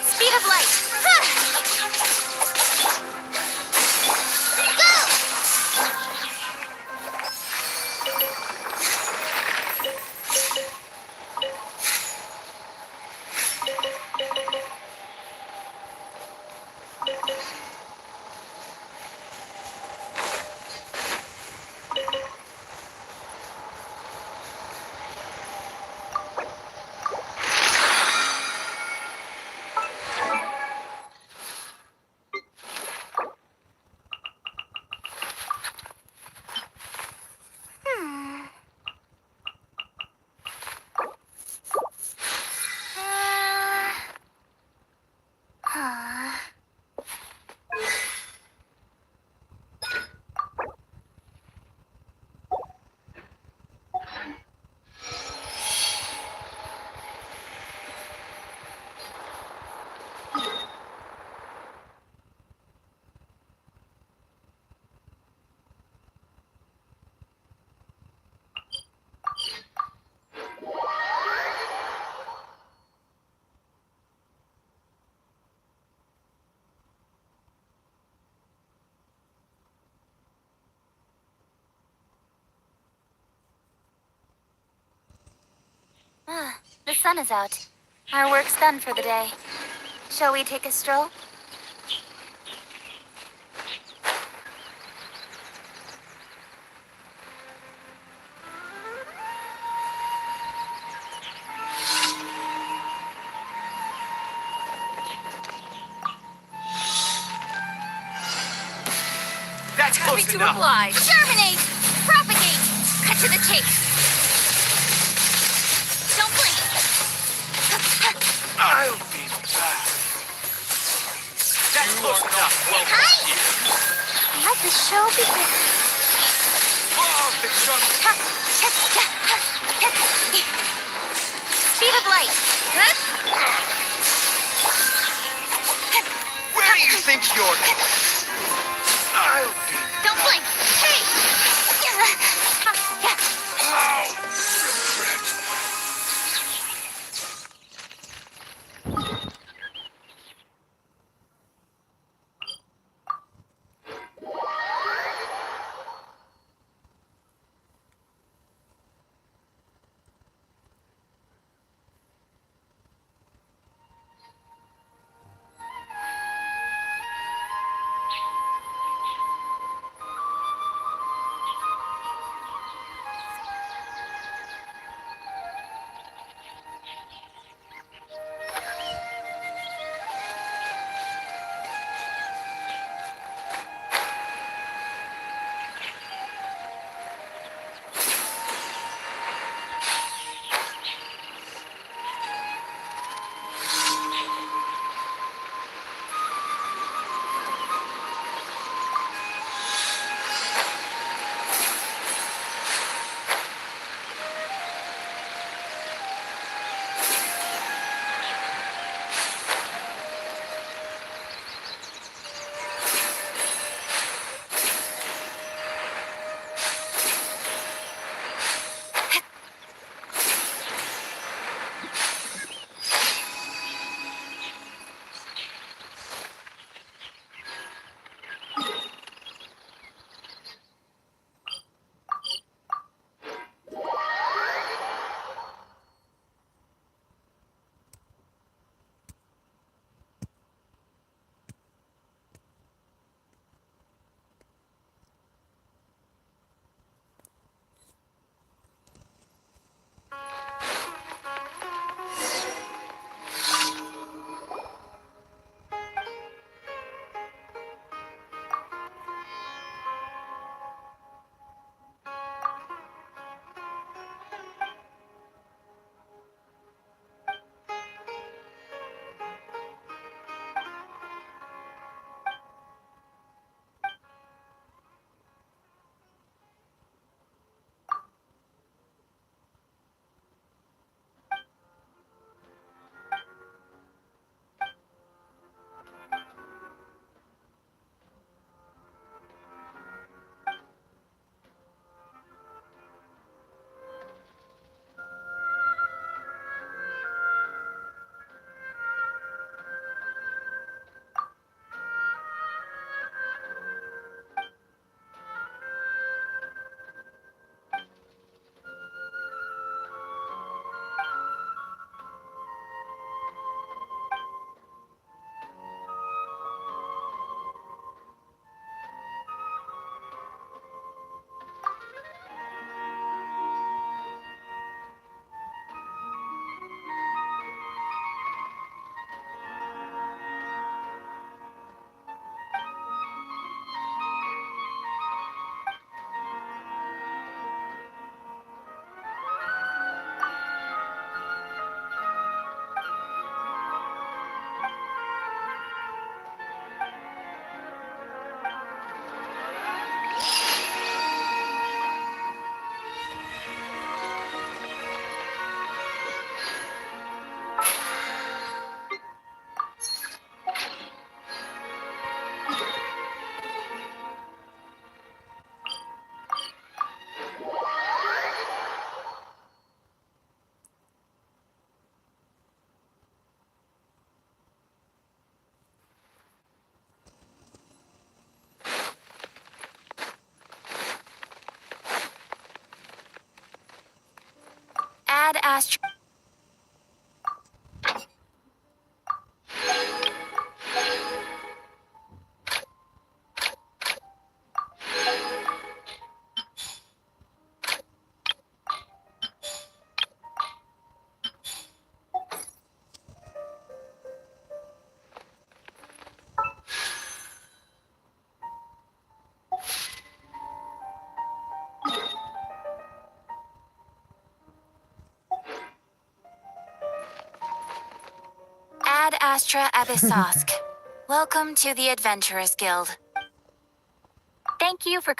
S3: Speed of light. Go! The sun is out. Our work's done for the day. Shall we take a stroll?
S12: That's
S7: Happy
S12: close
S7: to
S12: enough.
S7: oblige.
S3: Germinate! Propagate! Cut to the chase! Don't blink!
S12: I'll be back. That's close enough. Welcome
S3: Hi!
S12: here.
S3: Let the show begin.
S12: Oh, the junk.
S3: Speed of light.
S12: Where do you think you're going? I'll be
S3: Don't blink. Hey!
S12: out.
S3: Add Astro. Ad Astra Abyssosk. Welcome to the Adventurers Guild. Thank you for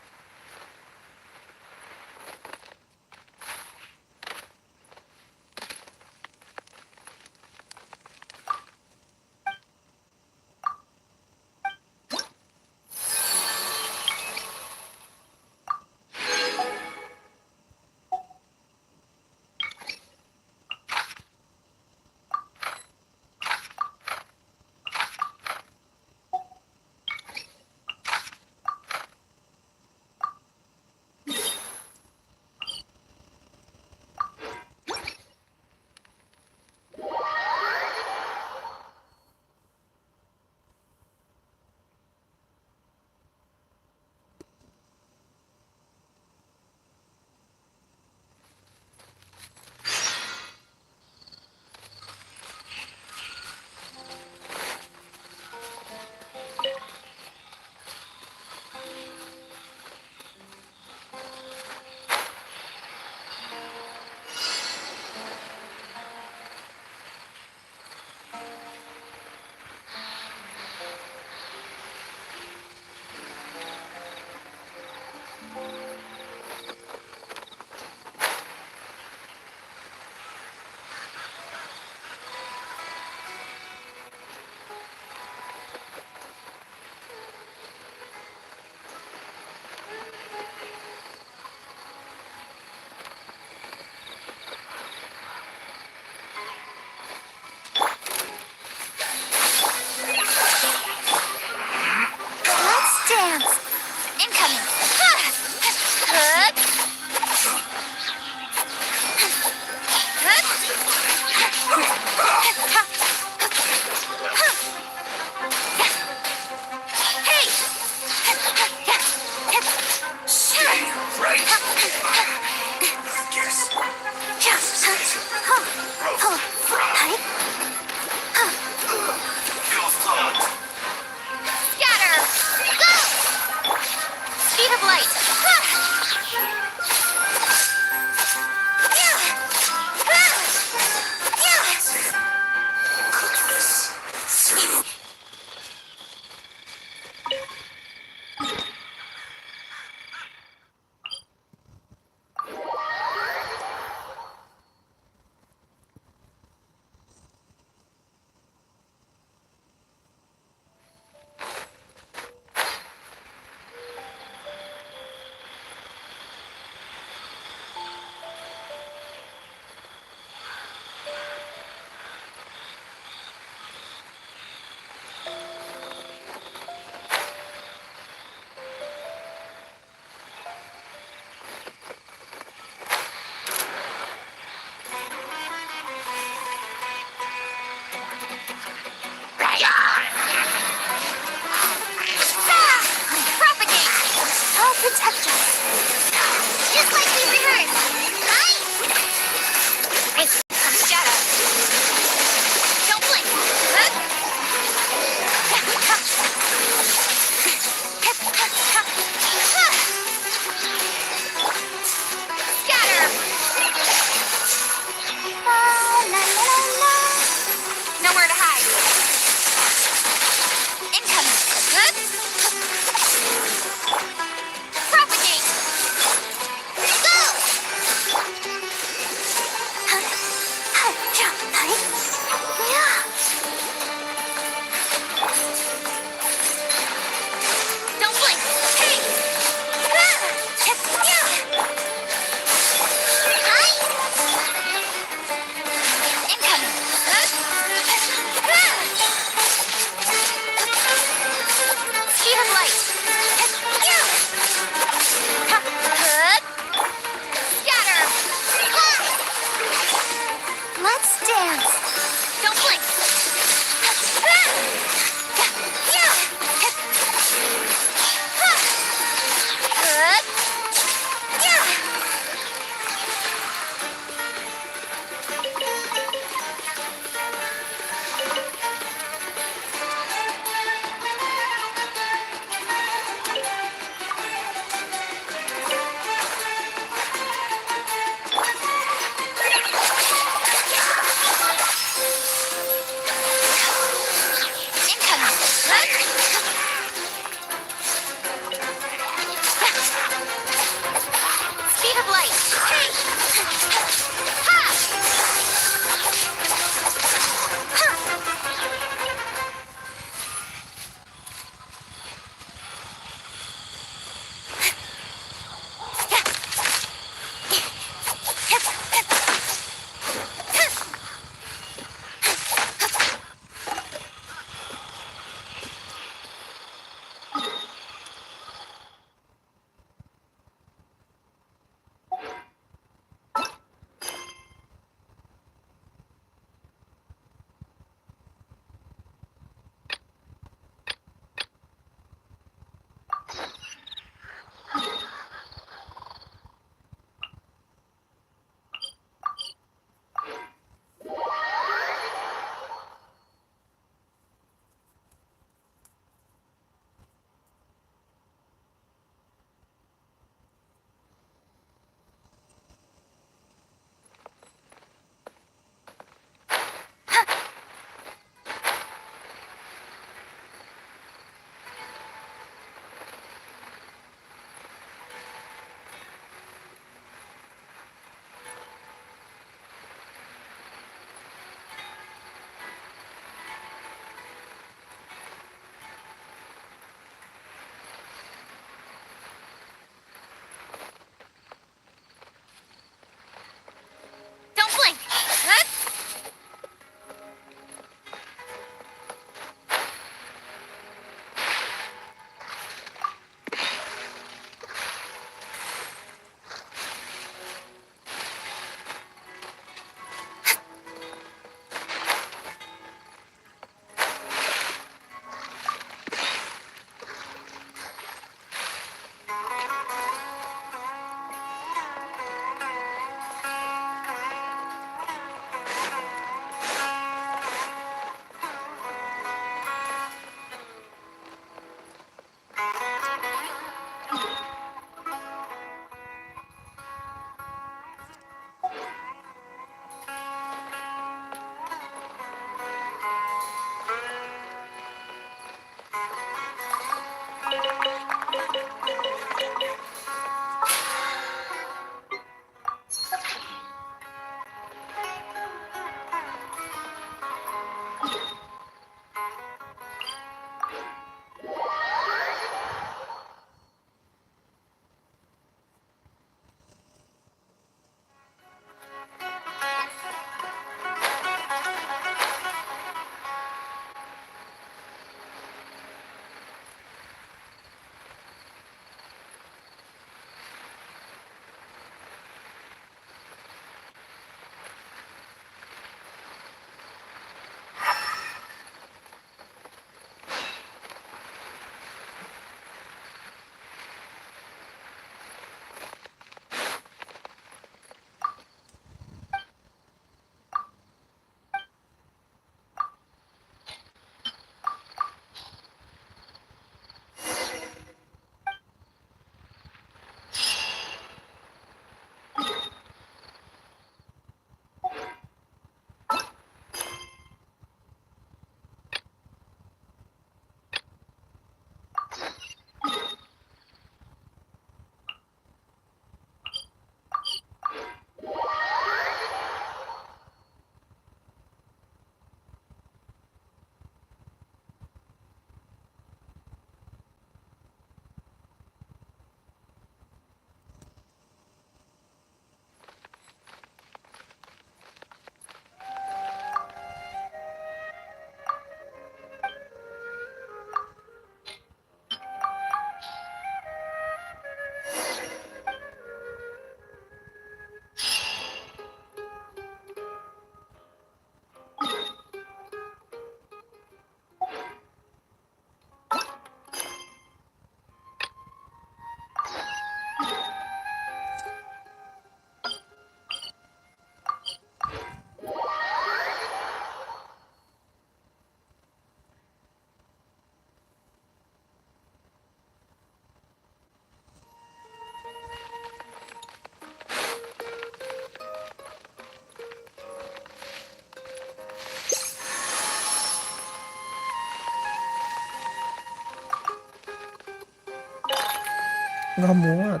S1: Nggak muat.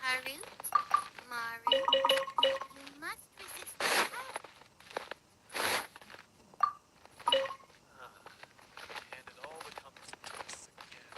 S11: Harut, Maru, you must resist the power.
S10: And it all becomes peace again.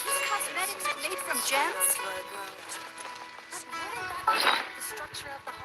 S8: These cosmetics are made from gems? But wouldn't that affect the structure of the hall?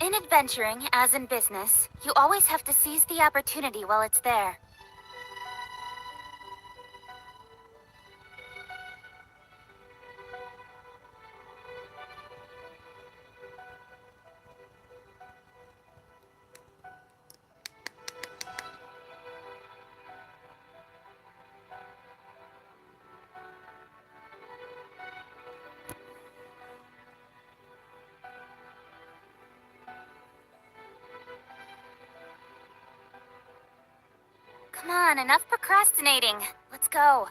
S3: In adventuring, as in business, you always have to seize the opportunity while it's there. Come on, enough procrastinating. Let's go.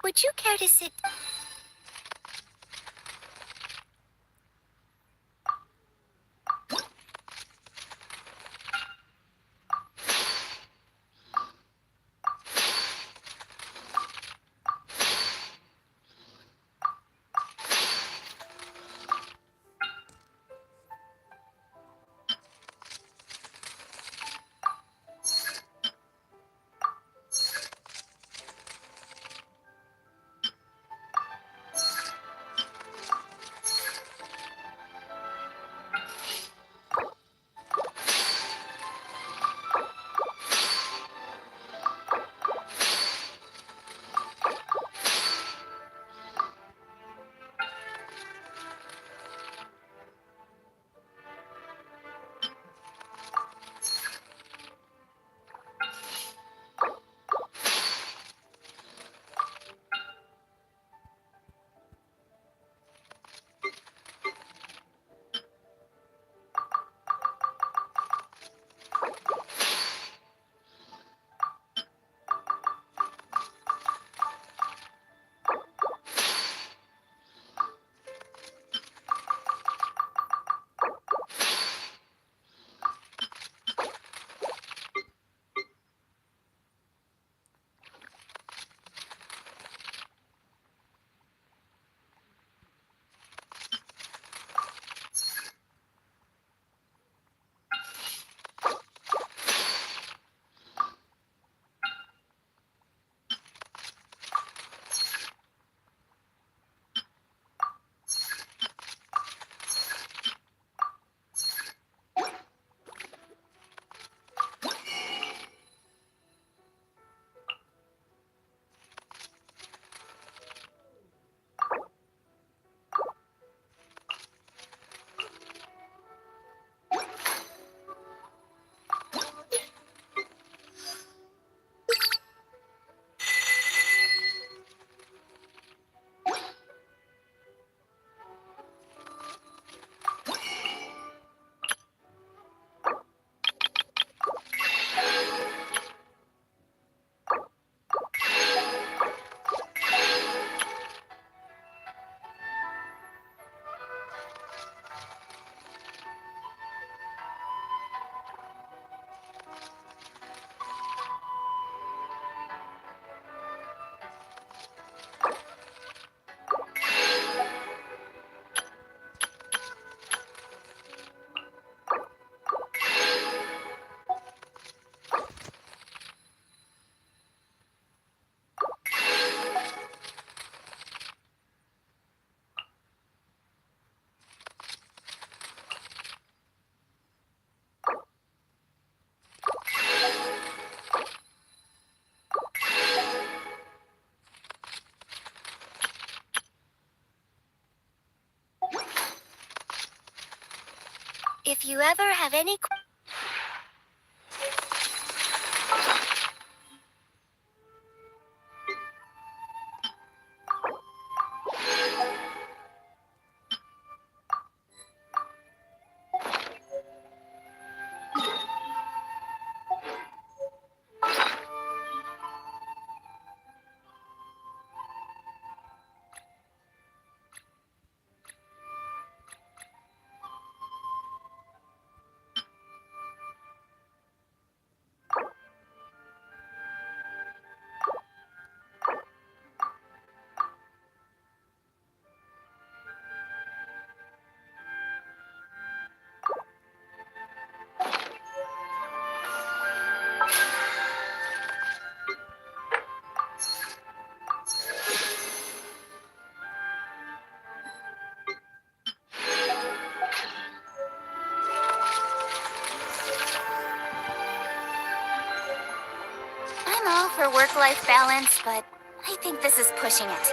S11: Would you care to sit?
S3: If you ever have any I'm all for work-life balance, but I think this is pushing it.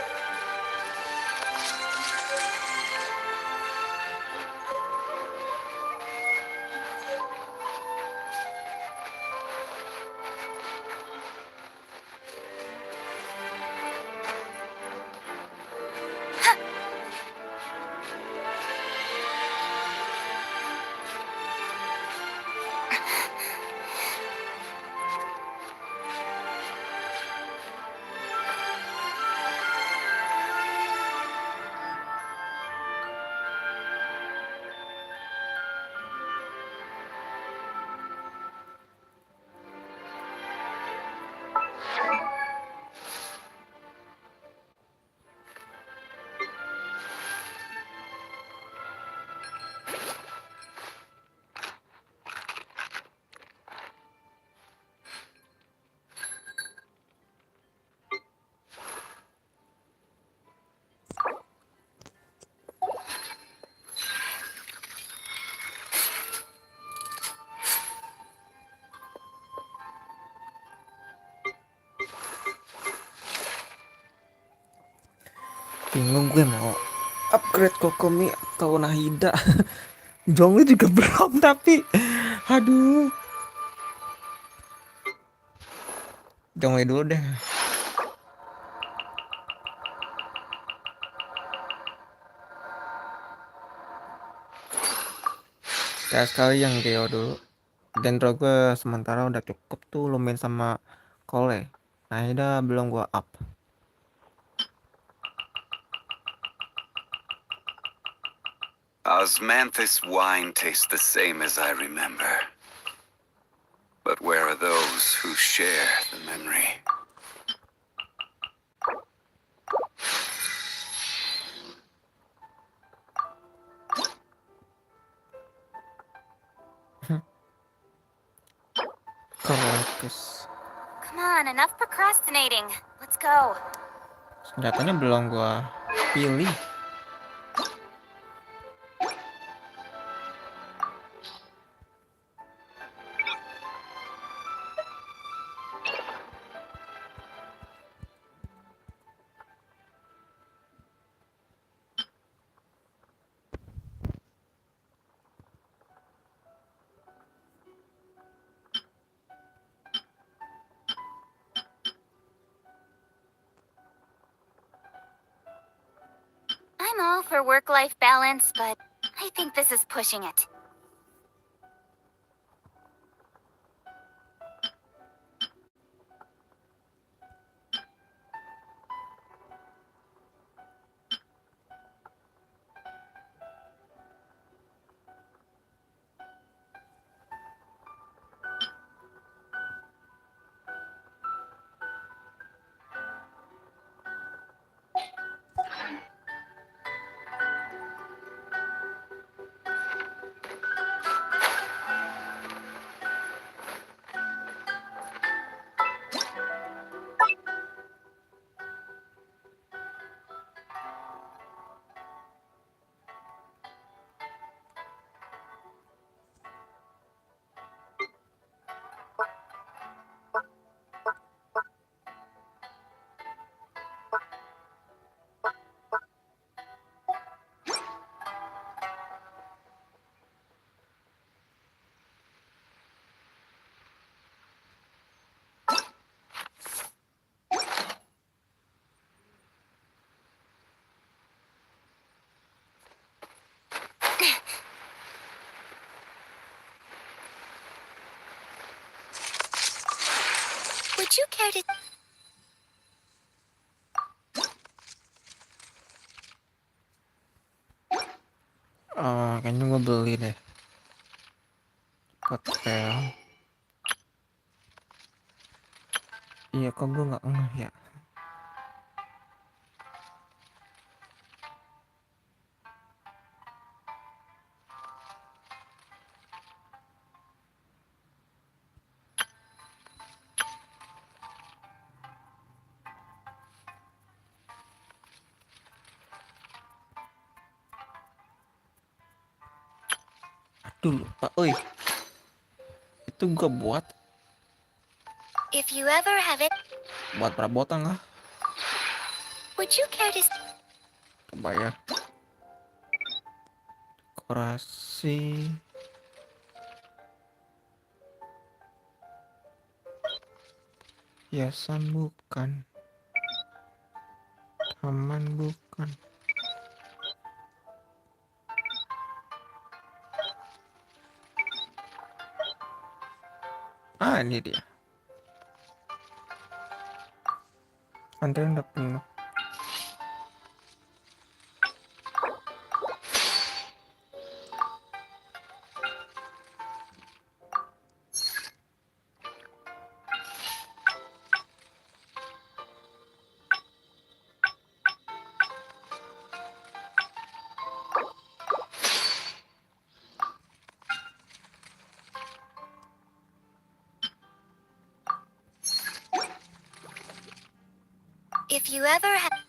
S1: Bingung gue mau upgrade Kokomi atau Nahida. Zhongli juga belum tapi aduh. Zhongli dulu deh. Kayak sekali yang Geo dulu. Dendro gue sementara udah cukup tuh Lumine sama Kole. Nahida belum gua up.
S13: Osmanthus wine tastes the same as I remember. But where are those who share the memory?
S1: Correctus.
S3: Come on, enough procrastinating. Let's go.
S1: Senjatanya belum gua pilih.
S3: I'm all for work-life balance, but I think this is pushing it. Would you care to...
S1: Kayaknya gue beli deh. Hotel. Iya, kok gue nggak ngeh ya. Aduh, lupa. Itu gue buat
S3: If you ever have it,
S1: perabotan lah.
S3: would you care to...
S1: Coba ya. Dekorasi. Hiasan bukan. Taman bukan. Ini dia. Antrian udah penuh.
S3: If you ever have...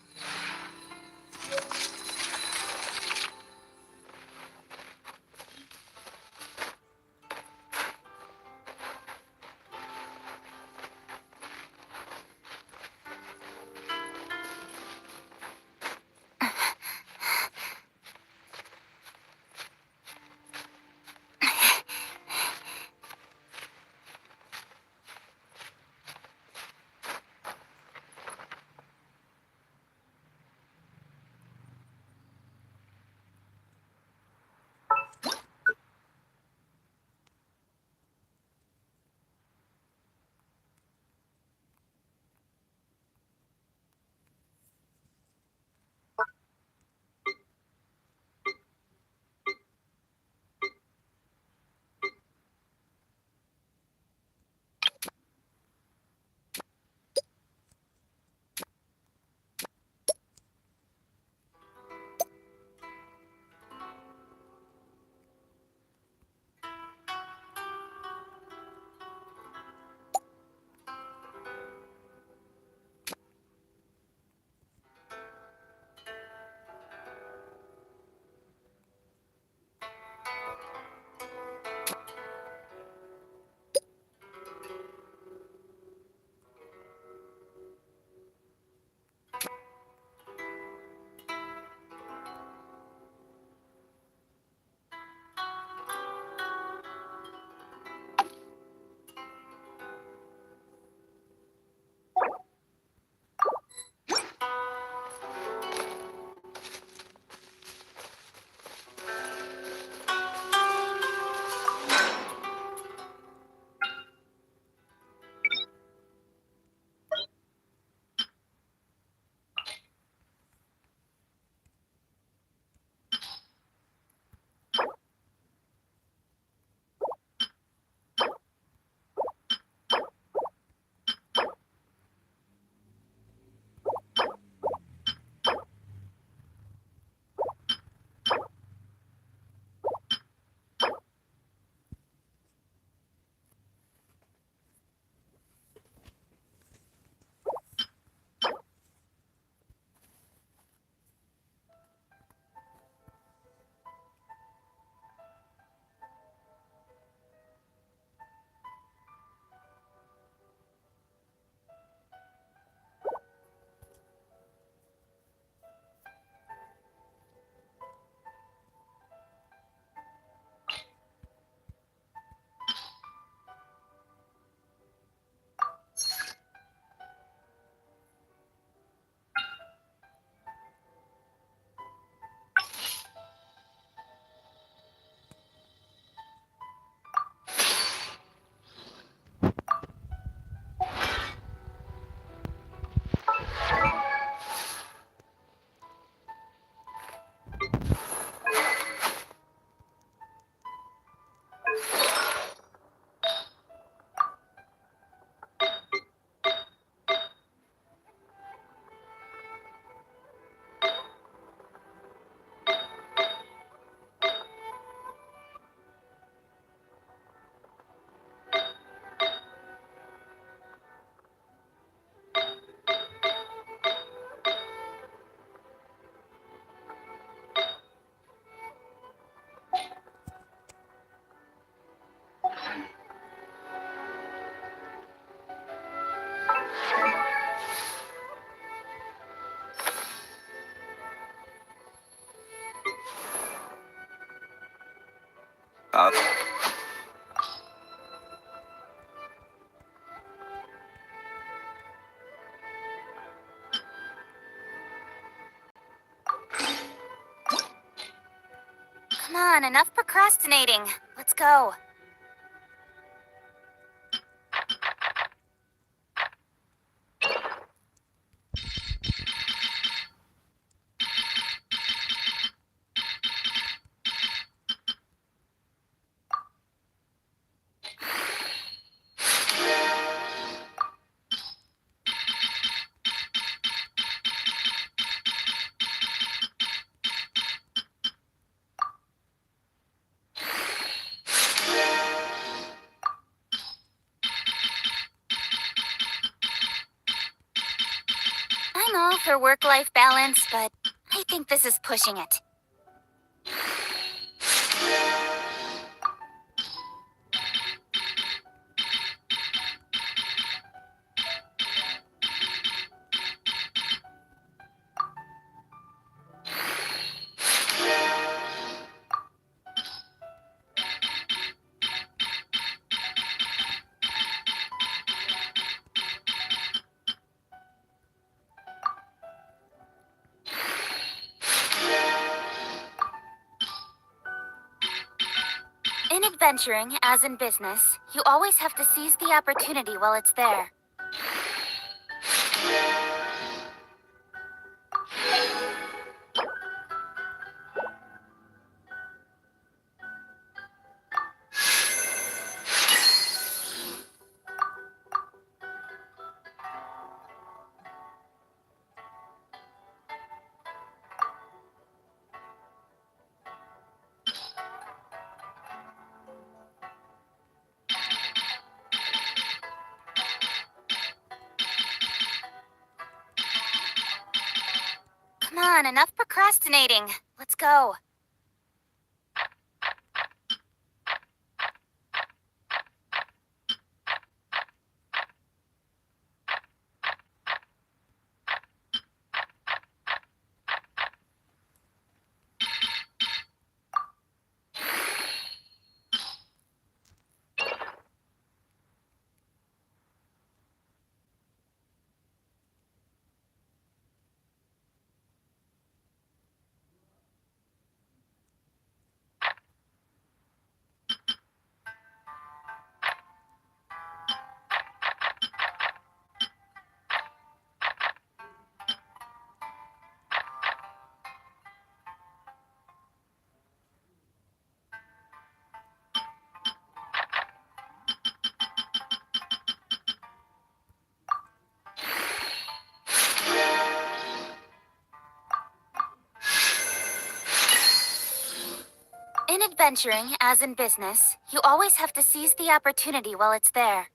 S3: Come on, enough procrastinating. Let's go. I'm all for work-life balance, but I think this is pushing it. In adventuring, as in business, you always have to seize the opportunity while it's there. Come on, enough procrastinating. Let's go. In adventuring, as in business, you always have to seize the opportunity while it's there.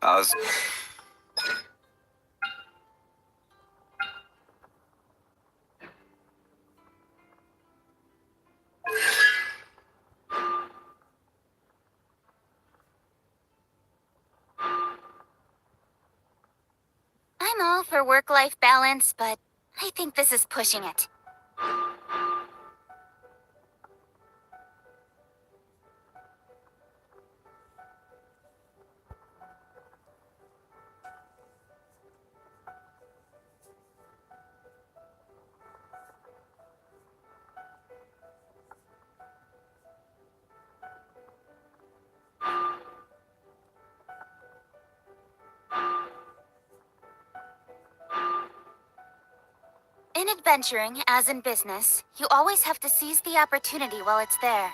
S13: How's...
S3: I'm all for work-life balance, but I think this is pushing it. In adventuring, as in business, you always have to seize the opportunity while it's there.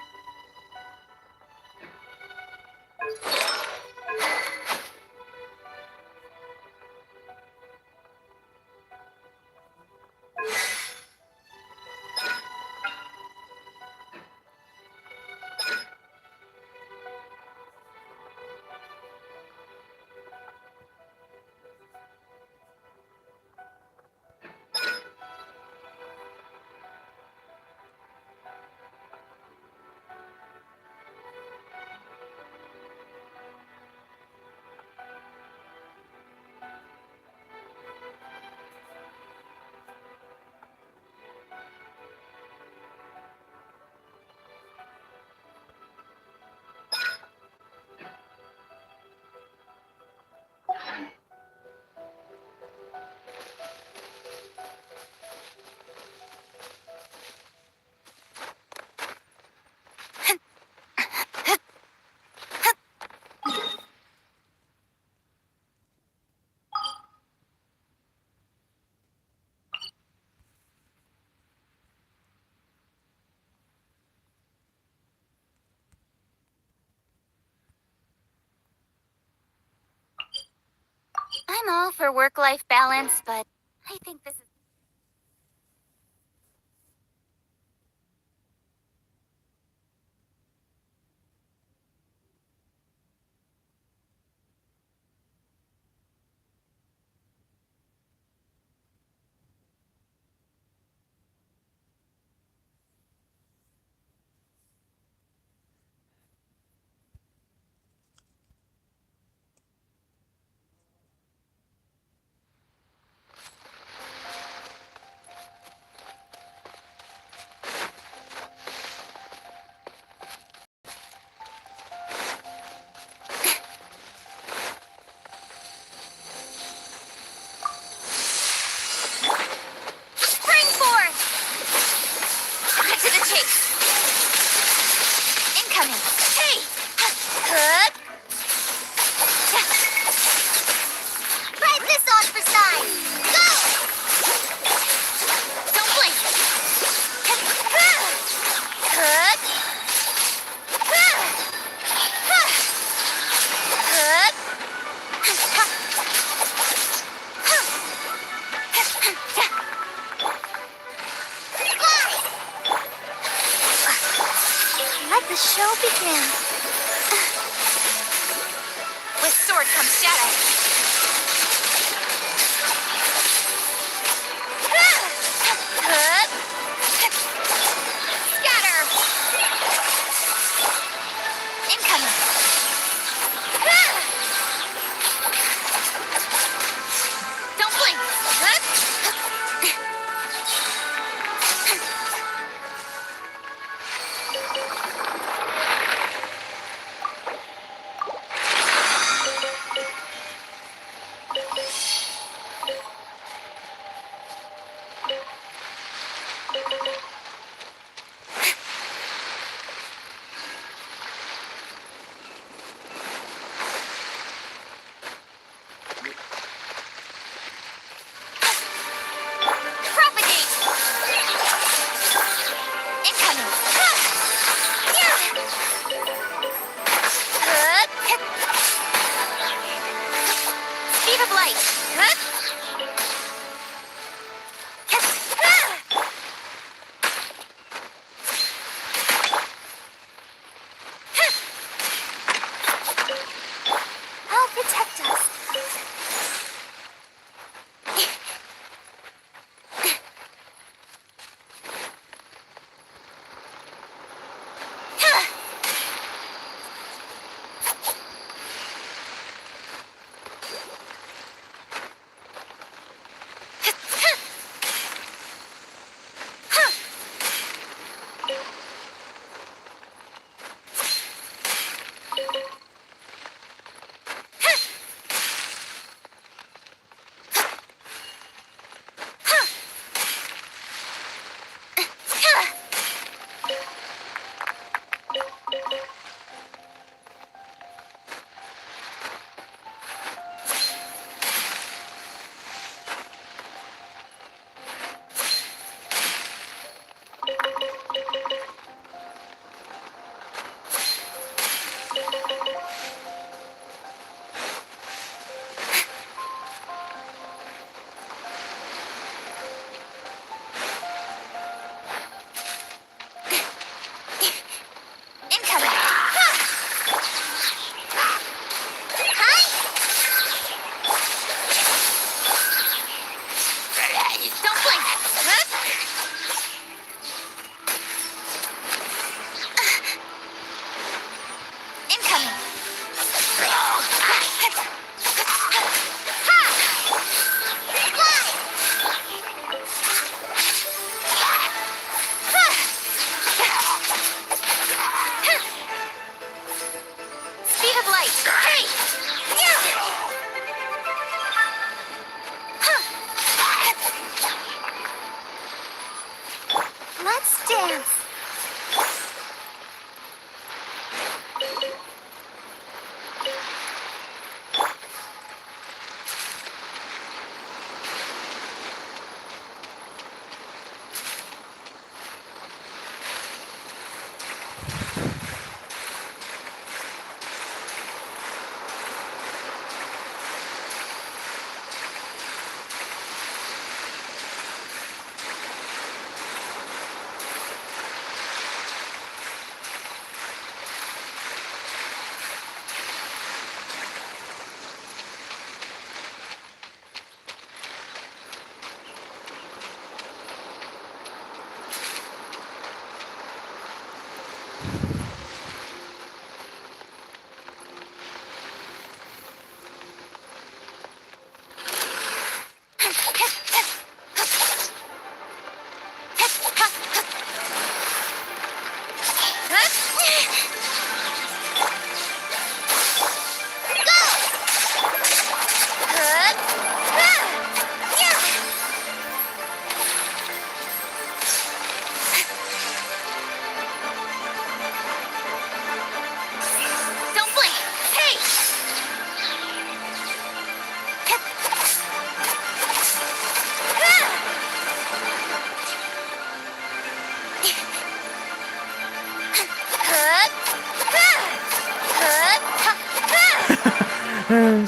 S3: I'm all for work-life balance, but I think this is... Spring forth! Cut to the chase. Incoming. Hey! Good. Ride this on for size. Go! Don't blink. Good. Good. Let the show begin. With sword comes shadow. Good. Scatter. Incoming. Don't blink. Good.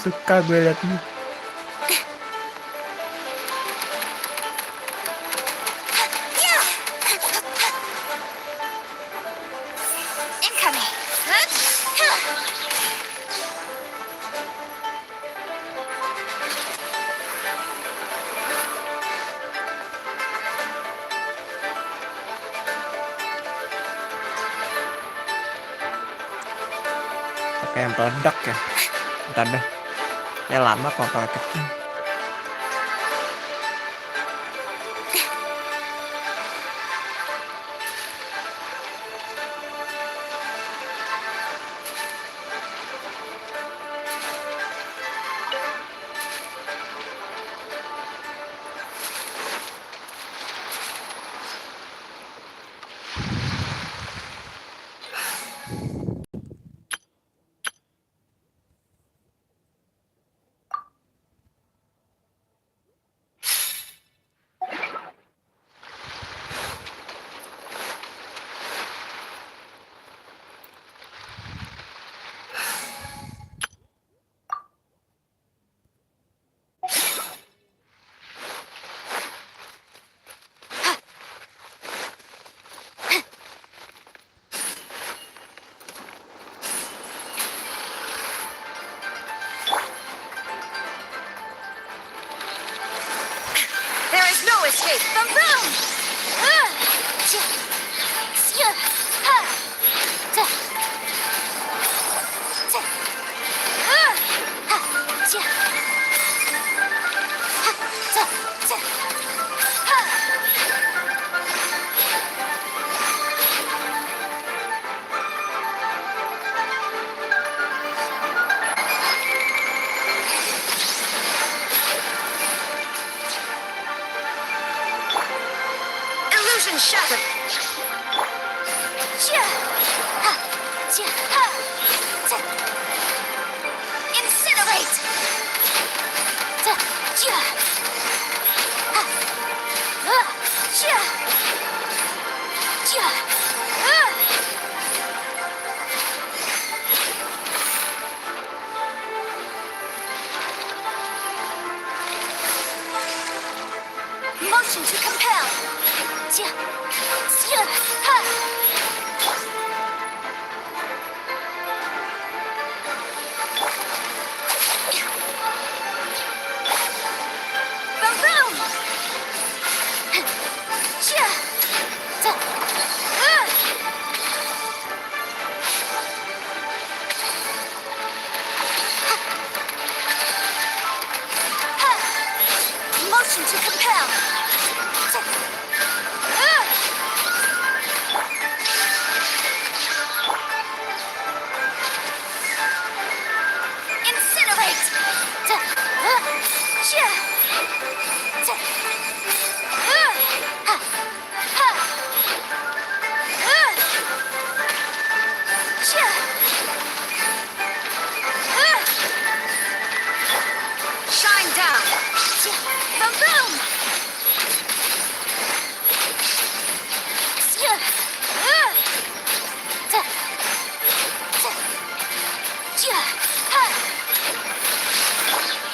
S1: Suka gue liatnya.
S3: Incoming.
S1: Pakai yang peledak ya. Bentar dah. Ya lama kok pakai kecil.
S3: There is no escape from boom! Illusion shattered! Incinerate! Motion to compel! Motion to compel! Shine down! Boom!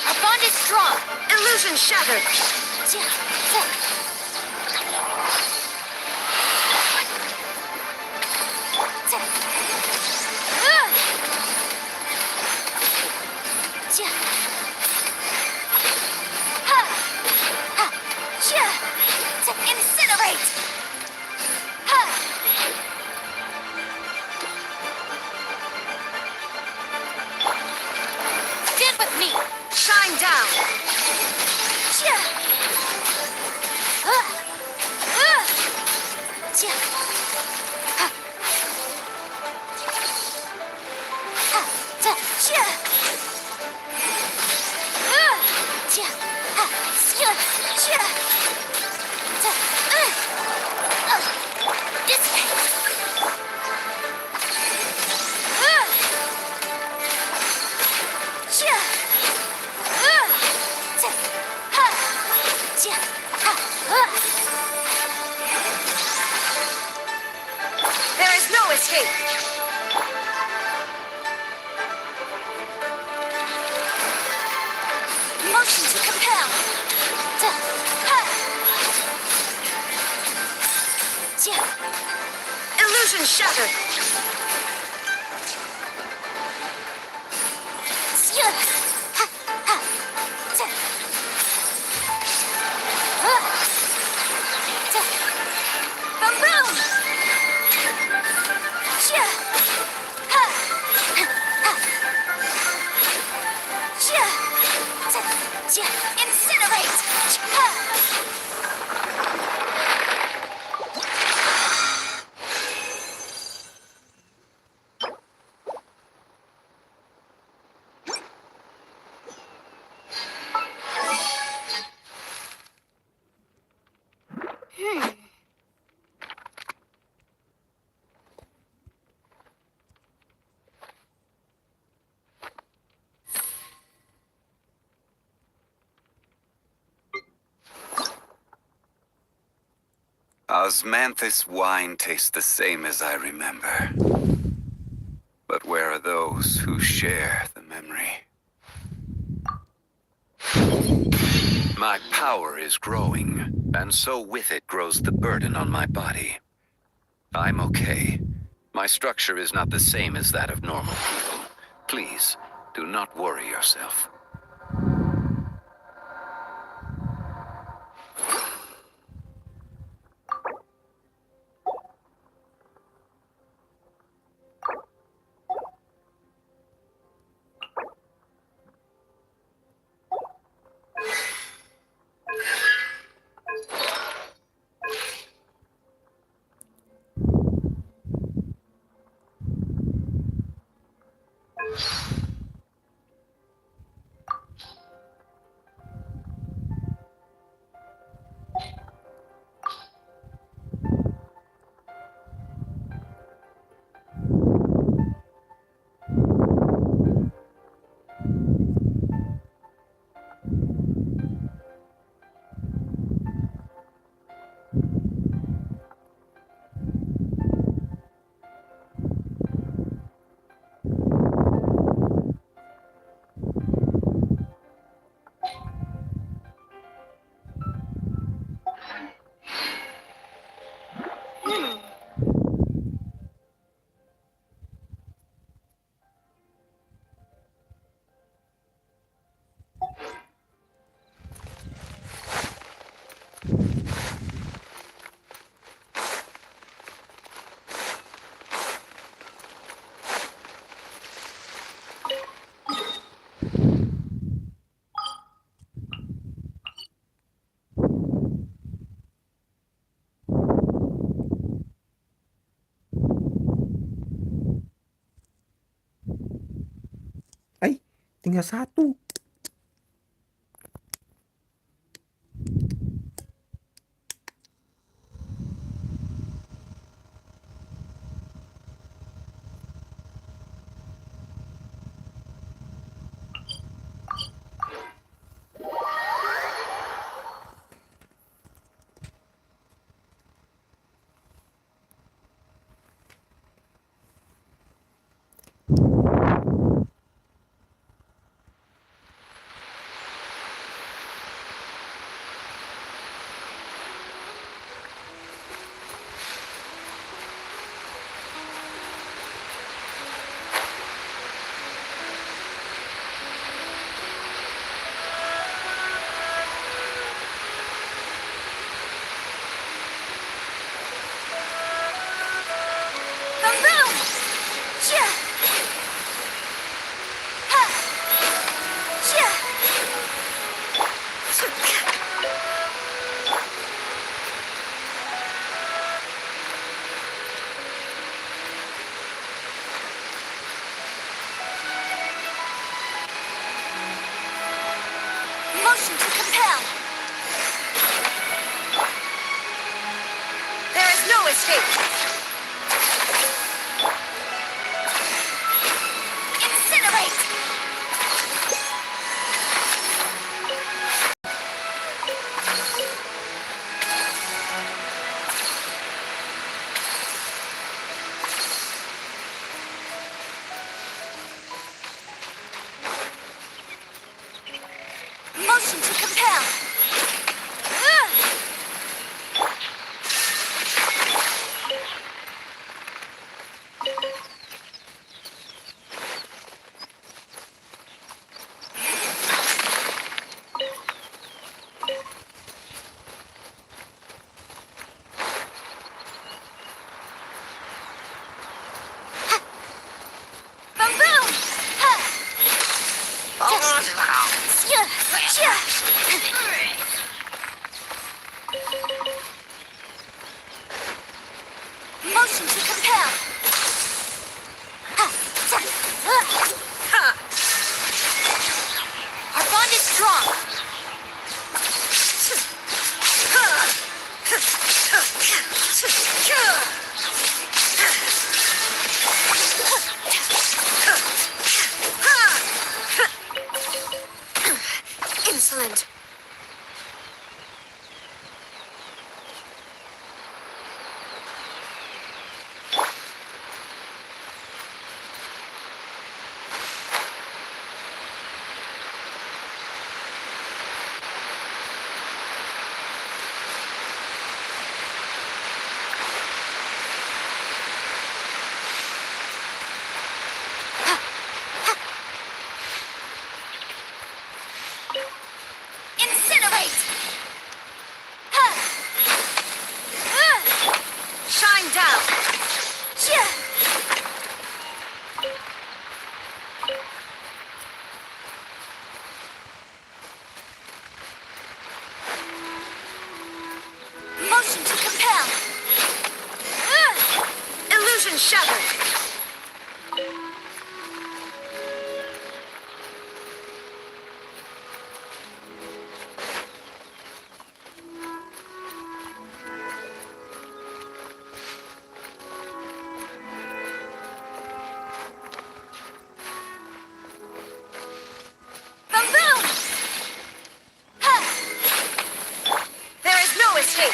S3: Our bond is strong! Illusion shattered! Incinerate! Stand with me! Shine down! There is no escape! Motion to compel. Illusion shattered. Boom! Incinerate!
S13: Osmanthus wine tastes the same as I remember. But where are those who share the memory? My power is growing, and so with it grows the burden on my body. I'm okay. My structure is not the same as that of normal people. Please, do not worry yourself.
S1: Tinggal satu.
S3: Motion to compel. There is no escape. Incinerate. Motion Motion to compel. Our bond is strong. Insolent. Incinerate! Shine down! Motion to compel! Illusion shattered! Boom! There is no escape!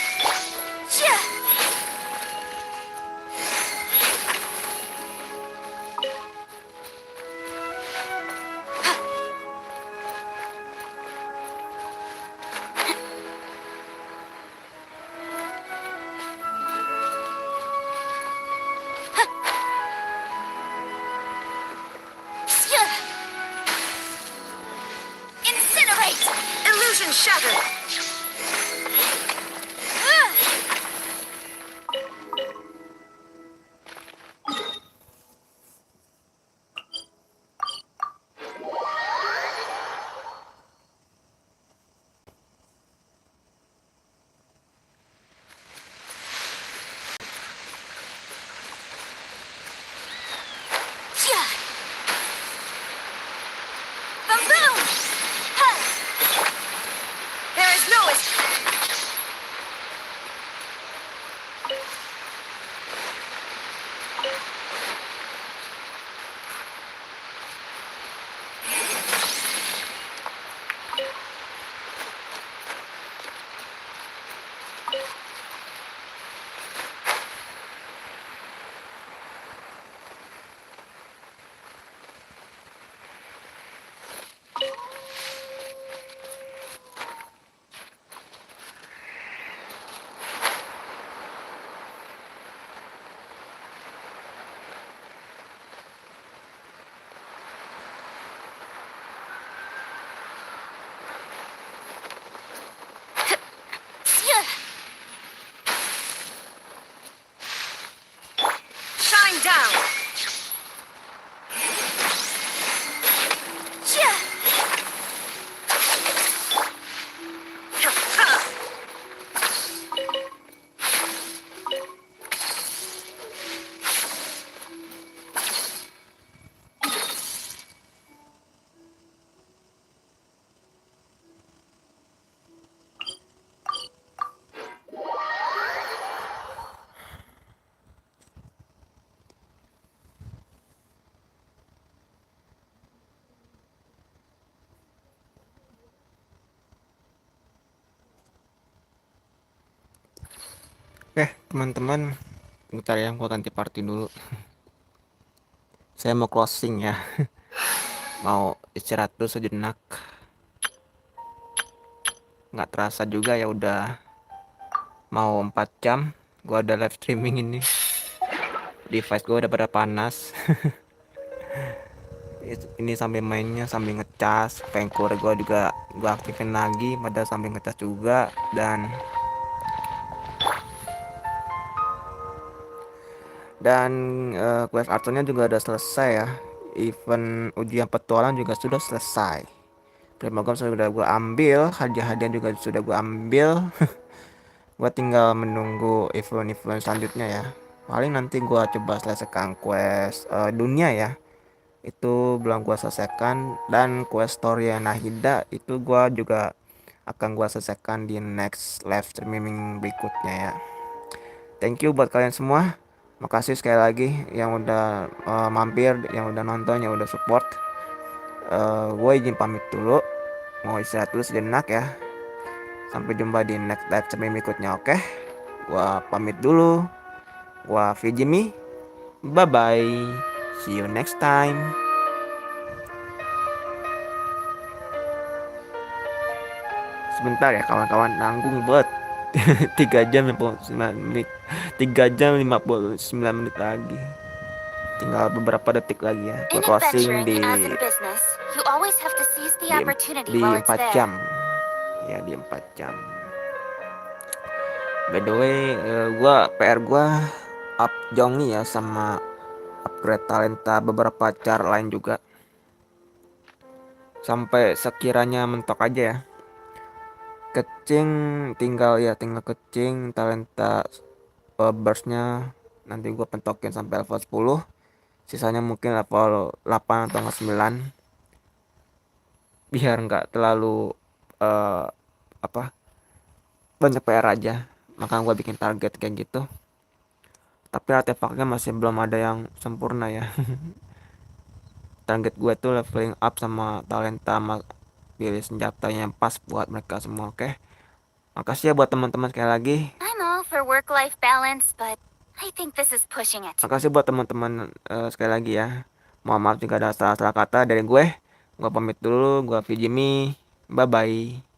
S3: Incinerate! Illusion shattered! Boom! There is no escape! Shine down!
S1: Oke, teman-teman, bentar ya, gua ganti party dulu. Saya mau closing ya. Mau istirahat dulu sejenak. Nggak terasa juga ya udah mau 4 jam gua ada live streaming ini. Device gua udah pada panas. Ini sambil mainnya sambil ngecas, pengkur gua juga gua aktifin lagi pada sambil ngecas juga. Dan quest Archonnya juga udah selesai ya. Event ujian petualang juga sudah selesai. Primogem sudah gue ambil, hadiah-hadiah juga sudah gue ambil. Gue tinggal menunggu event-event selanjutnya ya. Paling nanti gue coba selesaikan quest dunia ya, itu belum gue selesaikan. Dan quest story Nahida itu gue juga akan gue selesaikan di next live streaming berikutnya ya. Thank you buat kalian semua, makasih sekali lagi yang udah mampir, yang udah nonton, yang udah support. Gue izin pamit dulu, mau istirahat dulu sejenak ya. Sampai jumpa di next live streaming berikutnya, oke? Gua pamit dulu. Gua Vijimi. Bye bye. See you next time. Sebentar ya kawan-kawan, nanggung buat 3 jam 59 menit. 3 jam 59 menit lagi. Tinggal beberapa detik lagi ya. Gua
S3: In
S1: closing
S3: adventuring as in business, you always have to seize the opportunity
S1: di
S3: while it's
S1: 4
S3: there.
S1: jam. Ya, di 4 jam. By the way, PR gua up Jongi ya, sama upgrade talenta beberapa cara lain juga. Sampai sekiranya mentok aja ya. Kecing tinggal kecing talenta burstnya nanti gua pentokin sampai level 10. Sisanya mungkin level 8 atau 9. Biar nggak terlalu banyak PR aja. Maka gua bikin target kayak gitu. Tapi artefaknya masih belum ada yang sempurna ya. Target gue tuh leveling up sama talenta, pilih senjata yang pas buat mereka semua, oke? Makasih ya buat teman-teman sekali lagi.
S3: I'm all for work-life balance, but I think this is pushing it.
S1: Makasih buat teman-teman sekali lagi ya. Mohon maaf jika ada salah-salah kata dari gue. Gue pamit dulu, gue Vijimi. Bye bye.